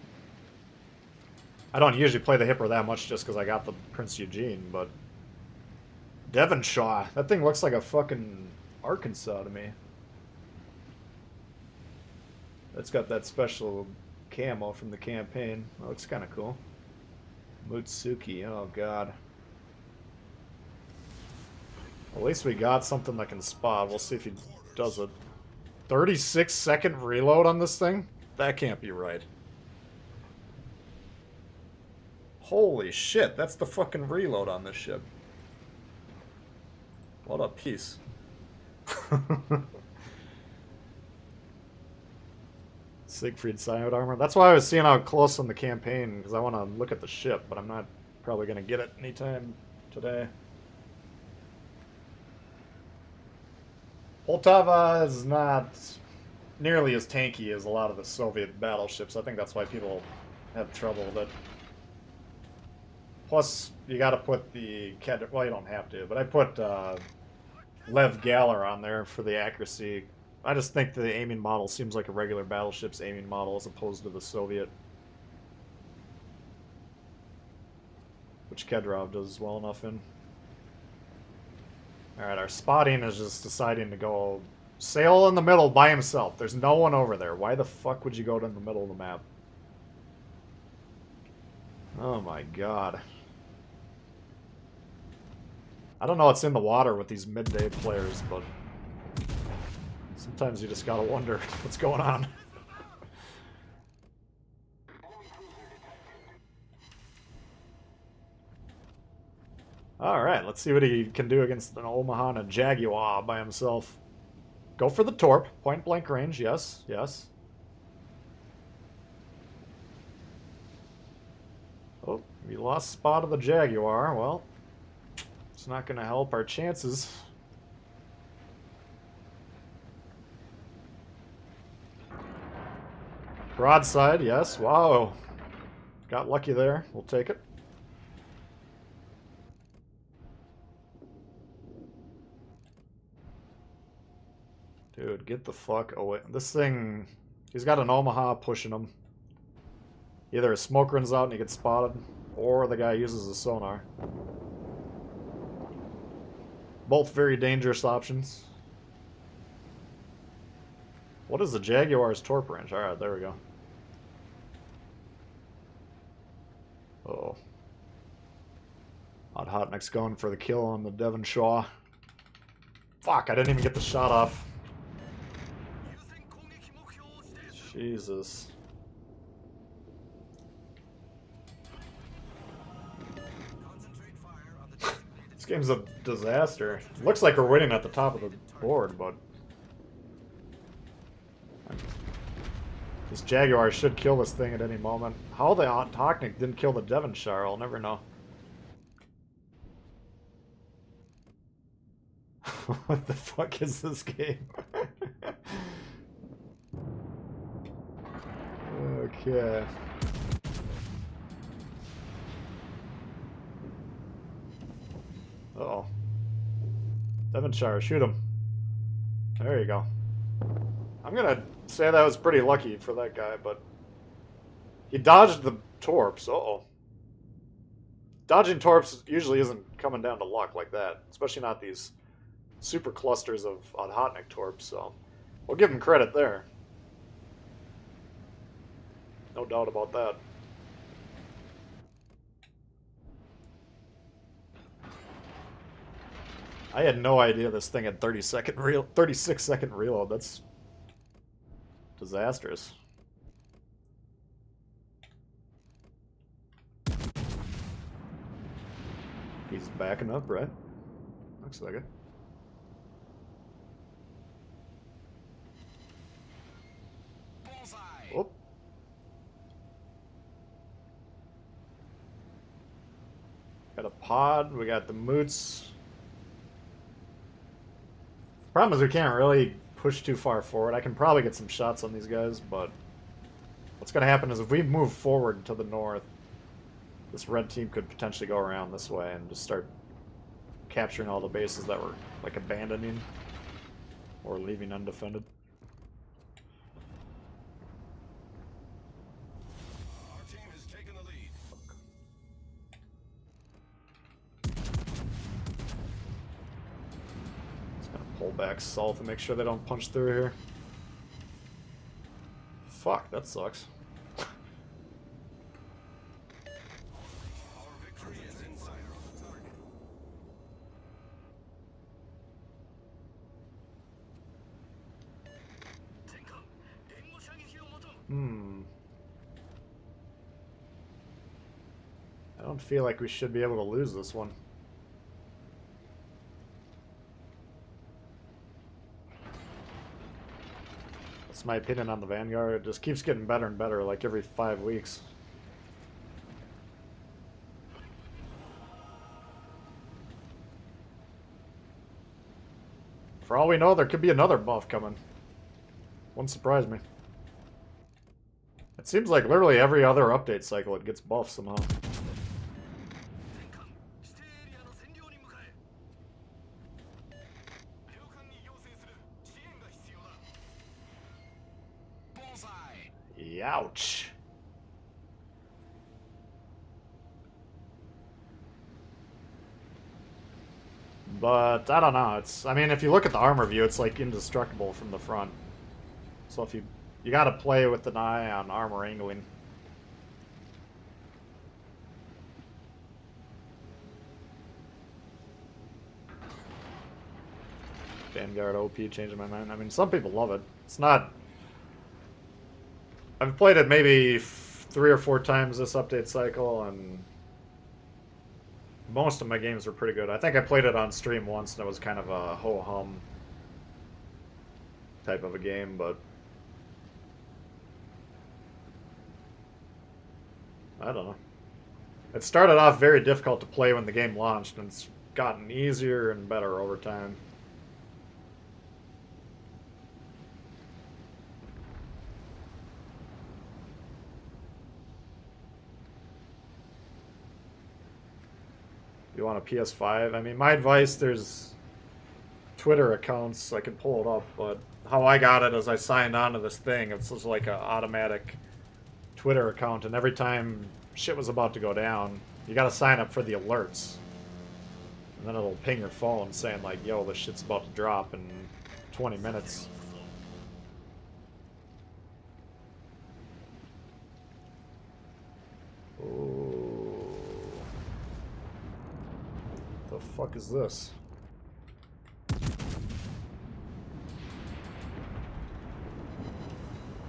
I don't usually play the Hipper that much just because I got the Prince Eugene, but... Devonshaw. That thing looks like a fucking Arkansas to me. It's got that special camo from the campaign. That looks kind of cool. Mutsuki, oh god. At least we got something that can spot. We'll see if he does it. 36-second reload on this thing? That can't be right. Holy shit, that's the fucking reload on this ship. What a piece. Siegfried Silent Armor. That's why I was seeing how close on the campaign, because I want to look at the ship, but I'm not probably going to get it anytime today. Poltava is not nearly as tanky as a lot of the Soviet battleships. I think that's why people have trouble with it. Plus, you got to put the... Well, you don't have to, but I put Lev Galler on there for the accuracy. I just think the aiming model seems like a regular battleship's aiming model as opposed to the Soviet. Which Kedrov does well enough in. Alright, our spotting is just deciding to go sail in the middle by himself. There's no one over there. Why the fuck would you go to the middle of the map? Oh my god. I don't know what's in the water with these midday players, but sometimes you just gotta wonder what's going on. Alright, let's see what he can do against an Omaha and a Jaguar by himself. Go for the Torp. Point blank range, yes, yes. Oh, we lost spot of the Jaguar. Well, it's not going to help our chances. Broadside, yes. Wow. Got lucky there. We'll take it. Dude, get the fuck away. This thing... He's got an Omaha pushing him. Either a smoke runs out and he gets spotted, or the guy uses a sonar. Both very dangerous options. What is the Jaguar's torp range? Alright, there we go. Uh-oh. Hotnick's going for the kill on the Devonshaw. Fuck, I didn't even get the shot off. Jesus. This game's a disaster. It looks like we're winning at the top of the board, but... This Jaguar should kill this thing at any moment. How the Hocknick didn't kill the Devonshire, I'll never know. What the fuck is this game? Okay. Uh-oh. Devonshire, shoot him. There you go. I'm gonna say that was pretty lucky for that guy, but... He dodged the torps. Uh-oh. Dodging torps usually isn't coming down to luck like that. Especially not these super clusters of Hotnick torps, so... We'll give him credit there. No doubt about that. I had no idea this thing had 36-second reload. That's disastrous. He's backing up, right? Looks like it. Oh. Got a pod. We got the moots. Problem is we can't really push too far forward. I can probably get some shots on these guys, but what's going to happen is if we move forward to the north, this red team could potentially go around this way and just start capturing all the bases that were like abandoning or leaving undefended. Our team has taken the lead. Just gonna pull back south and make sure they don't punch through here. Fuck, that sucks. Our victory is in sight. I don't feel like we should be able to lose this one. That's my opinion on the Vanguard. It just keeps getting better and better, like every 5 weeks. For all we know, there could be another buff coming. Wouldn't surprise me. It seems like literally every other update cycle it gets buffed somehow. Ouch. But I don't know. It's, I mean, if you look at the armor view, it's like indestructible from the front. So if you got to play with an eye on armor angling. Vanguard OP changing my mind. I mean, some people love it. It's not. I've played it maybe 3 or 4 times this update cycle, and most of my games were pretty good. I think I played it on stream once, and it was kind of a ho-hum type of a game, but I don't know. It started off very difficult to play when the game launched, and it's gotten easier and better over time. You want a PS5? I mean, my advice, there's Twitter accounts. I can pull it up, but how I got it is I signed on to this thing. It's just like an automatic Twitter account, and every time shit was about to go down, you gotta sign up for the alerts. And then it'll ping your phone saying like, yo, this shit's about to drop in 20 minutes. Oh. The fuck is this?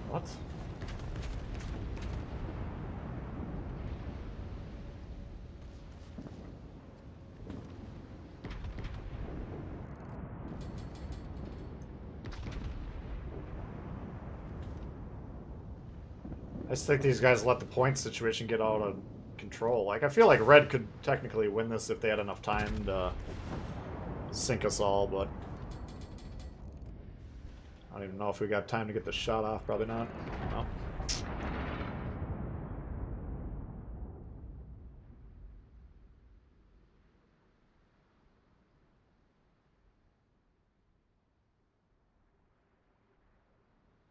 What? I just think these guys let the point situation get out of control. Like, I feel like Red could technically win this if they had enough time to sink us all, but I don't even know if we got time to get the shot off. Probably not. No.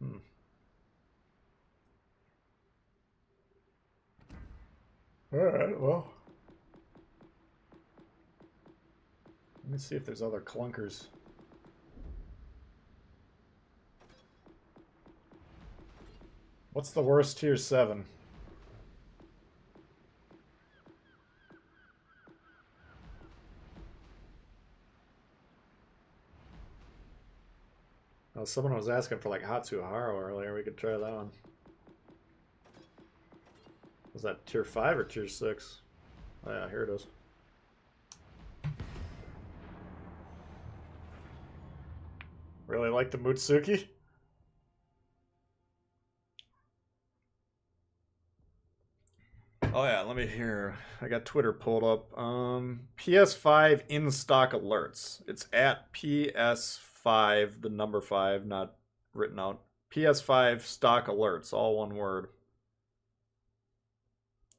Hmm. Alright, well. Let me see if there's other clunkers. What's the worst tier 7? Oh, someone was asking for like Hatsuharu earlier. We could try that one. Was that tier 5 or tier 6? Oh yeah, here it is. Really like the Mutsuki? Oh yeah, let me hear. I got Twitter pulled up. PS5 in stock alerts. It's at PS5, the number 5, not written out. PS5 stock alerts, all one word.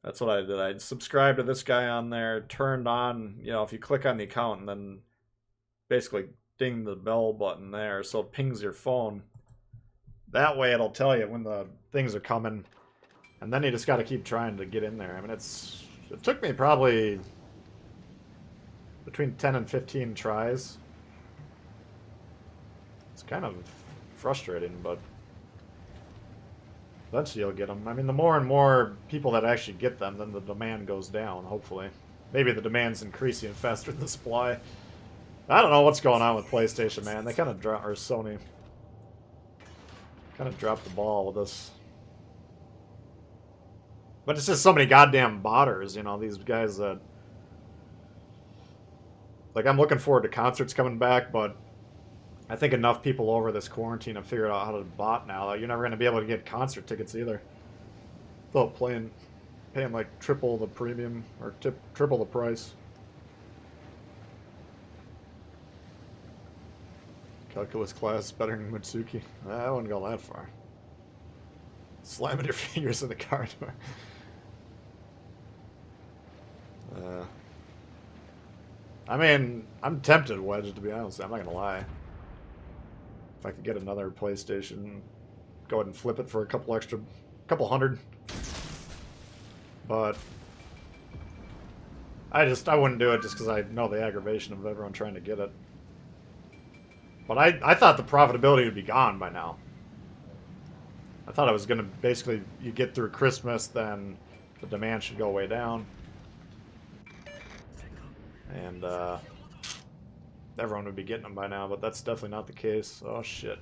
That's what I did. I subscribed to this guy on there, turned on, you know, if you click on the account and then basically ding the bell button there so it pings your phone. That way it'll tell you when the things are coming. And then you just got to keep trying to get in there. I mean, it took me probably between 10 and 15 tries. It's kind of frustrating, but eventually you'll get them. I mean, the more and more people that actually get them, then the demand goes down, hopefully. Maybe the demand's increasing faster than the supply. I don't know what's going on with PlayStation, man. They kind of dropped, or Sony, kind of dropped the ball with this. But it's just so many goddamn botters, you know, these guys that... Like, I'm looking forward to concerts coming back, but I think enough people over this quarantine have figured out how to bot now. Like, you're never going to be able to get concert tickets either. Without paying like triple the premium, or triple the price. Calculus class better than Mitsuki. I wouldn't go that far. Slamming your fingers in the car door. I mean, I'm tempted, Wedge, to be honest. I'm not gonna lie. If I could get another PlayStation, go ahead and flip it for a couple hundred. But I wouldn't do it just because I know the aggravation of everyone trying to get it. But I thought the profitability would be gone by now. I thought it was gonna basically, you get through Christmas, then the demand should go way down. And everyone would be getting them by now, but that's definitely not the case. Oh shit.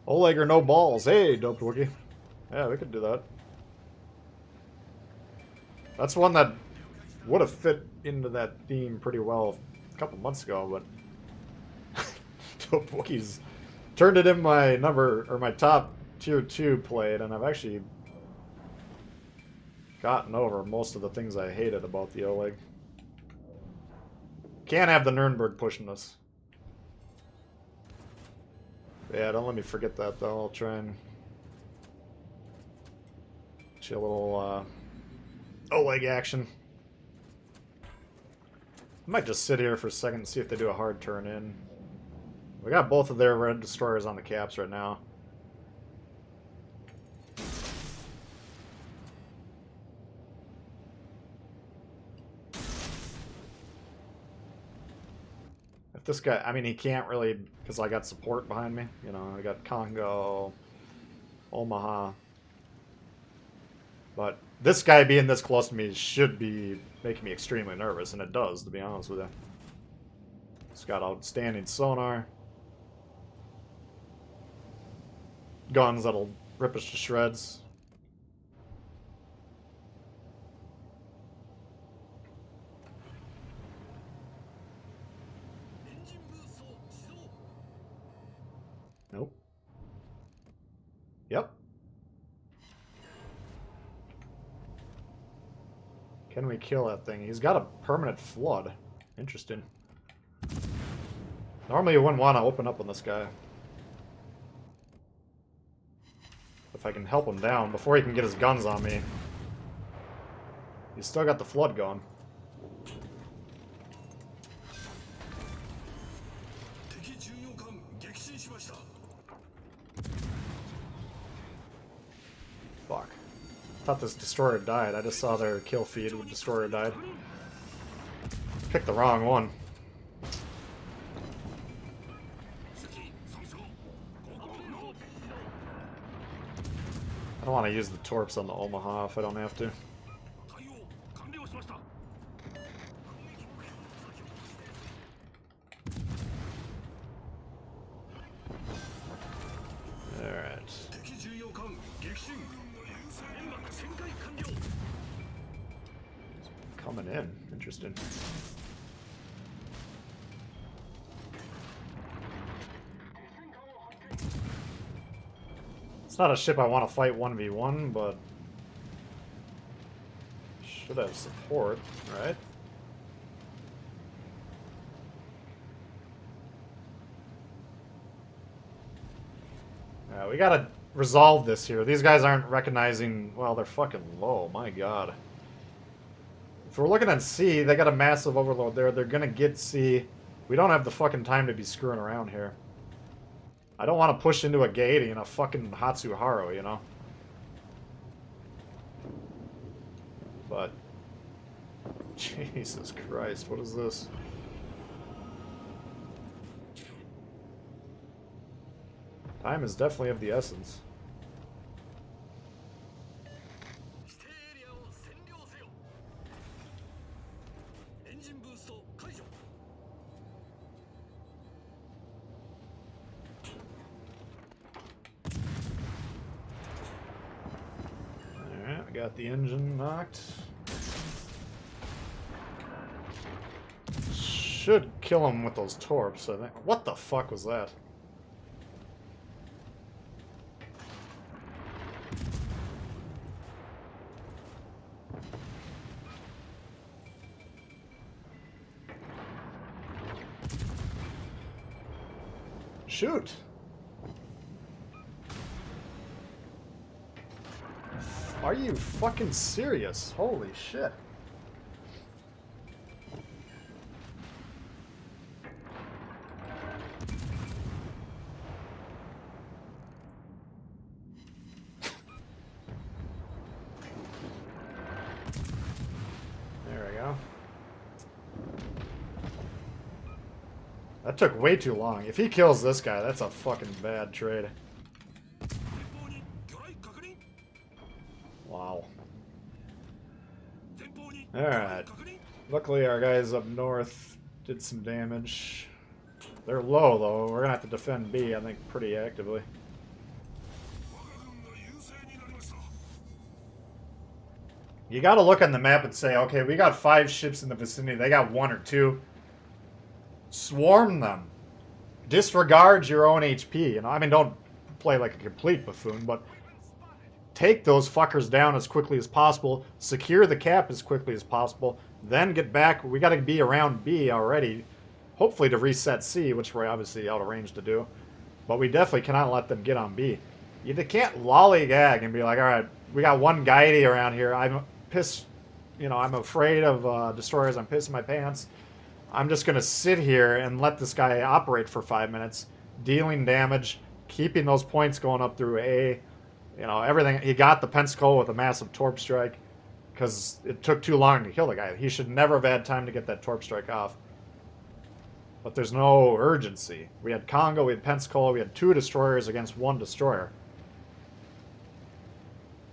Oleg or no balls. Hey, Dope Wookie. Yeah, we could do that. That's one that would have fit into that theme pretty well a couple months ago, but Dope Wookie's turned it in my my top tier 2 played, and I've actually gotten over most of the things I hated about the Oleg. Can't have the Nuremberg pushing us. Yeah, don't let me forget that though. I'll try and chill a little Oleg action. I might just sit here for a second and see if they do a hard turn in. We got both of their red destroyers on the caps right now. If this guy, I mean, he can't really, because I got support behind me. You know, I got Congo, Omaha. But this guy being this close to me should be making me extremely nervous, and it does, to be honest with you. It's got outstanding sonar. Guns that'll rip us to shreds. Nope. Yep. Can we kill that thing? He's got a permanent flood. Interesting. Normally you wouldn't want to open up on this guy. If I can help him down before he can get his guns on me. He's still got the flood going. Fuck. I thought this destroyer died. I just saw their kill feed when destroyer died. Picked the wrong one. I don't want to use the torps on the Omaha if I don't have to. Alright. Coming in. Interesting. It's not a ship I want to fight 1v1, but should have support, right? Yeah, we gotta resolve this here. These guys aren't recognizing... Well, they're fucking low, my god. If we're looking at C, they got a massive overload there. They're gonna get C. We don't have the fucking time to be screwing around here. I don't want to push into a gate in a fucking Hatsuharu, you know? But... Jesus Christ, what is this? Time is definitely of the essence. Alright, we got the engine knocked. Should kill him with those torps, I think. What the fuck was that? Shoot! Are you fucking serious? Holy shit. There we go. That took way too long. If he kills this guy, that's a fucking bad trade. Wow. Alright. Luckily our guys up north did some damage. They're low though. We're gonna have to defend B, I think, pretty actively. You gotta look on the map and say, okay, we got 5 ships in the vicinity. They got 1 or 2. Swarm them. Disregard your own HP. You know, I mean, don't play like a complete buffoon, but take those fuckers down as quickly as possible. Secure the cap as quickly as possible. Then get back. We got to be around B already, hopefully to reset C, which we're obviously out of range to do. But we definitely cannot let them get on B. You can't lollygag and be like, all right, we got one guidey around here. I'm pissed. You know, I'm afraid of destroyers. I'm pissing my pants. I'm just going to sit here and let this guy operate for 5 minutes, dealing damage, keeping those points going up through A. You know, everything. He got the Pensacola with a massive torp strike because it took too long to kill the guy. He should never have had time to get that torp strike off. But there's no urgency. We had Congo, we had Pensacola, we had 2 destroyers against 1 destroyer.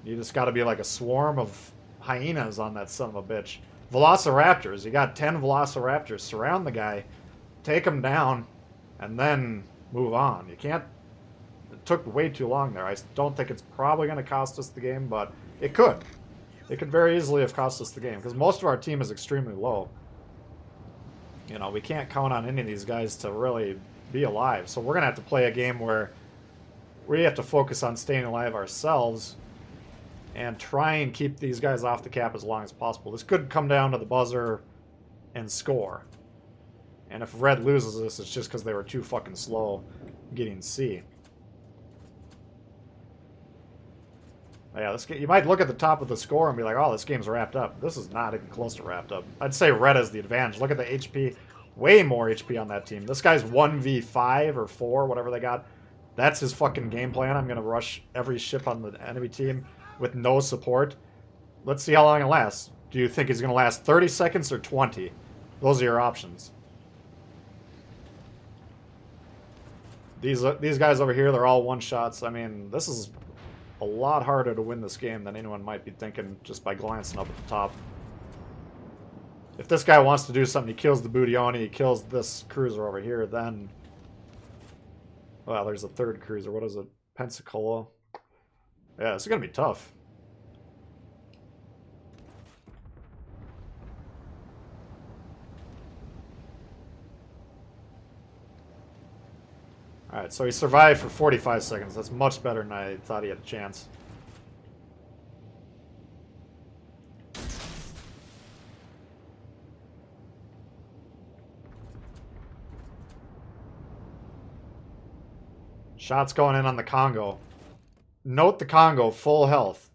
You just got to be like a swarm of hyenas on that son of a bitch. Velociraptors. You got 10 Velociraptors. Surround the guy, take him down, and then move on. You can't... It took way too long there. I don't think it's probably going to cost us the game, but it could. It could very easily have cost us the game, because most of our team is extremely low. You know, we can't count on any of these guys to really be alive. So we're going to have to play a game where we have to focus on staying alive ourselves and try and keep these guys off the cap as long as possible. This could come down to the buzzer and score. And if Red loses this, it's just because they were too fucking slow getting C. Yeah, this game, you might look at the top of the score and be like, oh, this game's wrapped up. This is not even close to wrapped up. I'd say Red has the advantage. Look at the HP. Way more HP on that team. This guy's 1v5 or 4, whatever they got. That's his fucking game plan. I'm going to rush every ship on the enemy team with no support. Let's see how long it lasts. Do you think he's going to last 30 seconds or 20? Those are your options. These guys over here, they're all one-shots. I mean, this is a lot harder to win this game than anyone might be thinking just by glancing up at the top. If this guy wants to do something, he kills the Budione, he kills this cruiser over here, then... Well, there's a third cruiser. What is it? Pensacola. Yeah, this is going to be tough. Alright, so he survived for 45 seconds. That's much better than I thought he had a chance. Shots going in on the Congo. Note the Congo, full health.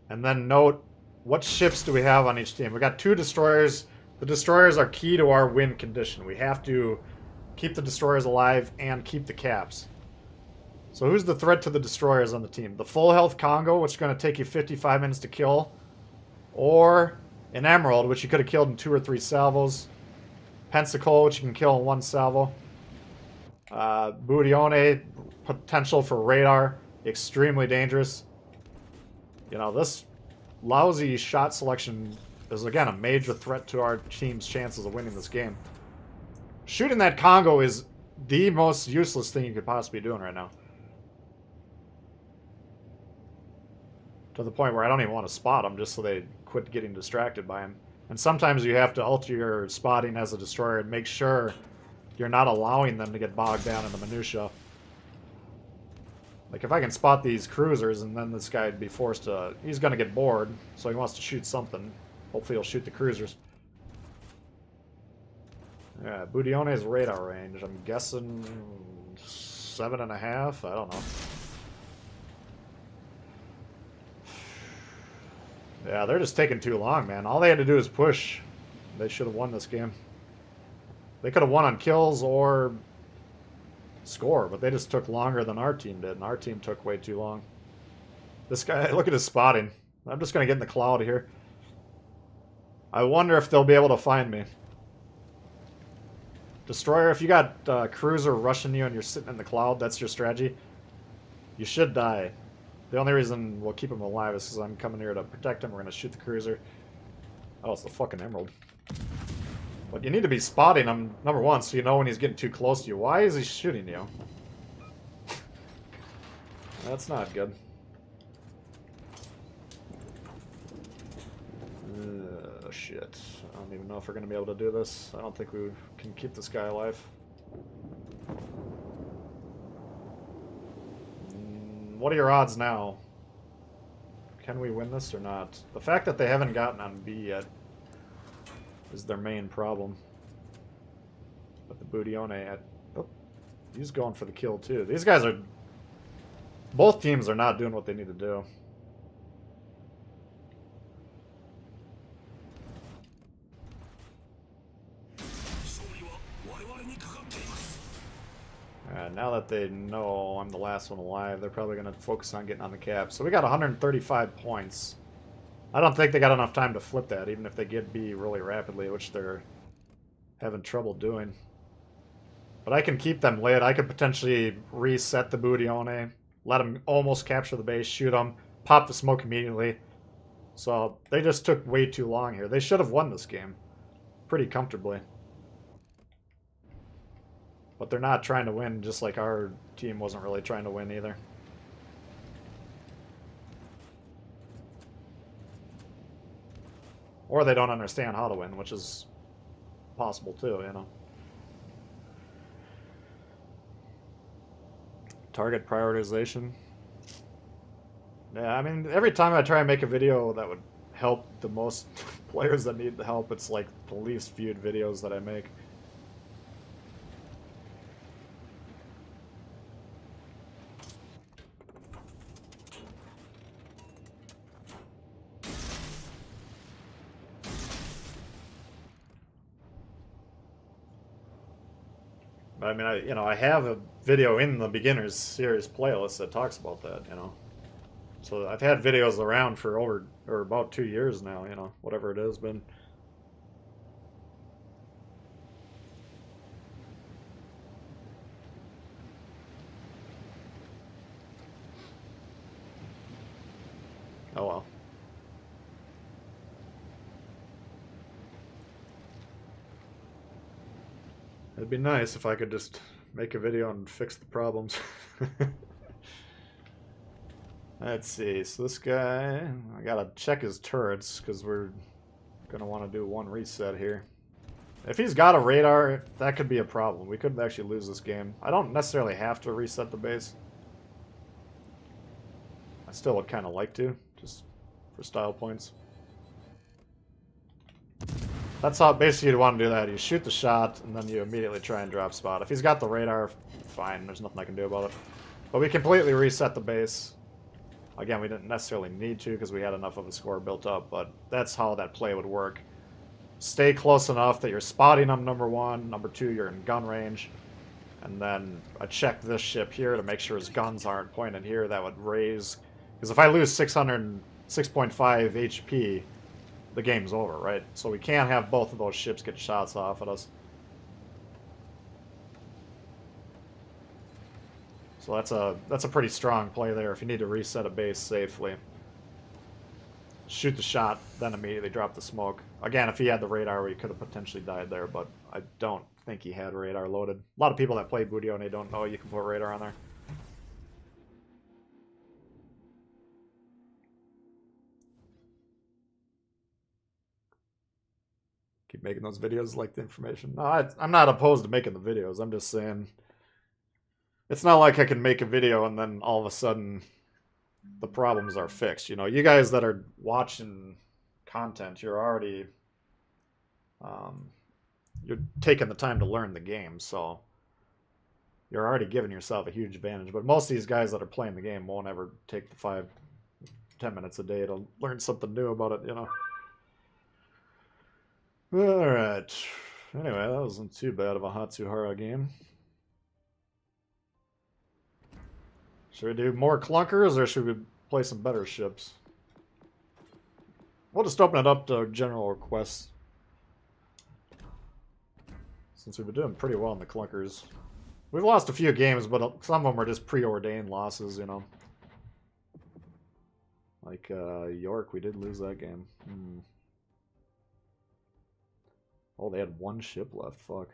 And then note what ships do we have on each team. We got 2 destroyers. The destroyers are key to our win condition. We have to keep the destroyers alive and keep the caps. So who's the threat to the destroyers on the team? The full health Congo, which is going to take you 55 minutes to kill. Or an Emerald, which you could have killed in 2 or 3 salvos. Pensacola, which you can kill in 1 salvo. Budione, potential for radar. Extremely dangerous. You know, this lousy shot selection is, again, a major threat to our team's chances of winning this game. Shooting that Congo is the most useless thing you could possibly be doing right now. To the point where I don't even want to spot them just so they quit getting distracted by him. And sometimes you have to alter your spotting as a destroyer and make sure you're not allowing them to get bogged down in the minutia. Like, if I can spot these cruisers and then this guy would be forced to... He's going to get bored, so he wants to shoot something. Hopefully he'll shoot the cruisers. Yeah, Budione's radar range, I'm guessing 7.5? I don't know. Yeah, they're just taking too long, man. All they had to do is push. They should have won this game. They could have won on kills or score, but they just took longer than our team did, and our team took way too long. This guy, look at his spotting. I'm just going to get in the cloud here. I wonder if they'll be able to find me. Destroyer, if you got cruiser rushing you and you're sitting in the cloud, that's your strategy. You should die. The only reason we'll keep him alive is because I'm coming here to protect him. We're going to shoot the cruiser. Oh, it's the fucking Emerald. But you need to be spotting him, number one, so you know when he's getting too close to you. Why is he shooting you? That's not good. Shit. I don't even know if we're going to be able to do this. I don't think we can keep this guy alive. What are your odds now? Can we win this or not? The fact that they haven't gotten on B yet is their main problem. But the Budione, oh, he's going for the kill too. These guys are... Both teams are not doing what they need to do. Now that they know I'm the last one alive, they're probably going to focus on getting on the cap. So we got 135 points. I don't think they got enough time to flip that, even if they get B really rapidly, which they're having trouble doing. But I can keep them lit. I could potentially reset the Budione, let them almost capture the base, shoot them, pop the smoke immediately. So they just took way too long here. They should have won this game pretty comfortably. But they're not trying to win, just like our team wasn't really trying to win either. Or they don't understand how to win, which is possible too, you know. Target prioritization. Yeah, I mean, every time I try and make a video that would help the most players that need the help, it's like the least viewed videos that I make. But I mean, I have a video in the beginners series playlist that talks about that, you know. So I've had videos around for about 2 years now, you know, whatever it has been. Oh well. It'd be nice if I could just make a video and fix the problems. Let's see, so this guy, I gotta check his turrets, because we're gonna want to do one reset here. If he's got a radar, that could be a problem. We could actually lose this game. I don't necessarily have to reset the base. I still would kind of like to, just for style points. That's how basically you'd want to do that. You shoot the shot, and then you immediately try and drop spot. If he's got the radar, fine. There's nothing I can do about it. But we completely reset the base. Again, we didn't necessarily need to because we had enough of a score built up, but that's how that play would work. Stay close enough that you're spotting them, number one. Number two, you're in gun range. And then I check this ship here to make sure his guns aren't pointed here. That would raise... Because if I lose 606.5 HP, the game's over, right? So we can't have both of those ships get shots off at us. So that's a pretty strong play there if you need to reset a base safely. Shoot the shot, then immediately drop the smoke. Again, if he had the radar, we could have potentially died there, but I don't think he had radar loaded. A lot of people that play Budione don't know you can put radar on there. Keep making those videos, like the information. No, I'm not opposed to making the videos. I'm just saying... It's not like I can make a video and then all of a sudden the problems are fixed. You know, you guys that are watching content, you're already you're taking the time to learn the game, so you're already giving yourself a huge advantage. But most of these guys that are playing the game won't ever take the 5-10 minutes a day to learn something new about it, you know. Alright. Anyway, that wasn't too bad of a Hatsuhara game. Should we do more clunkers, or should we play some better ships? We'll just open it up to general requests. Since we've been doing pretty well in the clunkers. We've lost a few games, but some of them are just preordained losses, you know. Like York, we did lose that game. Oh, they had one ship left, fuck.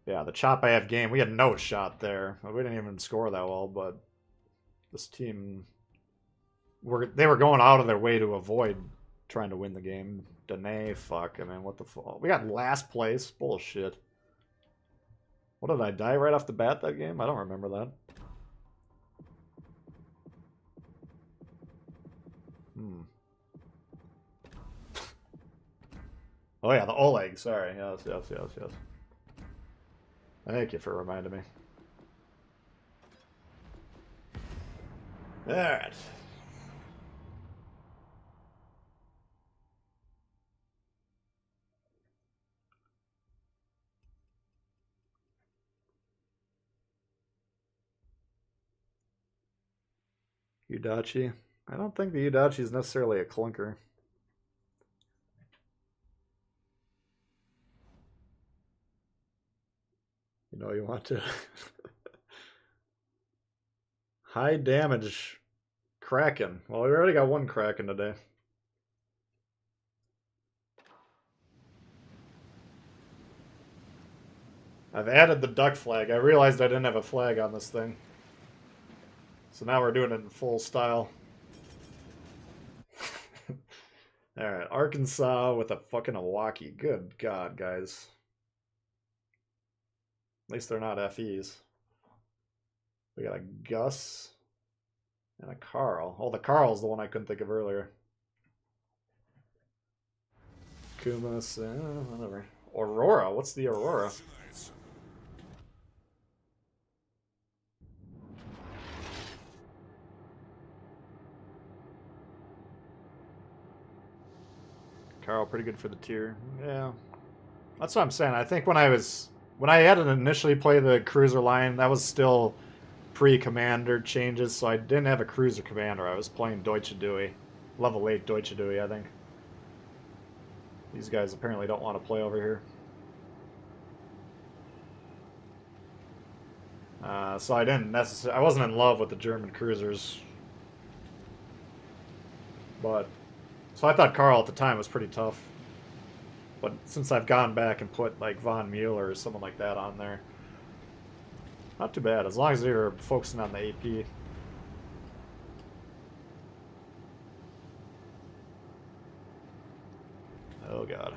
Yeah, the chop I have game, we had no shot there. We didn't even score that well, but this team, they were going out of their way to avoid trying to win the game. Danae, fuck, I mean, what the fuck? We got last place? Bullshit. What, did I die right off the bat that game? I don't remember that. Oh yeah, the Oleg, sorry. Yes. Thank you for reminding me. Alright. Udachi. I don't think the Udachi is necessarily a clunker. You know, you want to high damage Kraken. Well, we already got one Kraken today. I've added the duck flag. I realized I didn't have a flag on this thing. So now we're doing it in full style. Alright, Arkansas with a fucking Milwaukee. Good God, guys. At least they're not FEs. We got a Gus and a Carl. Oh, the Carl's the one I couldn't think of earlier. Kumas, whatever. Aurora? What's the Aurora? Carl, pretty good for the tier. Yeah. That's what I'm saying. I think when I had to initially play the cruiser line, that was still pre-commander changes, so I didn't have a cruiser commander. I was playing Deutsche Dewey. Level 8 Deutsche Dewey, I think. These guys apparently don't want to play over here. So I didn't necessarily... I wasn't in love with the German cruisers. But... So I thought Carl at the time was pretty tough. But since I've gone back and put, like, Von Mueller or someone like that on there, not too bad, as long as you're focusing on the AP. Oh god.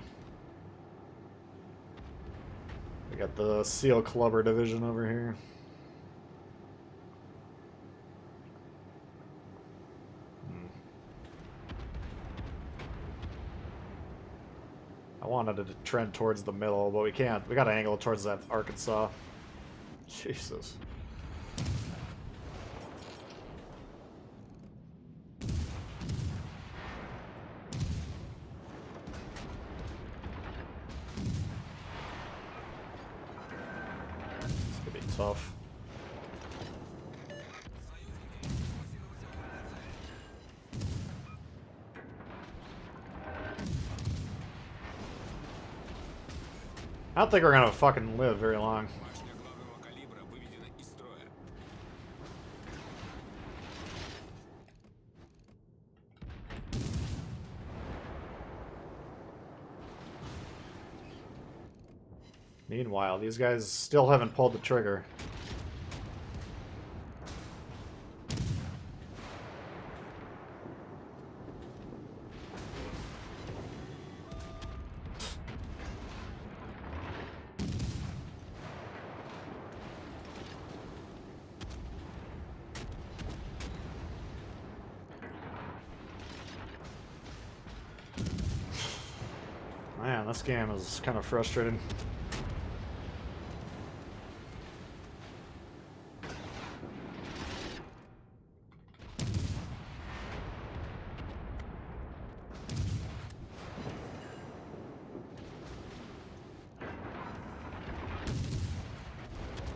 We got the Seal Clubber division over here. I wanted to trend towards the middle, but we can't. We gotta angle towards that Arkansas. Jesus. This could be tough. I don't think we're gonna fucking live very long. Башня главного калибра выведена из строя. Meanwhile, these guys still haven't pulled the trigger. Man, this game is kind of frustrating.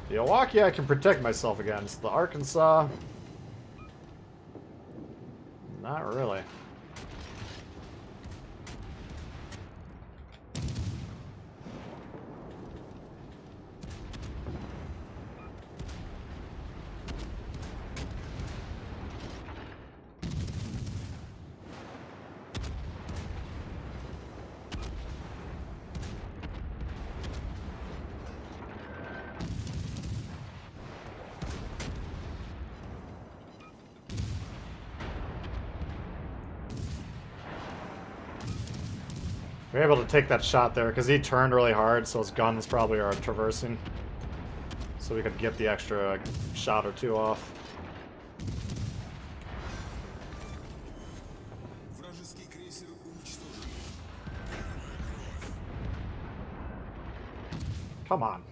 The Milwaukee I can protect myself against. The Arkansas... not really. We were able to take that shot there because he turned really hard, so his guns probably are traversing. So we could get the extra shot or two off. Вражеский крейсер уничтожен. Come on.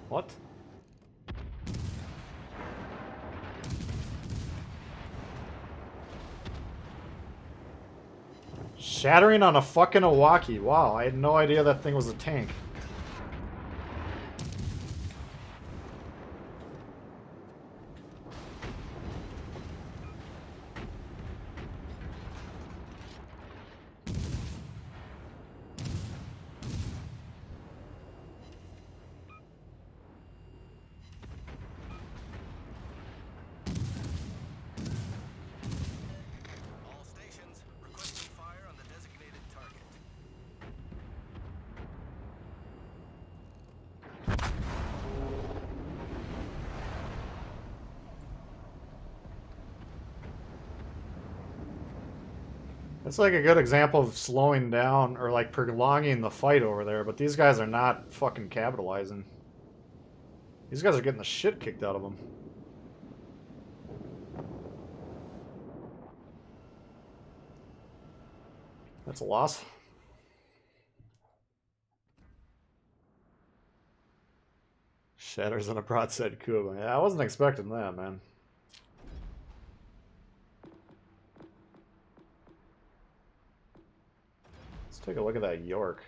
What? Shattering on a fucking Iwaki. Wow, I had no idea that thing was a tank. All stations requesting fire on the designated target. It's like a good example of slowing down or like prolonging the fight over there, but these guys are not fucking capitalizing. These guys are getting the shit kicked out of them. That's a loss. Shatters on a broadside coup. Yeah, I wasn't expecting that, man. Let's take a look at that York.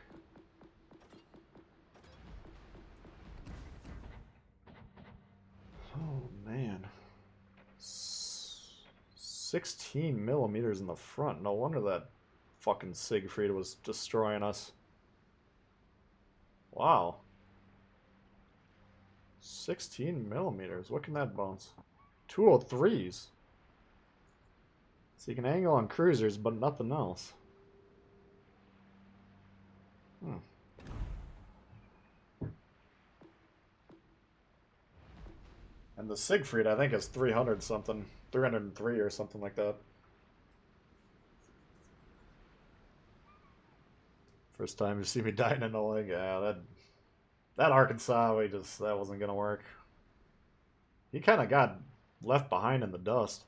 Oh, man. 16 millimeters in the front. No wonder that fucking Siegfried was destroying us. Wow. 16 millimeters. What can that bounce? 203s. So you can angle on cruisers, but nothing else. Hmm. And the Siegfried, I think, is 300 something. 303 or something like that. First time you see me dying in the leg. Yeah, that Arkansas, that wasn't gonna work. He kind of got left behind in the dust.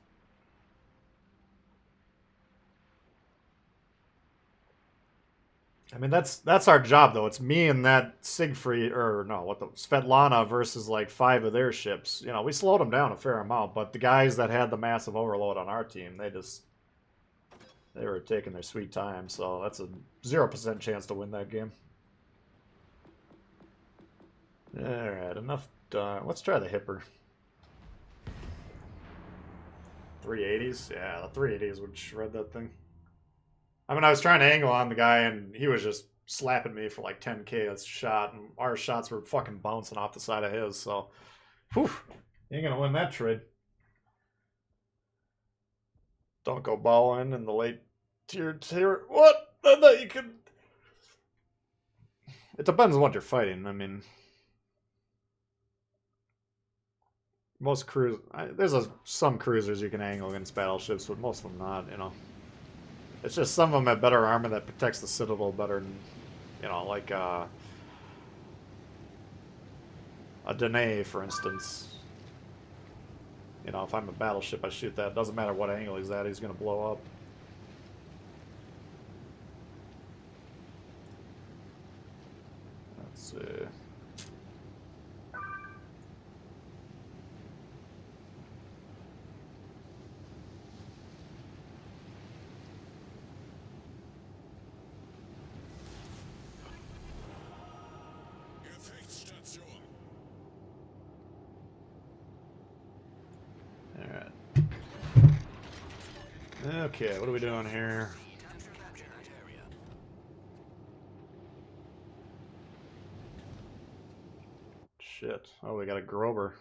I mean, that's our job, though. It's me and that Siegfried, or no, what the Svetlana versus like 5 of their ships. You know, we slowed them down a fair amount, but the guys that had the massive overload on our team, they were taking their sweet time. So that's a 0% chance to win that game. All right, enough. Let's try the Hipper. 380s? Yeah, the 380s would shred that thing. I mean, I was trying to angle on the guy, and he was just slapping me for like 10k a shot, and our shots were fucking bouncing off the side of his, so... Whew! Ain't gonna win that trade. Don't go balling in the late tier... What? I thought you could... It depends on what you're fighting, I mean... Most some cruisers you can angle against battleships, but most of them not, you know. It's just some of them have better armor that protects the Citadel better than, you know, like a Danae, for instance. You know, if I'm a battleship, I shoot that. Doesn't matter what angle he's at, he's going to blow up. Let's see. Okay, what are we doing here? Shit. Oh, we got a Grover.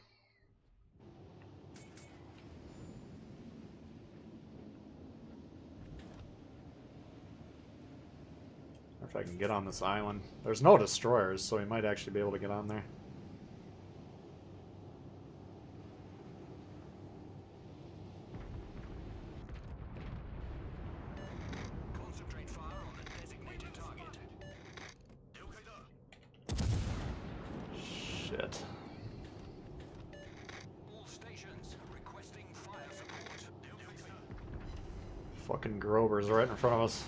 If I can get on this island. There's no destroyers, so we might actually be able to get on there. Concentrate fire on the designated target. Shit. All stations requesting fire support. Fucking Grover's right in front of us.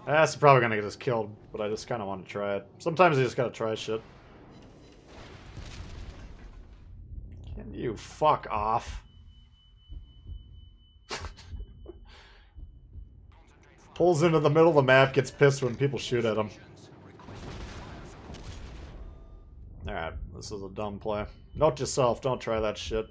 That's probably gonna get us killed, but I just kind of want to try it. Sometimes you just gotta try shit. Can you fuck off. Pulls into the middle of the map, gets pissed when people shoot at him. Alright, this is a dumb play. Note to yourself, don't try that shit.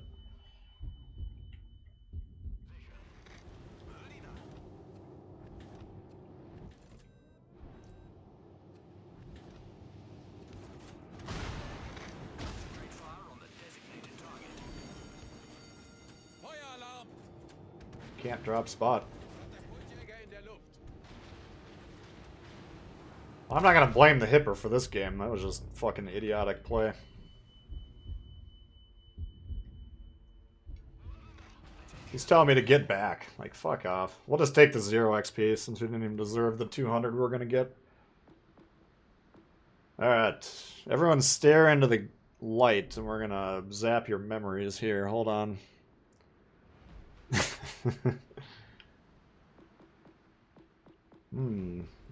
Can't drop spot. I'm not gonna blame the hipper for this game. That was just fucking idiotic play. He's telling me to get back. Like, fuck off. We'll just take the 0 XP since we didn't even deserve the 200 we're gonna get. Alright. Everyone stare into the light and we're gonna zap your memories here. Hold on.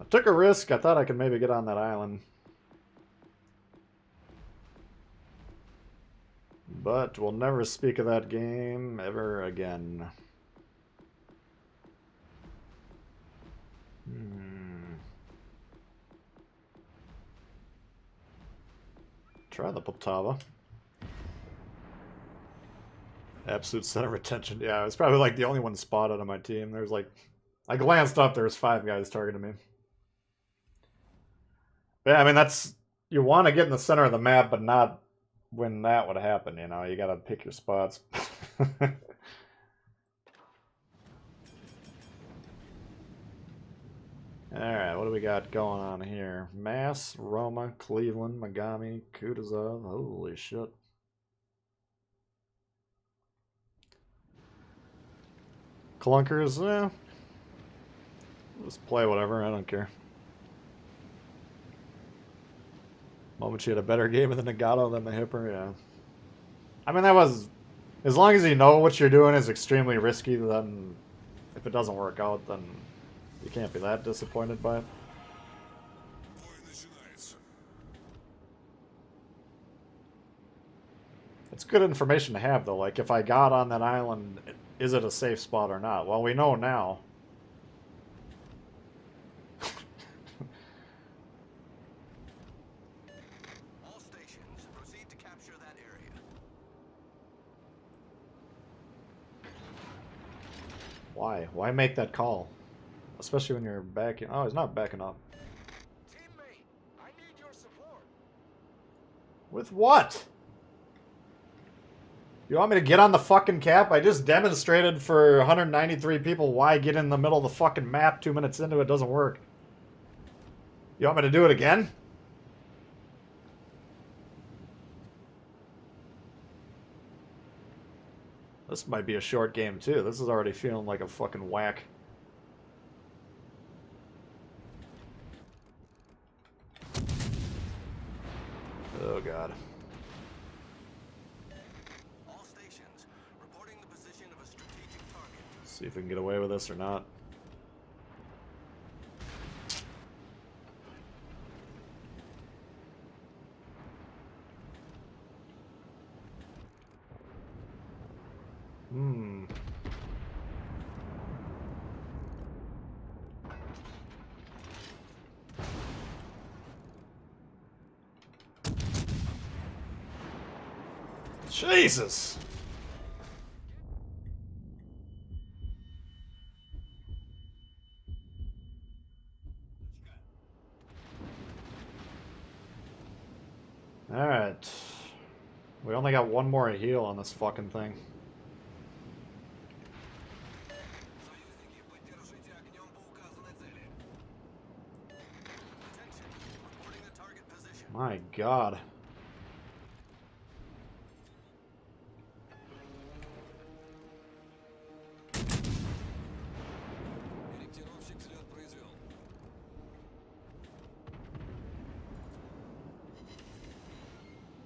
I took a risk. I thought I could maybe get on that island. But we'll never speak of that game ever again. Try the Poltava. Absolute center of attention. Yeah, I was probably like the only one spotted on my team. There's like... I glanced up, there was 5 guys targeting me. Yeah, I mean, that's... You want to get in the center of the map, but not when that would happen, you know? You gotta pick your spots. Alright, what do we got going on here? Mass, Roma, Cleveland, Megami, Kutuzov. Holy shit. Clunkers, just play whatever, I don't care. Moment you had a better game of the Nagato than the Hipper, yeah. I mean, that was... As long as you know what you're doing is extremely risky, then if it doesn't work out, then you can't be that disappointed by it. It's good information to have, though. Like, if I got on that island, is it a safe spot or not? Well, we know now. All stations, proceed to capture that area. Why? Why make that call? Especially when you're backing... Oh, he's not backing up. Teammate, I need your support. With what? You want me to get on the fucking cap? I just demonstrated for 193 people why get in the middle of the fucking map 2 minutes into it doesn't work. You want me to do it again? This might be a short game too. This is already feeling like a fucking whack. Oh god. All stations, reporting the position of a strategic target. See if we can get away with this or not. Jesus! Alright. We only got one more heal on this fucking thing. Союзники, поддержите огнем по указанной цели. Attention, reporting the target position. My god. Корректировщик след произвел.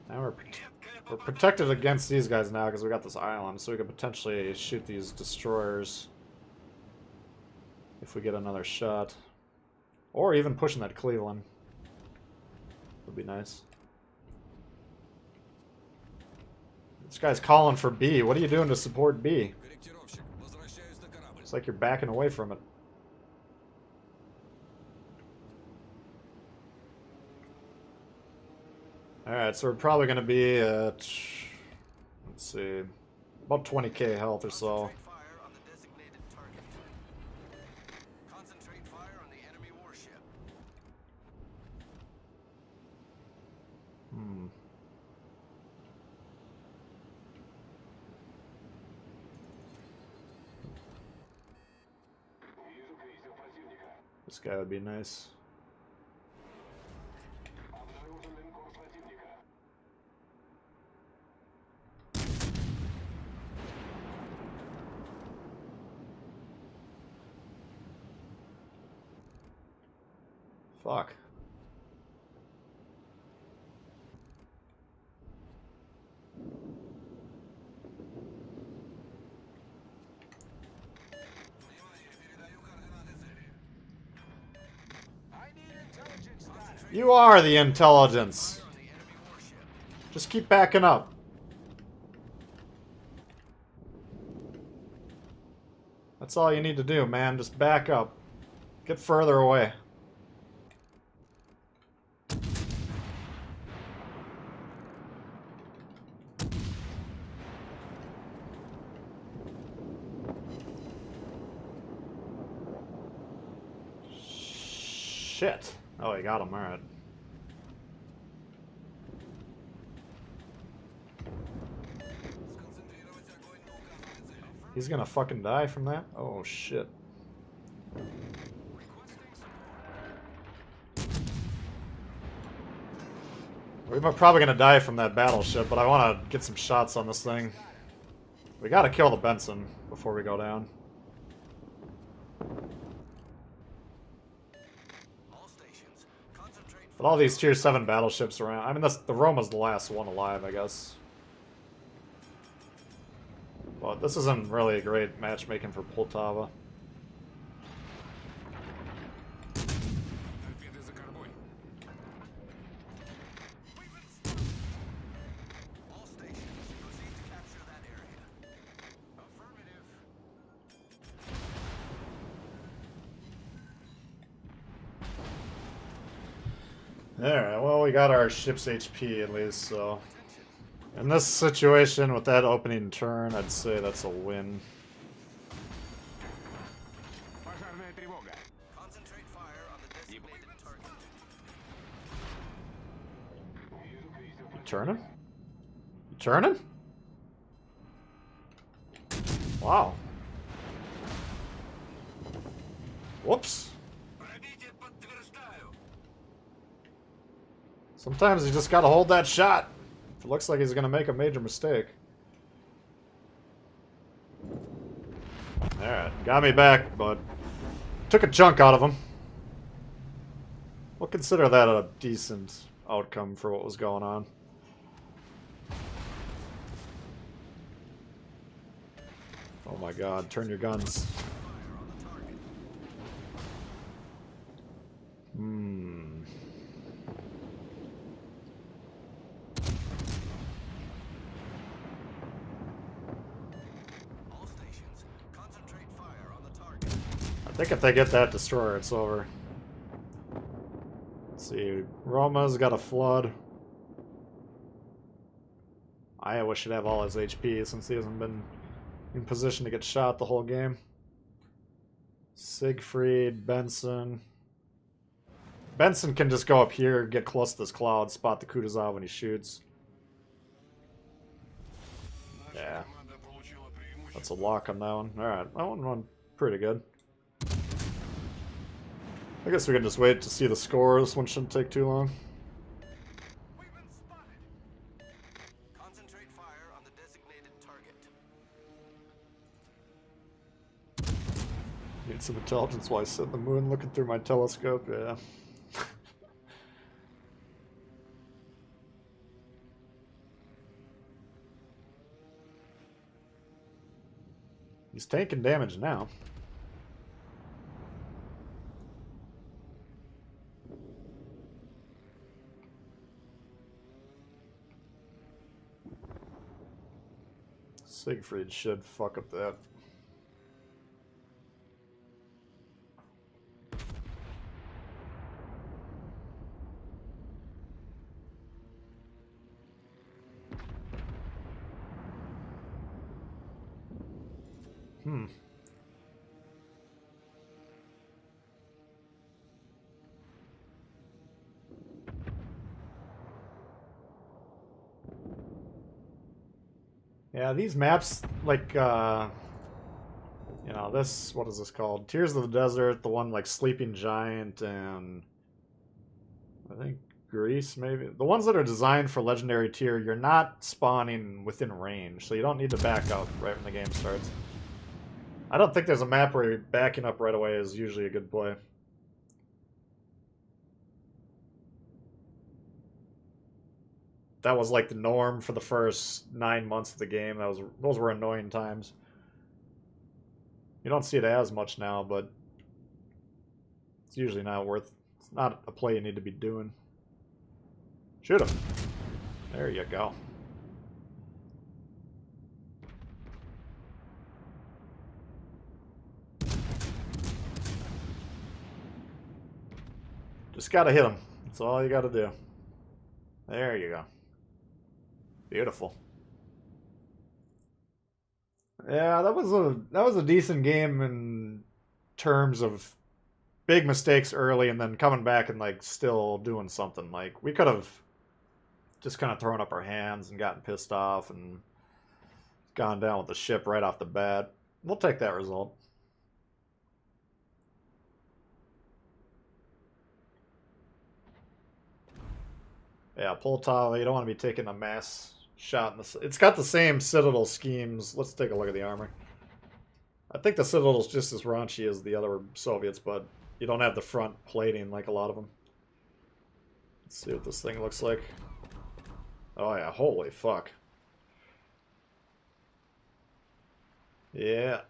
Now we're protected against these guys now because we got this island, so we could potentially shoot these destroyers if we get another shot. Or even pushing that Cleveland would be nice. This guy's calling for B. What are you doing to support B? Корректировщик, возвращаюсь на корабль. It's like you're backing away from it. Alright, so we're probably going to be at, let's see, about 20k health or so. Concentrate fire on the designated target. Concentrate fire on the enemy warship. This guy would be nice. Fuck. You are the intelligence. Just keep backing up. That's all you need to do, man. Just back up. Get further away. Shit. Oh, he got him. Alright. He's gonna fucking die from that? Oh, shit. We're probably gonna die from that battleship, but I want to get some shots on this thing. We gotta kill the Benson before we go down. But all these tier 7 battleships around. I mean, the Roma's the last one alive, I guess. But this isn't really a great matchmaking for Poltava. Торпеды за кормой. All stations, proceed to capture that area. Affirmative. Alright, well, we got our ship's HP at least, so... In this situation, with that opening turn, I'd say that's a win. Пожарная тревога. Concentrate fire on the designated target. You turning? You turning? Wow. Whoops. Пробитие подтверждаю. Sometimes you just gotta hold that shot. If it looks like he's gonna make a major mistake. Alright, got me back, but took a chunk out of him. We'll consider that a decent outcome for what was going on. Oh my god, turn your guns. All stations, concentrate fire on the target. I think if they get that destroyer, it's over. Let's see, Roma's got a flood. Iowa should have all his HP since he hasn't been in position to get shot the whole game. Siegfried, Benson. Benson can just go up here, get close to this cloud, spot the Kutuzov when he shoots. Yeah. That's a lock on that one. Alright, that one went pretty good. I guess we can just wait to see the score. This one shouldn't take too long. We've been spotted. Concentrate fire on the designated target. Need some intelligence while I sit in the moon looking through my telescope, yeah. He's taking damage now. Siegfried should fuck up that. Yeah, these maps, like, you know, this, what is this called? Tears of the Desert, the one like Sleeping Giant, and I think Greece, maybe. The ones that are designed for Legendary Tier, you're not spawning within range, so you don't need to back up right when the game starts. I don't think there's a map where backing up right away is usually a good play. That was like the norm for the first 9 months of the game. Those were annoying times. You don't see it as much now, but it's usually not worth. It's not a play you need to be doing. Shoot him. There you go. Just gotta hit him. That's all you gotta do. There you go. Beautiful. Yeah, that was a decent game in terms of big mistakes early and then coming back and like still doing something. Like we could have just kind of thrown up our hands and gotten pissed off and gone down with the ship right off the bat. We'll take that result. Yeah, Poltava, you don't want to be taking a mass shot in the... It's got the same Citadel schemes. Let's take a look at the armor. I think the Citadel's just as raunchy as the other Soviets, but you don't have the front plating like a lot of them. Let's see what this thing looks like. Oh yeah, holy fuck. Yeah.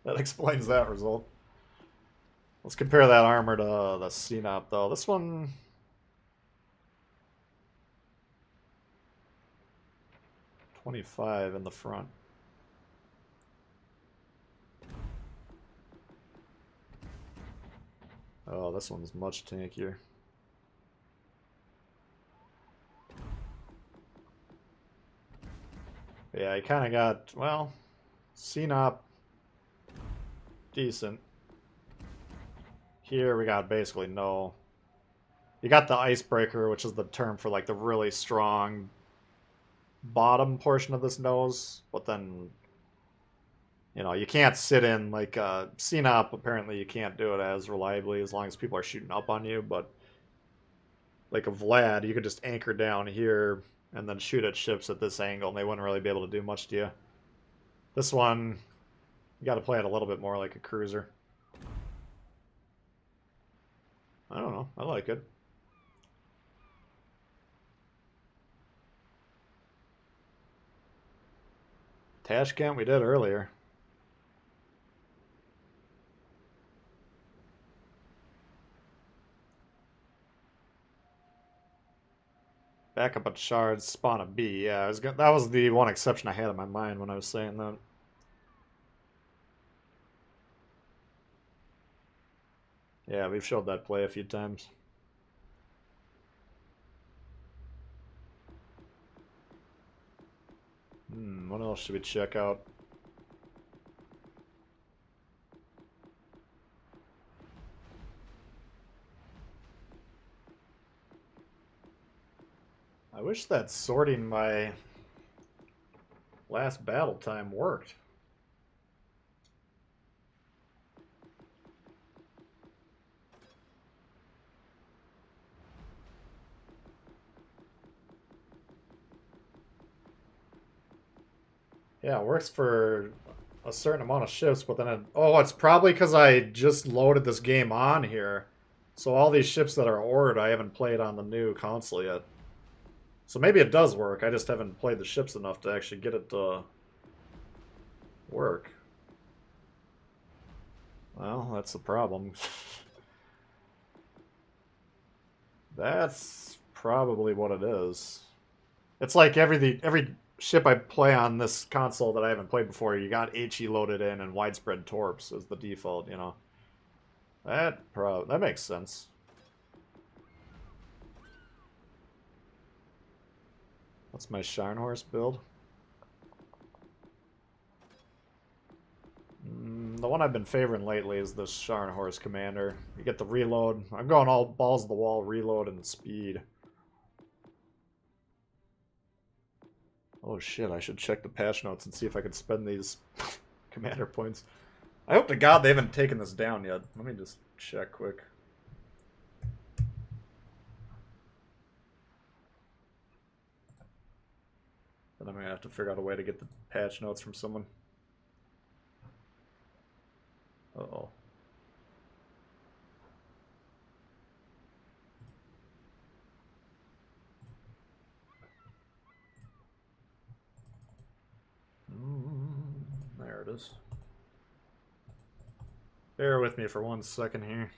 that explains that result. Let's compare that armor to the CNOP, though. This one... 25 in the front. Oh, this one's much tankier. Yeah, I kind of got, well, CNOP, decent. Here we got basically no. You got the icebreaker, which is the term for like the really strong bottom portion of this nose, but then, you know, you can't sit in like CNOP. Apparently, you can't do it as reliably as long as people are shooting up on you. But like a Vlad, you could just anchor down here and then shoot at ships at this angle, and they wouldn't really be able to do much to you. This one, you got to play it a little bit more like a cruiser. I don't know. I like it. Tashkent we did earlier. Back up at shards, spawn a B. Yeah, that was the one exception I had in my mind when I was saying that. Yeah, we've showed that play a few times. What else should we check out? I wish that sorting my last battle time worked. Yeah, it works for a certain amount of ships, but then it's probably because I just loaded this game on here. So all these ships that are ordered, I haven't played on the new console yet. So maybe it does work, I just haven't played the ships enough to actually get it to work. Well, that's the problem. That's probably what it is. It's like every ship I play on this console that I haven't played before, you got HE loaded in and widespread torps as the default, you know. That makes sense. What's my Scharnhorst build? The one I've been favoring lately is the Scharnhorst Commander. You get the reload. I'm going all balls to the wall, reload, and speed. Oh shit, I should check the patch notes and see if I can spend these commander points. I hope to God they haven't taken this down yet. Let me just check quick. Then I'm going to have to figure out a way to get the patch notes from someone. Uh-oh. There it is. Bear with me for 1 second here.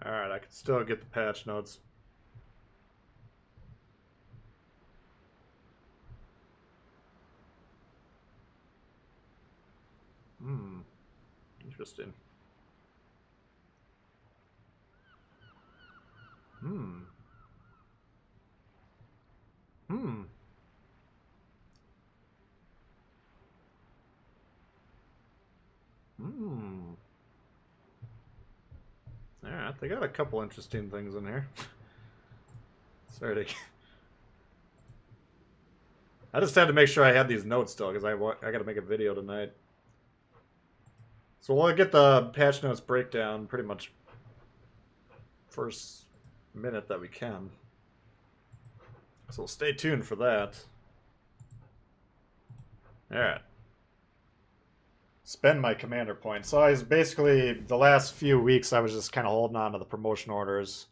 Alright, I can still get the patch notes. Interesting. Hmm. Alright, they got a couple interesting things in here. Sorry to... I just had to make sure I had these notes still, because I got to make a video tonight. So we'll get the patch notes breakdown pretty much first minute that we can. So stay tuned for that. Alright. Spend my commander points. So I was basically, the last few weeks, I was just kind of holding on to the promotion orders.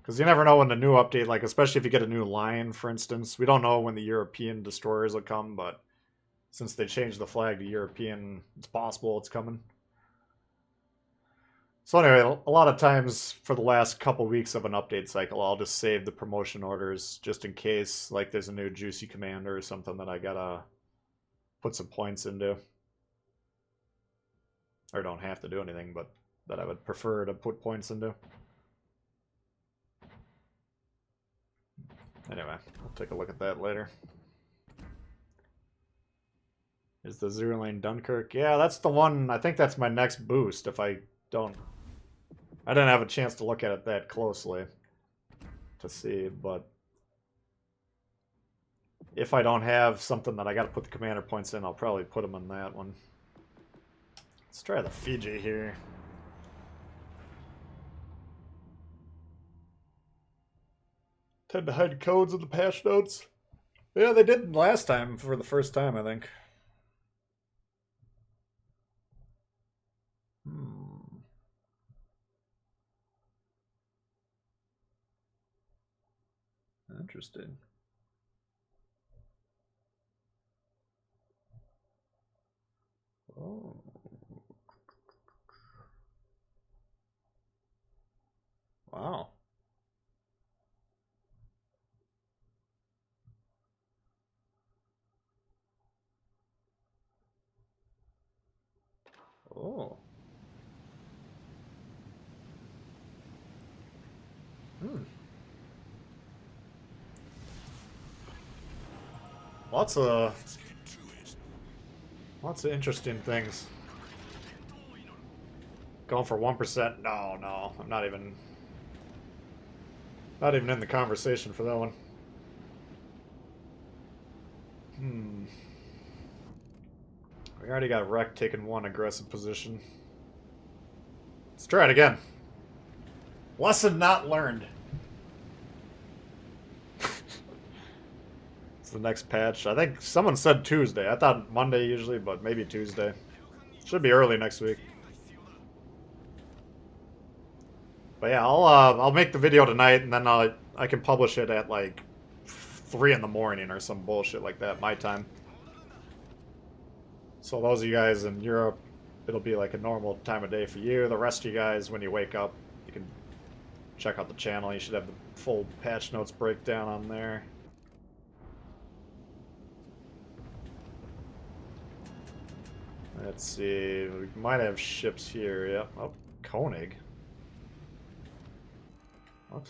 Because you never know when the new update, like especially if you get a new line, for instance. We don't know when the European destroyers will come, but since they changed the flag to European, it's possible it's coming. So anyway, a lot of times for the last couple weeks of an update cycle, I'll just save the promotion orders just in case, like there's a new juicy commander or something that I gotta put some points into. Or don't have to do anything, but that I would prefer to put points into. Anyway, we'll take a look at that later. Is the Zero Lane Dunkirk? Yeah, that's the one. I think that's my next boost if I don't... I didn't have a chance to look at it that closely to see, but if I don't have something that I got to put the commander points in, I'll probably put them in that one. Let's try the Fiji here. Tend to hide codes in the patch notes. Yeah, they did last time for the first time, I think. Interesting. Oh. Wow. Oh. Lots of interesting things. Going for 1%? No, I'm not even in the conversation for that one. We already got wrecked taking one aggressive position. Let's try it again. Lesson not learned. It's the next patch. I think someone said Tuesday. I thought Monday usually, but maybe Tuesday. Should be early next week. But yeah, I'll make the video tonight, and then I can publish it at like 3 in the morning or some bullshit like that, my time. So those of you guys in Europe, it'll be like a normal time of day for you. The rest of you guys, when you wake up, you can check out the channel. You should have the full patch notes breakdown on there. Let's see, we might have ships here. Yep. Oh, Koenig. What?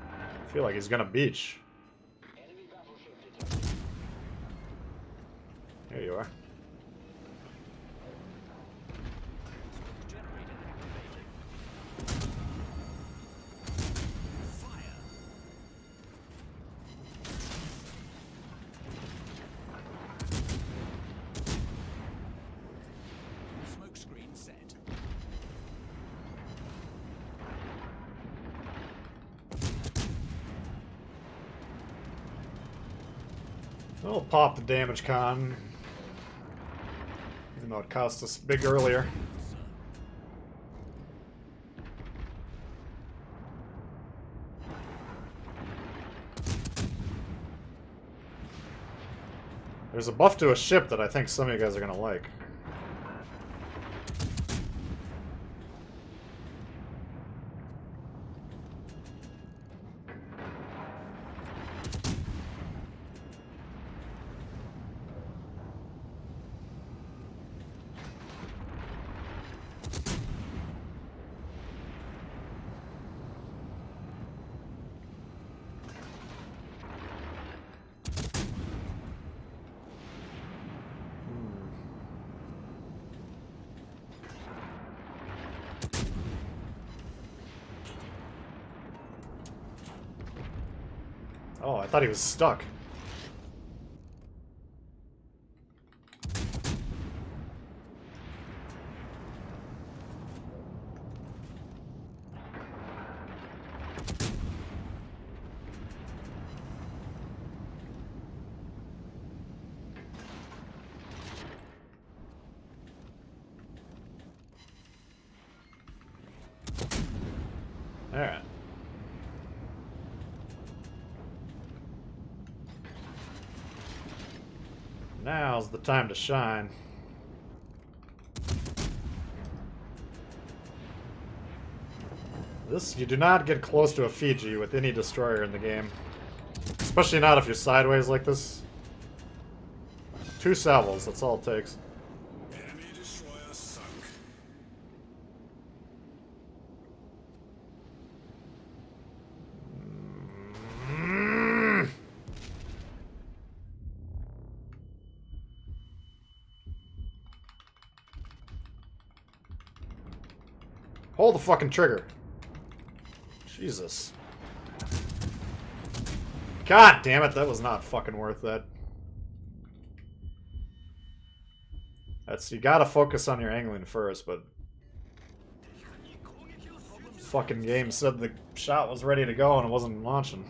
I feel like he's gonna beach. Here you are. Smoke screen set. We'll pop the damage con. Even though it cost us big earlier. There's a buff to a ship that I think some of you guys are gonna like. Oh, I thought he was stuck. All right. Now's the time to shine. This, you do not get close to a Fiji with any destroyer in the game. Especially not if you're sideways like this. 2 salvos, that's all it takes. Enemy destroyer sunk. Hold the fucking trigger. Jesus. God damn it, that was not fucking worth that. You gotta focus on your angling first, but fucking game said the shot was ready to go and it wasn't launching.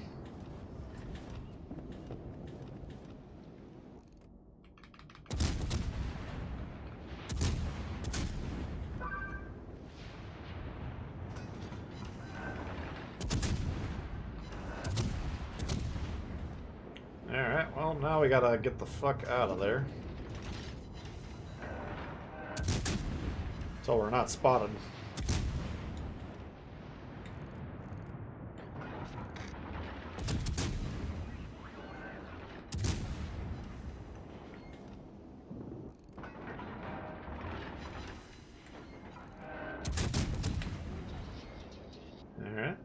Alright, well now we gotta get the fuck out of there. So we're not spotted. Alright.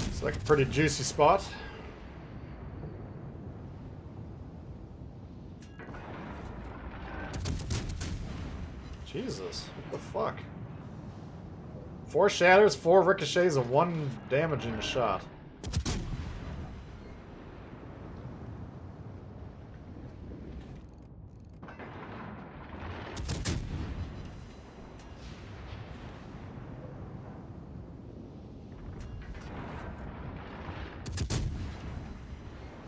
It's like a pretty juicy spot. Jesus, what the fuck? 4 shatters, 4 ricochets, and 1 damaging shot.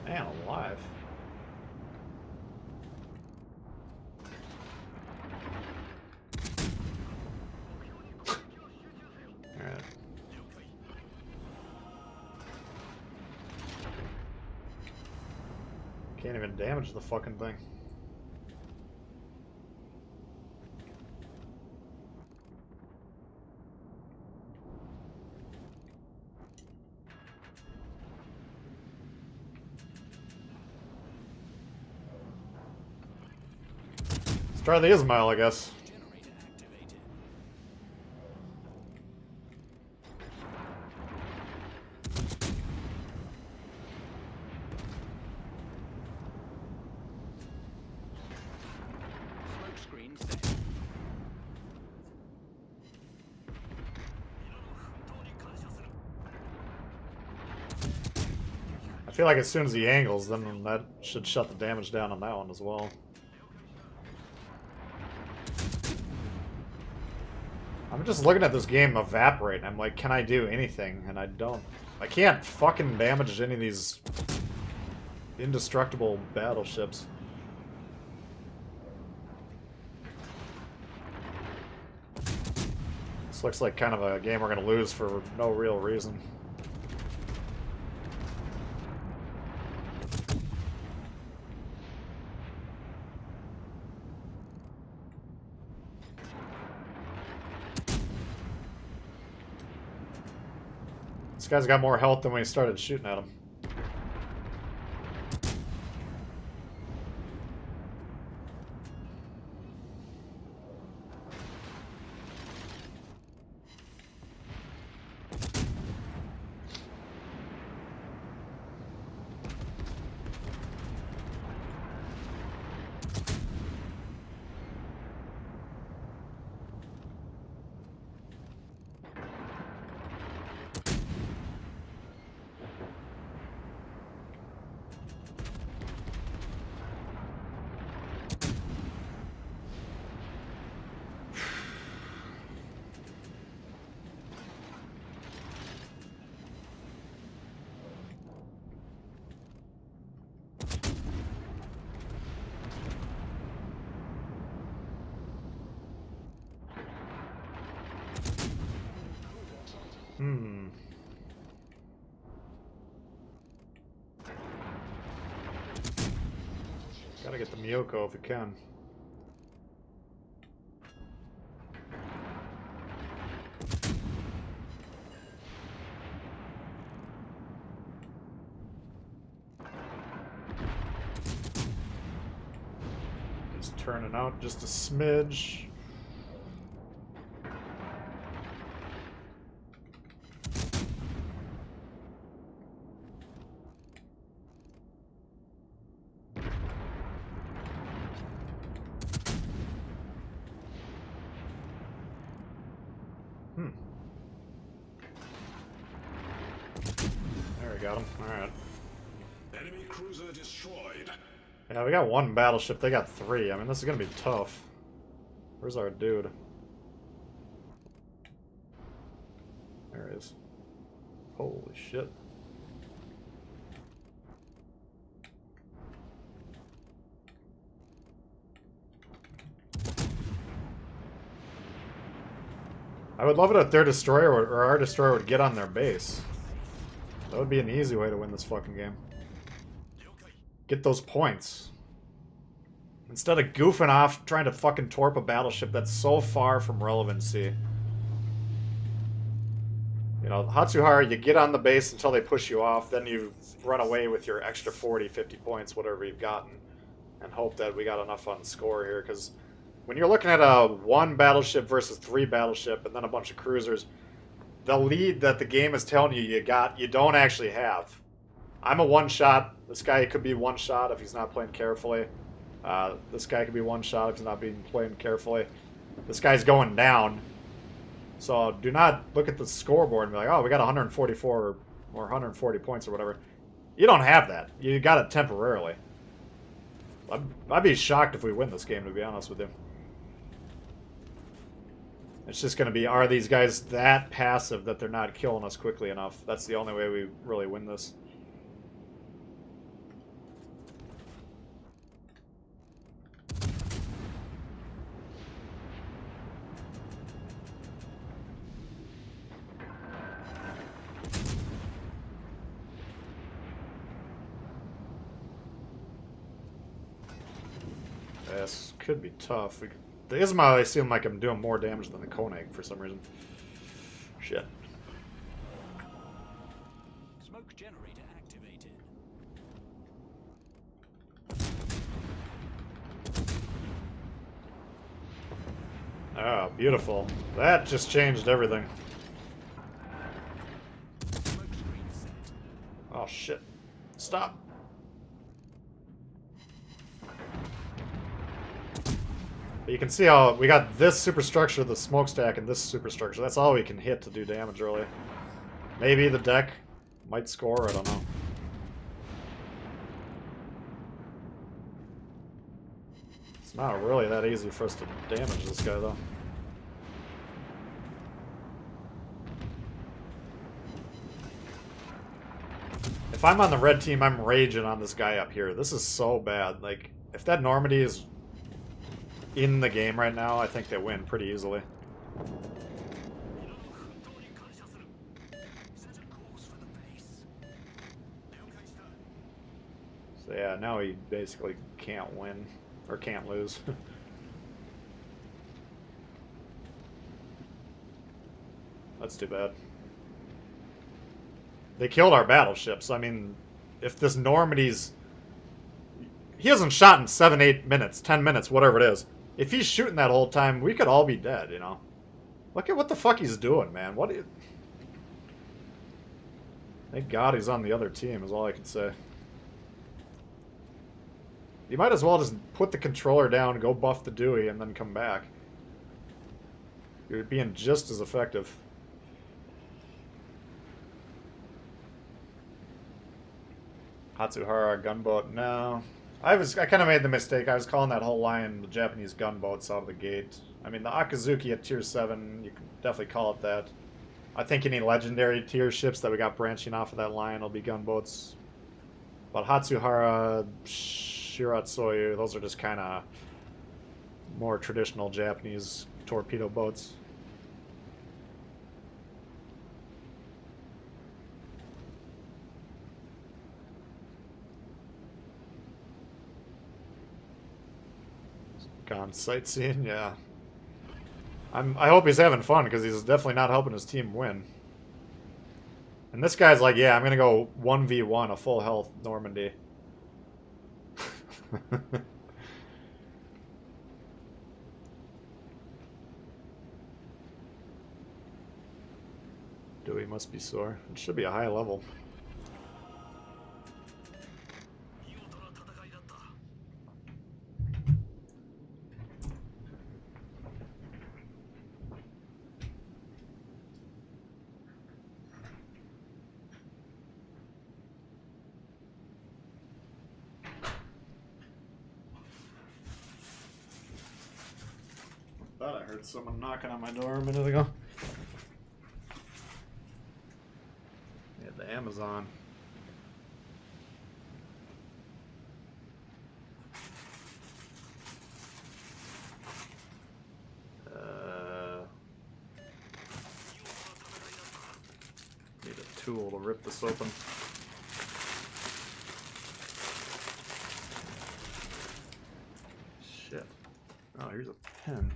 Man alive. Alright. Can't even damage the fucking thing. Let's try the Ismail, I guess. I feel like as soon as he angles, then that should shut the damage down on that one as well. I'm just looking at this game evaporate, and I'm like, can I do anything? And I don't. I can't fucking damage any of these indestructible battleships. This looks like kind of a game we're gonna lose for no real reason. This guy's got more health than when he started shooting at him. Gotta get the Miyoko if we can. Just turning out just a smidge. There we got him. Alright. Enemy cruiser destroyed. Yeah, we got 1 battleship. They got 3. I mean, this is gonna be tough. Where's our dude? There he is. Holy shit. I would love it if their destroyer or our destroyer would get on their base. That would be an easy way to win this fucking game. Get those points. Instead of goofing off trying to fucking torp a battleship that's so far from relevancy. You know, Hatsuhara, you get on the base until they push you off, then you run away with your extra 40, 50 points, whatever you've gotten, and hope that we got enough on the score here, because when you're looking at a 1 battleship versus 3 battleship and then a bunch of cruisers, the lead that the game is telling you you don't actually have. I'm a 1-shot. This guy could be 1-shot if he's not playing carefully. This guy could be 1-shot if he's not playing carefully. This guy's going down. So do not look at the scoreboard and be like, oh, we got 144 or 140 points or whatever. You don't have that. You got it temporarily. I'd be shocked if we win this game, to be honest with you. It's just going to be, are these guys that passive that they're not killing us quickly enough? That's the only way we really win this. This could be tough. The Ismail seem like I'm doing more damage than the Koenig for some reason. Shit. Smoke generator activated. Oh, beautiful. That just changed everything. Smoke screen set. Oh, shit. Stop. But you can see how we got this superstructure, the smokestack, and this superstructure. That's all we can hit to do damage, really. Maybe the deck might score, I don't know. It's not really that easy for us to damage this guy, though. If I'm on the red team, I'm raging on this guy up here. This is so bad. Like, if that Normandy is in the game right now, I think they win pretty easily. So yeah, now he basically can't win, or can't lose. That's too bad. They killed our battleships. I mean, if this Normandy's... He hasn't shot in 7, 8 minutes, 10 minutes, whatever it is. If he's shooting that whole time, we could all be dead, you know? Look at what the fuck he's doing, man. What? Thank God he's on the other team, is all I can say. You might as well just put the controller down, go buff the Dewey, and then come back. You're being just as effective. Hatsuhara gunboat, no. I kind of made the mistake. I was calling that whole line the Japanese gunboats out of the gate. I mean, the Akazuki at tier 7, you can definitely call it that. I think any legendary tier ships that we got branching off of that line will be gunboats. But Hatsuhara, Shiratsuyu, those are just kind of more traditional Japanese torpedo boats. Gone sightseeing, yeah. I hope he's having fun, because he's definitely not helping his team win. And this guy's like, yeah, I'm gonna go 1v1 a full health Normandy. Dewey must be sore. It should be a high level. Thought I heard someone knocking on my door a minute ago. Yeah, the Amazon. Need a tool to rip this open. Shit. Oh, here's a pen.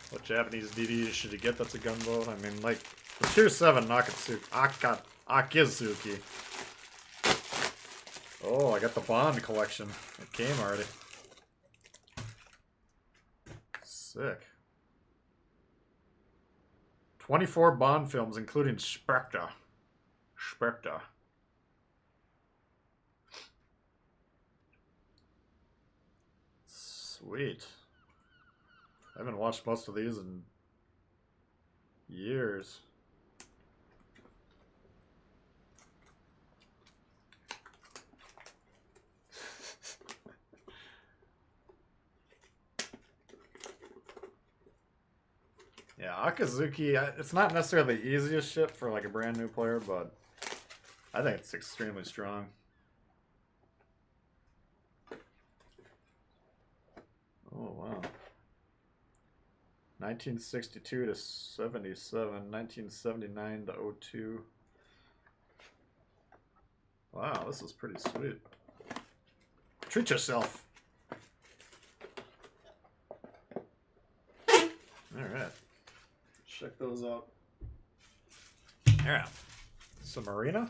What Japanese DD should you get that's a gunboat? I mean, like, the tier 7 Akizuki. Oh, I got the Bond collection. It came already. Sick. 24 Bond films, including Spectre. Spectre. Sweet. I haven't watched most of these in years. Yeah, Akazuki, it's not necessarily the easiest ship for like a brand new player, but I think it's extremely strong. Oh, wow. 1962 to 77, 1979 to 02. Wow, this is pretty sweet. Treat yourself. Alright. Check those out. Yeah. Submarina?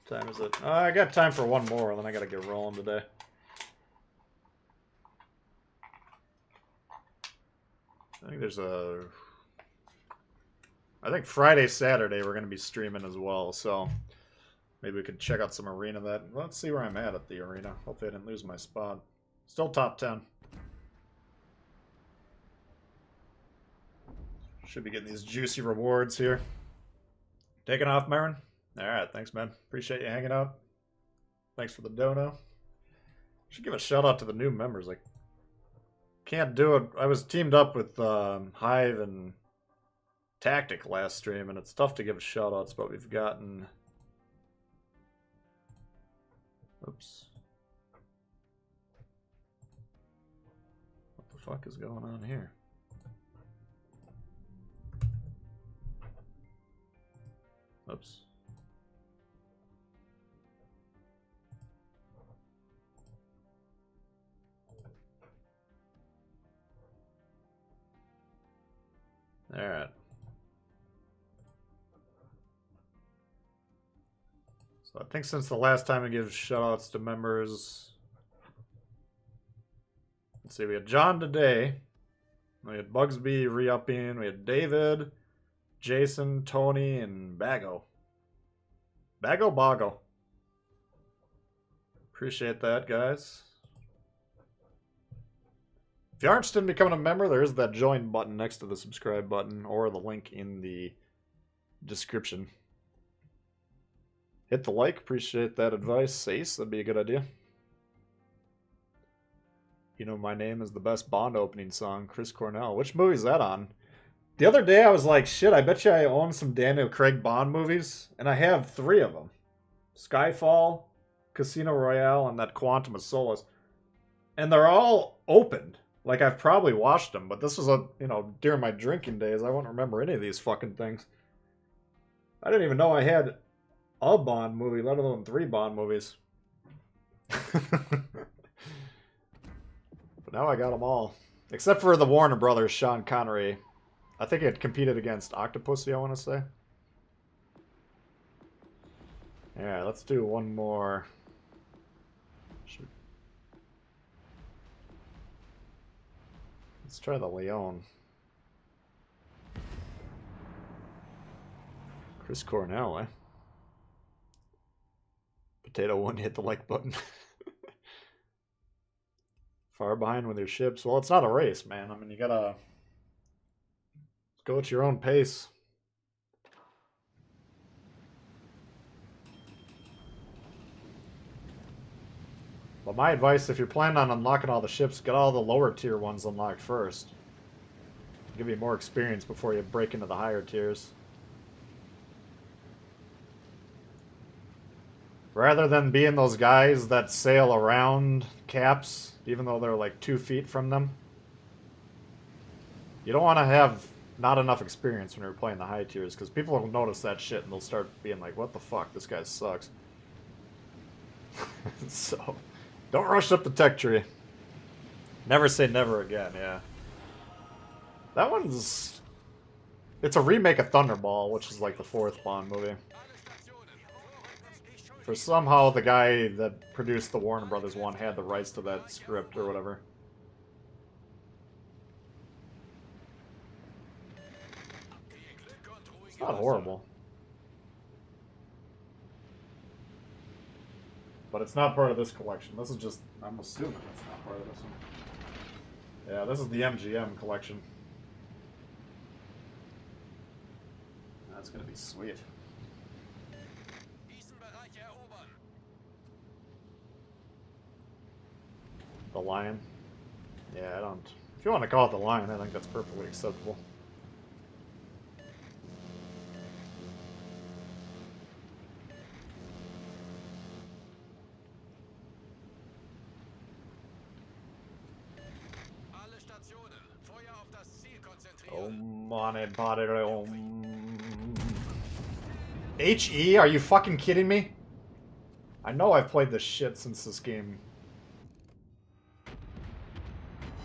What time is it? I got time for one more, and then I gotta get rolling today. I think there's a... I think Friday, Saturday we're gonna be streaming as well, so maybe we could check out some arena that. Let's see where I'm at the arena. Hopefully I didn't lose my spot. Still top 10. Should be getting these juicy rewards here. Taking off, Myron? Alright, thanks, man. Appreciate you hanging out. Thanks for the dono. Should give a shout out to the new members. Like, can't do it. I was teamed up with Hive and Tactic last stream, and it's tough to give shout outs, but we've gotten. Oops. What the fuck is going on here? Oops. Alright. So I think since the last time I give shoutouts to members, let's see, we had John today, we had Bugsby re-upping, we had David, Jason, Tony, and Bago. Bago. Appreciate that, guys. If you're interested in becoming a member, there is that join button next to the subscribe button or the link in the description. Hit the like. Appreciate that advice, Ace. That'd be a good idea. You Know My Name is the best Bond opening song. Chris Cornell. Which movie is that on? The other day I was like, shit, I bet you I own some Daniel Craig Bond movies. And I have 3 of them. Skyfall, Casino Royale, and that Quantum of Solace. And they're all opened. Like, I've probably watched them, but this was during my drinking days. I won't remember any of these fucking things. I didn't even know I had a Bond movie, let alone 3 Bond movies. But now I got them all. Except for the Warner Brothers, Sean Connery. I think it competed against Octopussy, I want to say. Yeah, let's do one more. Shoot. Let's try the Leon. Chris Cornell, eh? Potato 1, hit the like button. Far behind with your ships. Well, it's not a race, man. I mean, you gotta go at your own pace. But my advice, if you're planning on unlocking all the ships, get all the lower tier ones unlocked first. Give you more experience before you break into the higher tiers. Rather than being those guys that sail around caps, even though they're like 2 feet from them. You don't want to have not enough experience when you're playing the high tiers, because people will notice that shit and they'll start being like, what the fuck, this guy sucks. So, don't rush up the tech tree. Never say never again, yeah. That one's... It's a remake of Thunderball, which is like the 4th Bond movie. For somehow the guy that produced the Warner Brothers one had the rights to that script or whatever. It's not horrible. But it's not part of this collection. This is just... I'm assuming it's not part of this one. Yeah, this is the MGM collection. That's gonna be sweet. Bereich erobern. The Lion. Yeah, I don't... If you want to call it the Lion, I think that's perfectly acceptable. Alle Stationen. Feuer auf das Ziel Oh, konzentrieren. money, body, HE? Are you fucking kidding me? I know I've played this shit since this game.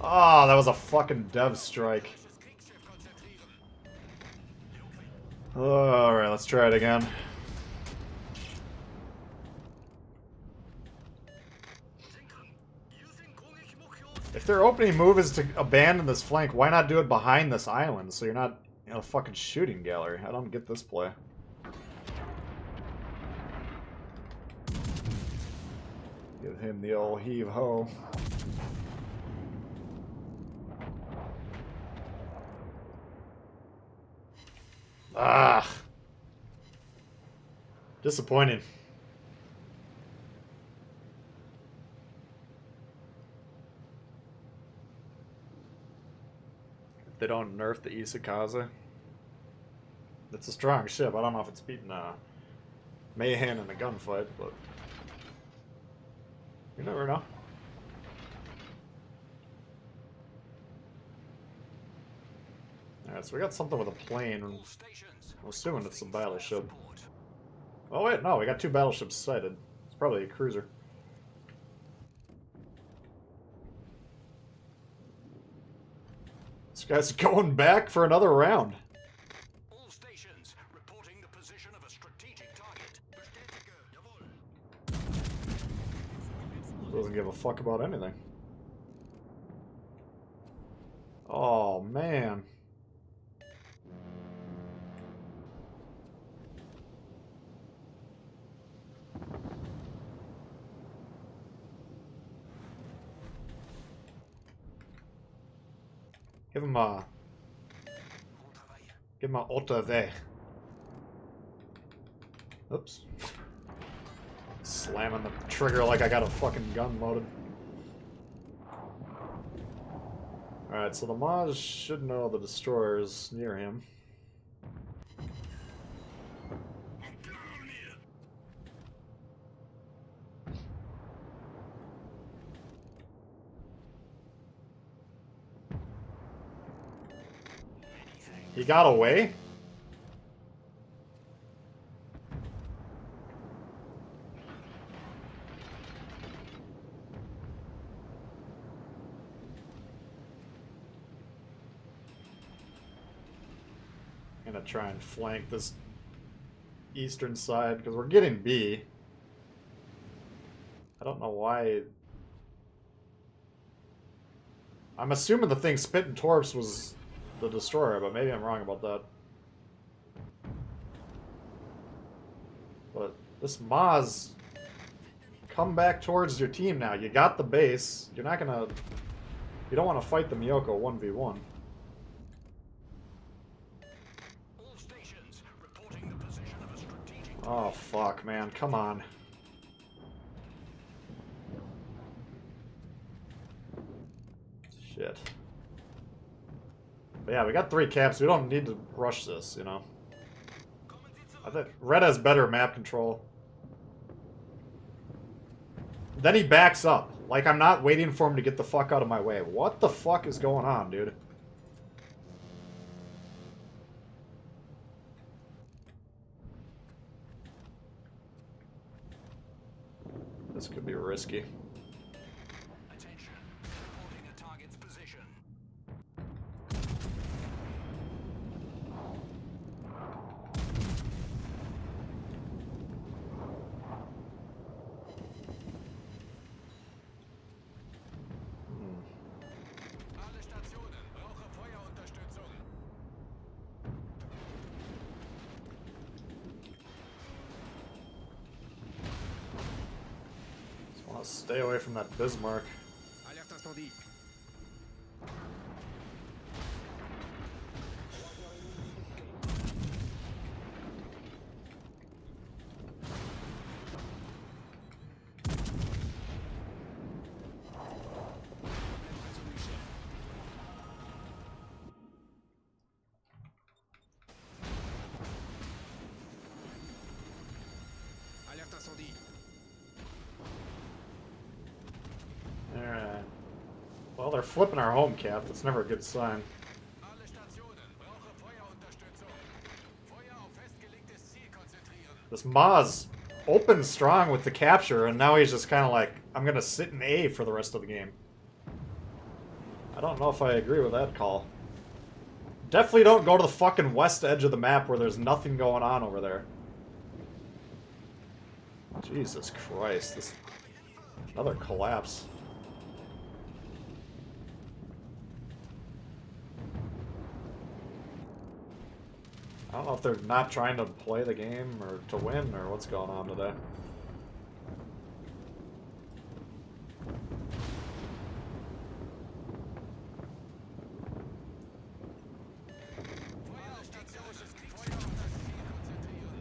Oh, that was a fucking dev strike. Feindliches Kriegsschiff konzentrieren. Alright, let's try it again. If their opening move is to abandon this flank, why not do it behind this island so you're not in a fucking shooting gallery? I don't get this play. Give him the old heave-ho. Ah! Disappointing. If they don't nerf the Isakaze. It's a strong ship. I don't know if it's beating Mayhem in a gunfight, but you never know. Alright, so we got something with a plane. All stations. I'm assuming it's a Requesting fire battleship. support. Oh wait, no, we got two battleships sighted. It's probably a cruiser. This guy's going back for another round. All stations. Reporting the position of a strategic target. Bestätige. Jawohl. Doesn't give a fuck about anything. Oh man. Give him a OTV. Oops. Slamming the trigger like I got a fucking gun loaded. Alright, so the Maj should know the destroyer's near him. He got away? I'm gonna try and flank this eastern side because we're getting B. I don't know why. I'm assuming the thing spitting torps was the destroyer, but maybe I'm wrong about that. But this Maz, come back towards your team now. You got the base. You're not gonna... You don't want to fight the Miyoko 1v1. All stations. Reporting the position of a strategic target. Oh, fuck, man. Come on. Shit. But yeah, we got 3 caps. We don't need to rush this, you know. Kommen Sie zurück. I think Red has better map control. Then he backs up. Like, I'm not waiting for him to get the fuck out of my way. What the fuck is going on, dude? This could be risky. Attention. Reporting a target's position. Alle Stationen. Brauche Feuerunterstützung. Just want to stay away from that Bismarck. Alerte incendie. d'incendie. Alright. Well, they're flipping our home cap. That's never a good sign. Alle Stationen brauche Feuerunterstützung. Feuer auf festgelegtes Ziel konzentrieren. This Maz opened strong with the capture, and now he's just kind of like, I'm going to sit in A for the rest of the game. I don't know if I agree with that call. Definitely don't go to the fucking west edge of the map where there's nothing going on over there. Jesus Christ, this... Another collapse. I don't know if they're not trying to play the game or to win or what's going on today. Alle Stationen Feuer auf das Ziel konzentrieren.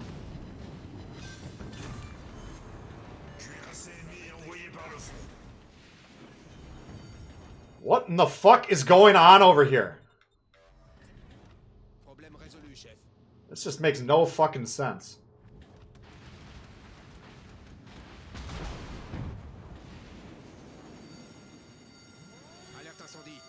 Cuirassé ennemi envoyé par le front. What in the fuck is going on over here? Problème résolu, chef. This just makes no fucking sense. Alerte incendie.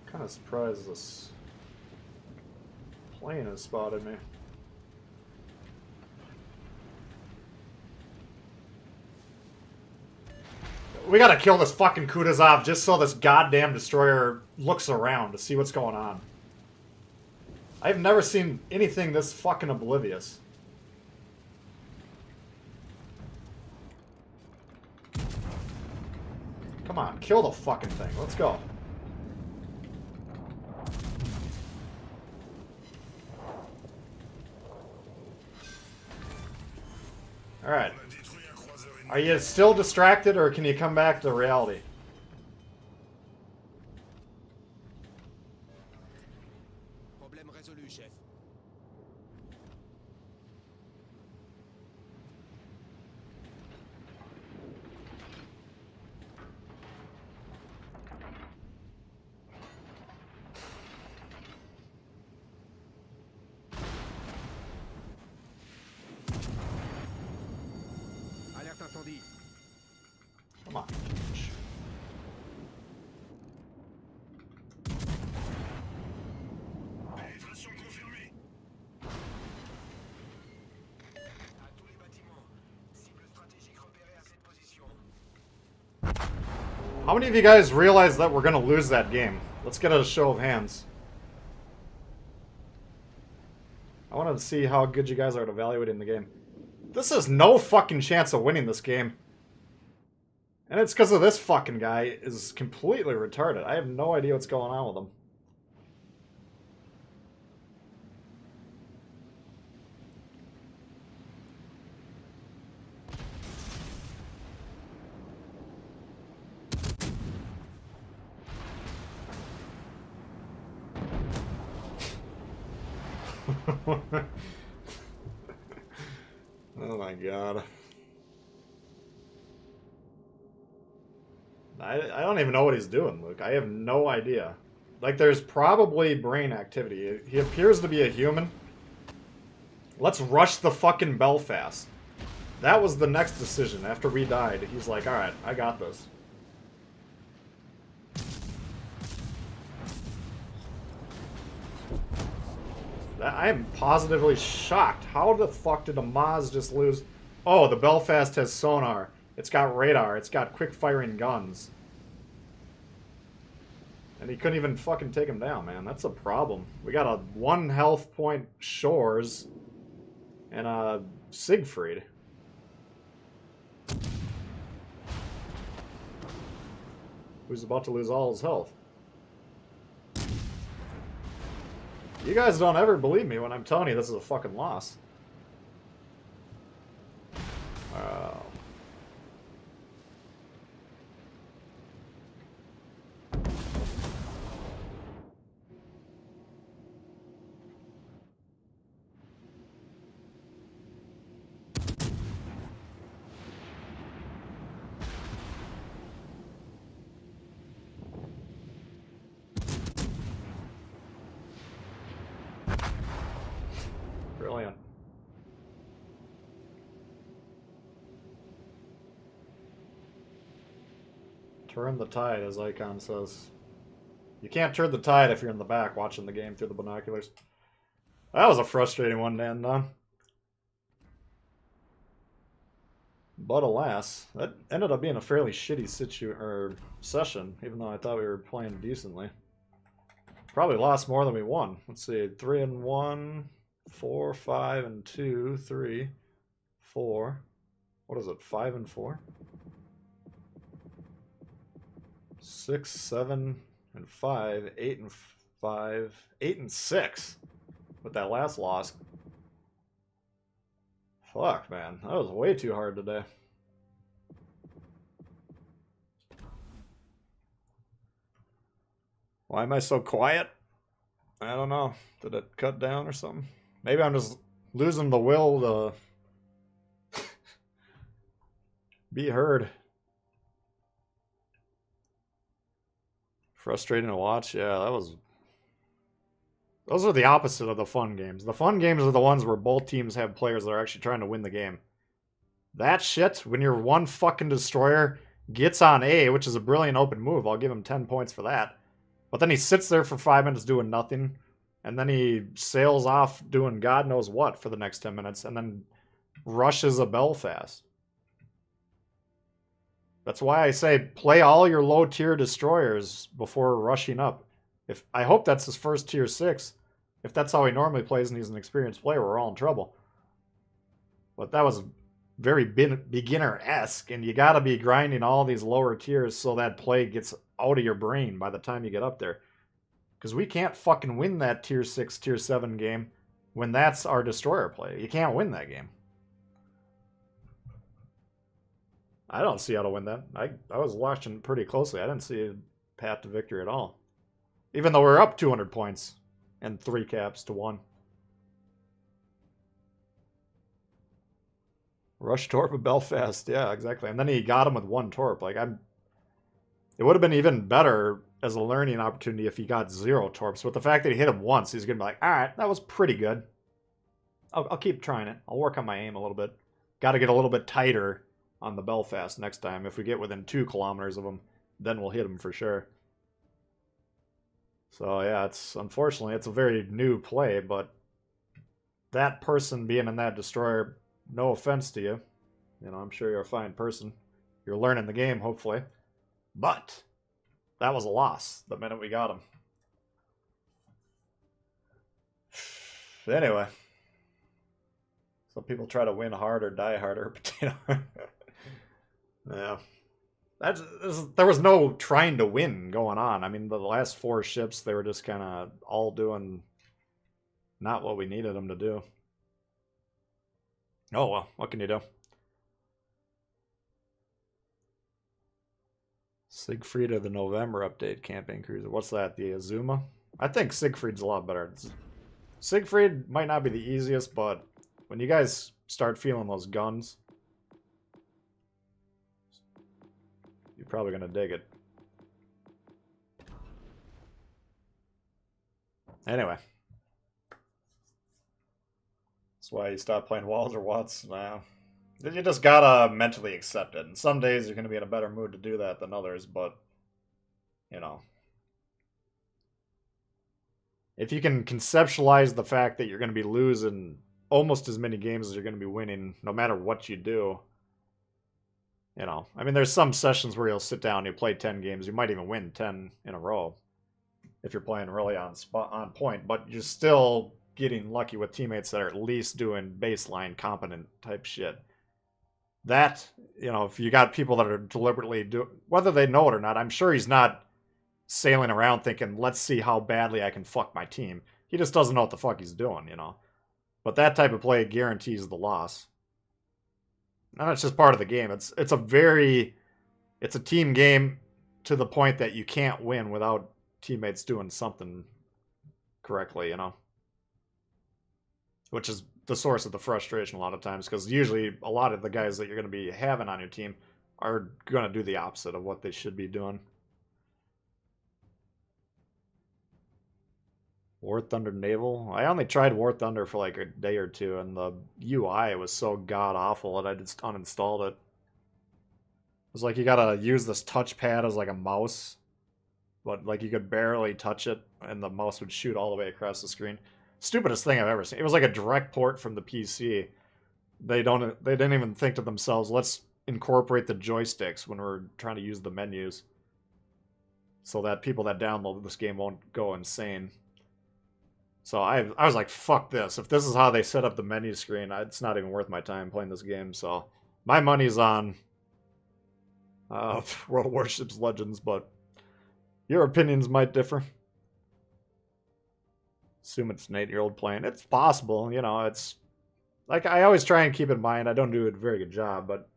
Kind of surprised this plane has spotted me. We gotta kill this fucking Kutuzov just so this goddamn destroyer looks around to see what's going on. I've never seen anything this fucking oblivious. Come on, kill the fucking thing. Let's go. Alright. On a détruit un croiseur ennemi. Are you still distracted, or can you come back to reality? Problème résolu, chef. Alerte incendie. Come on. Pénétration confirmée. À tous les bâtiments. Cible stratégique repérée à cette position. How many of you guys realize that we're gonna lose that game? Let's get a show of hands. I wanted to see how good you guys are at evaluating the game. This has no fucking chance of winning this game. And it's because of this fucking guy is completely retarded. I have no idea what's going on with him. Oh my god. I don't even know what he's doing, Luke. I have no idea. Like, there's probably brain activity. He appears to be a human. Let's rush the fucking Belfast. That was the next decision after we died. He's like, alright, I got this. I am positively shocked. How the fuck did a Maz just lose? Oh, the Belfast has sonar. It's got radar. It's got quick-firing guns. And he couldn't even fucking take him down, man. That's a problem. We got a 1 health point Shores and a Siegfried. Who's about to lose all his health. You guys don't ever believe me when I'm telling you this is a fucking loss. Wow. Brilliant. Turn the tide, as Icon says. You can't turn the tide if you're in the back watching the game through the binoculars. That was a frustrating one to end on. But alas, that ended up being a fairly shitty session, even though I thought we were playing decently. Probably lost more than we won. Let's see, 3-1, 4, 5 and 2, 3, 4. What is it? 5 and 4, 6, 7 and 5, 8 and 5, 8 and 6. With that last loss. Fuck, man, that was way too hard today. Why am I so quiet? I don't know. Did it cut down or something? Maybe I'm just losing the will to be heard. Frustrating to watch? Yeah, that was... Those are the opposite of the fun games. The fun games are the ones where both teams have players that are actually trying to win the game. That shit, when your one fucking destroyer gets on A, which is a brilliant open move, I'll give him 10 points for that. But then he sits there for 5 minutes doing nothing, and then he sails off doing God knows what for the next 10 minutes, and then rushes a Belfast. That's why I say play all your low-tier destroyers before rushing up. I hope that's his first tier 6. If that's how he normally plays and he's an experienced player, we're all in trouble. But that was very beginner-esque, and you gotta be grinding all these lower tiers so that play gets out of your brain by the time you get up there. Because we can't fucking win that tier 6, tier 7 game when that's our destroyer play. You can't win that game. I don't see how to win that. I was watching pretty closely. I didn't see a path to victory at all. Even though we're up 200 points and 3 caps to 1. Rush Torp of Belfast. Yeah, exactly. And then he got him with 1 Torp. Like, it would have been even better as a learning opportunity if he got 0 Torps. But the fact that he hit him once, he's going to be like, alright, that was pretty good. I'll keep trying it. I'll work on my aim a little bit. Got to get a little bit tighter on the Belfast next time. If we get within 2 kilometers of him, then we'll hit him for sure. So yeah, unfortunately it's a very new play, but that person being in that destroyer, no offense to you. You know, I'm sure you're a fine person. You're learning the game, hopefully. But that was a loss the minute we got him. Anyway. Some people try to win hard or die harder, potato. Yeah. There was no trying to win going on. I mean, the last 4 ships, they were just kind of all doing not what we needed them to do. Oh, well, what can you do? Siegfried of the November update campaign cruiser. What's that, the Azuma? I think Siegfried's a lot better. Siegfried might not be the easiest, but when you guys start feeling those guns, you're probably going to dig it. Anyway. That's why you stop playing Walls or Watts now. You just gotta mentally accept it. And some days you're going to be in a better mood to do that than others, but, you know. If you can conceptualize the fact that you're going to be losing almost as many games as you're going to be winning, no matter what you do, you know, I mean, there's some sessions where you'll sit down, you play 10 games, you might even win 10 in a row if you're playing really on point, but you're still getting lucky with teammates that are at least doing baseline competent type shit. That, you know, if you got people that are deliberately whether they know it or not, I'm sure he's not sailing around thinking, let's see how badly I can fuck my team. He just doesn't know what the fuck he's doing, you know. But that type of play guarantees the loss. And that's just part of the game. It's a team game to the point that you can't win without teammates doing something correctly, you know. Which is the source of the frustration a lot of times, because usually a lot of the guys that you're going to be having on your team are going to do the opposite of what they should be doing. War Thunder Naval. I only tried War Thunder for like a day or two, and the UI was so god awful that I just uninstalled it. It was like you gotta use this touchpad as like a mouse, but like you could barely touch it, and the mouse would shoot all the way across the screen. Stupidest thing I've ever seen. It was like a direct port from the PC. They didn't even think to themselves, let's incorporate the joysticks when we're trying to use the menus, so that people that download this game won't go insane. So I was like, fuck this. If this is how they set up the menu screen, it's not even worth my time playing this game. So my money's on World of Warships Legends, but your opinions might differ. Assume it's an 8-year-old playing. It's possible, you know, it's like I always try and keep in mind I don't do a very good job, but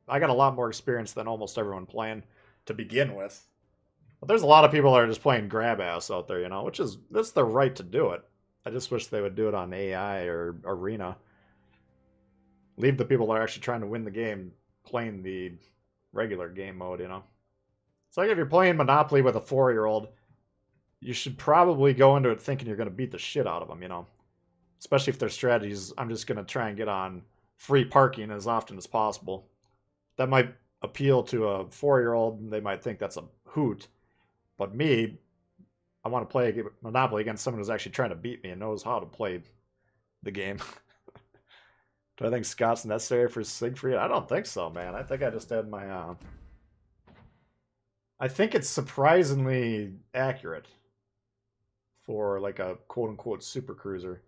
I got a lot more experience than almost everyone playing to begin with. But there's a lot of people that are just playing grab ass out there, you know, that's their right to do it. I just wish they would do it on AI or Arena. Leave the people that are actually trying to win the game playing the regular game mode, you know. It's like if you're playing Monopoly with a 4-year-old, you should probably go into it thinking you're going to beat the shit out of them, you know. Especially if their strategy is, I'm just going to try and get on free parking as often as possible. That might appeal to a 4-year-old, and they might think that's a hoot. But me, I want to play Monopoly against someone who's actually trying to beat me and knows how to play the game. Do I think Scott's necessary for Siegfried? I don't think so, man. I think I just had my... I think it's surprisingly accurate for like a quote-unquote super cruiser.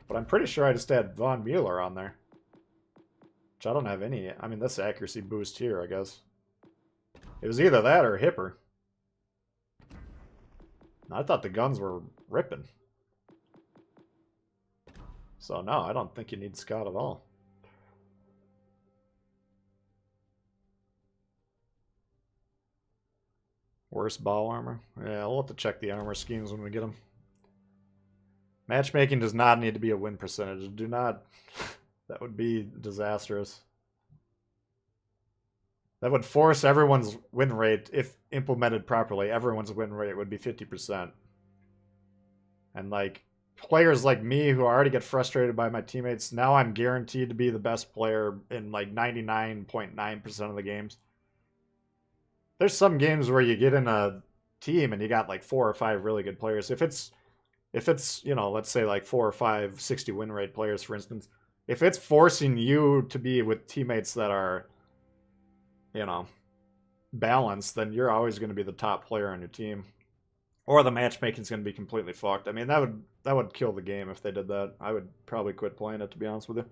But I'm pretty sure I just had Von Mueller on there. Which I don't have any... I mean, this accuracy boost here, I guess. It was either that or Hipper. I thought the guns were ripping. So no, I don't think you need Scott at all. Worst bow armor? Yeah, we'll have to check the armor schemes when we get them. Matchmaking does not need to be a win percentage. Do not... That would be disastrous. That would force everyone's win rate, if implemented properly, everyone's win rate would be 50%. And like, players like me who already get frustrated by my teammates, now I'm guaranteed to be the best player in like 99.9% of the games. There's some games where you get in a team and you got like 4 or 5 really good players. If it's, you know, let's say like 4 or 5 60 win rate players, for instance, if it's forcing you to be with teammates that are, you know, balanced, then you're always going to be the top player on your team. Or the matchmaking's going to be completely fucked. I mean, that would kill the game if they did that. I would probably quit playing it, to be honest with you.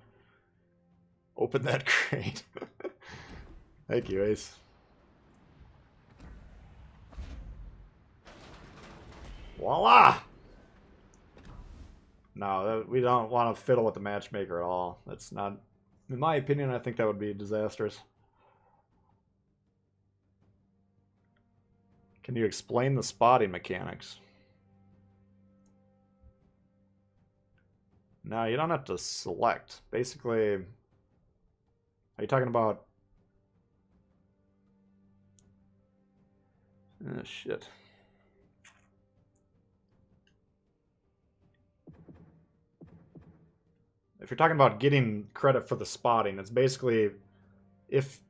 Open that crate. Thank you, Ace. Voila! No, we don't want to fiddle with the matchmaker at all. That's not... In my opinion, I think that would be disastrous. Can you explain the spotting mechanics? No, you don't have to select. Basically, are you talking about... Oh, shit. If you're talking about getting credit for the spotting, it's basically if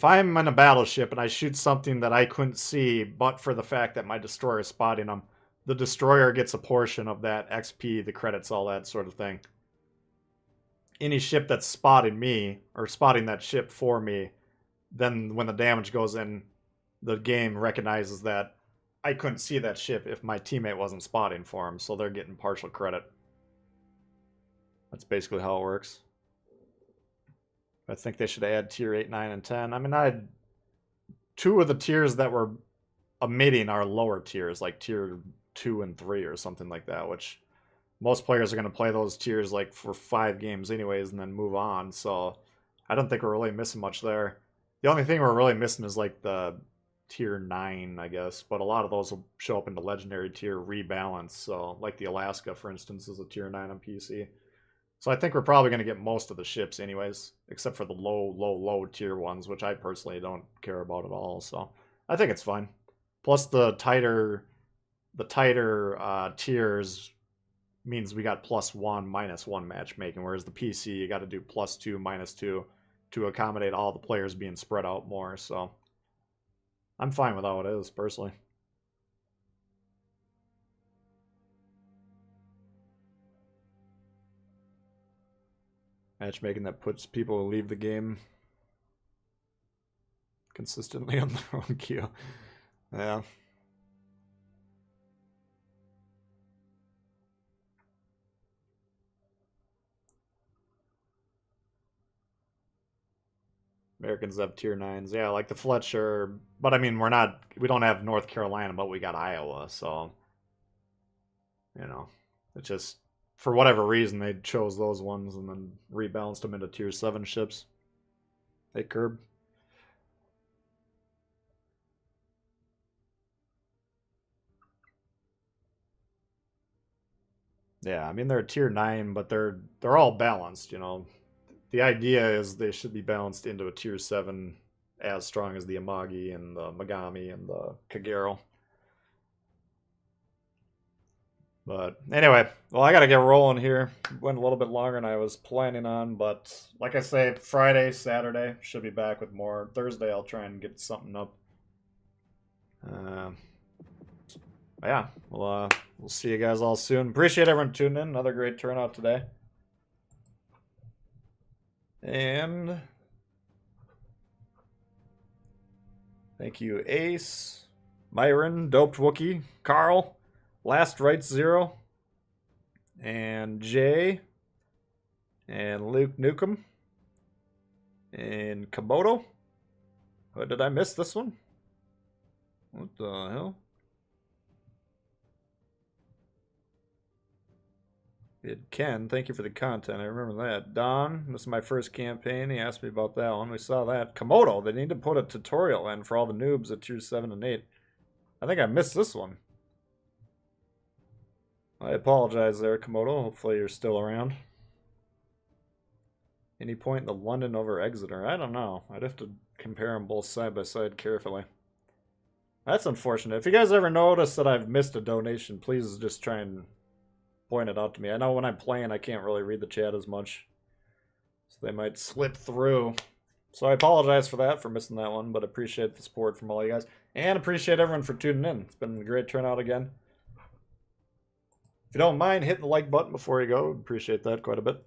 I'm in a battleship and I shoot something that I couldn't see, but for the fact that my destroyer is spotting them, the destroyer gets a portion of that XP, the credits, all that sort of thing. Any ship that's spotting me, or spotting that ship for me, then when the damage goes in, the game recognizes that I couldn't see that ship if my teammate wasn't spotting for him, so they're getting partial credit. That's basically how it works. I think they should add tier 8, 9, and 10. I mean, I had 2 of the tiers that were omitting are lower tiers, like tier 2 and 3 or something like that, which most players are going to play those tiers like for 5 games anyways and then move on. So I don't think we're really missing much there. The only thing we're really missing is like the tier 9, I guess, but a lot of those will show up in the legendary tier rebalance. So like the Alaska, for instance, is a tier 9 on PC. So I think we're probably going to get most of the ships anyways, except for the low tier ones, which I personally don't care about at all. So I think it's fine. Plus the tighter tiers means we got +1, -1 matchmaking, whereas the PC, you got to do +2, -2 to accommodate all the players being spread out more. So I'm fine with how it is, personally. Matchmaking that puts people who leave the game consistently on their own queue. Yeah. Americans have tier 9s. Yeah, like the Fletcher. But I mean, we don't have North Carolina, but we got Iowa. So, it's just, for whatever reason, they chose those ones and then rebalanced them into tier 7 ships. Hey, Curb. Yeah, I mean, they're tier 9, but they're all balanced, The idea is they should be balanced into a tier 7 as strong as the Amagi and the Megami and the Kagero. But anyway, well, I got to get rolling here. Went a little bit longer than I was planning on, but like I say, Friday, Saturday, should be back with more. Thursday, I'll try and get something up. Yeah, we'll see you guys all soon. Appreciate everyone tuning in. Another great turnout today. And thank you, Ace, Myron, Doped Wookie, Carl, Last Right Zero, and Jay, and Luke Nukem, and Komodo. Oh, did I miss this one? What the hell? Ken, thank you for the content. I remember that. Don, this is my first campaign. He asked me about that one. We saw that. Komodo, they need to put a tutorial in for all the noobs at tier 7 and 8. I think I missed this one. I apologize there, Komodo. Hopefully you're still around. Any point in the London over Exeter? I don't know. I'd have to compare them both side by side carefully. That's unfortunate. If you guys ever notice that I've missed a donation, please just try and point it out to me. I know when I'm playing, I can't really read the chat as much, so they might slip through. So I apologize for that, for missing that one, but appreciate the support from all you guys, and appreciate everyone for tuning in. It's been a great turnout again. If you don't mind, hit the like button before you go. Appreciate that quite a bit.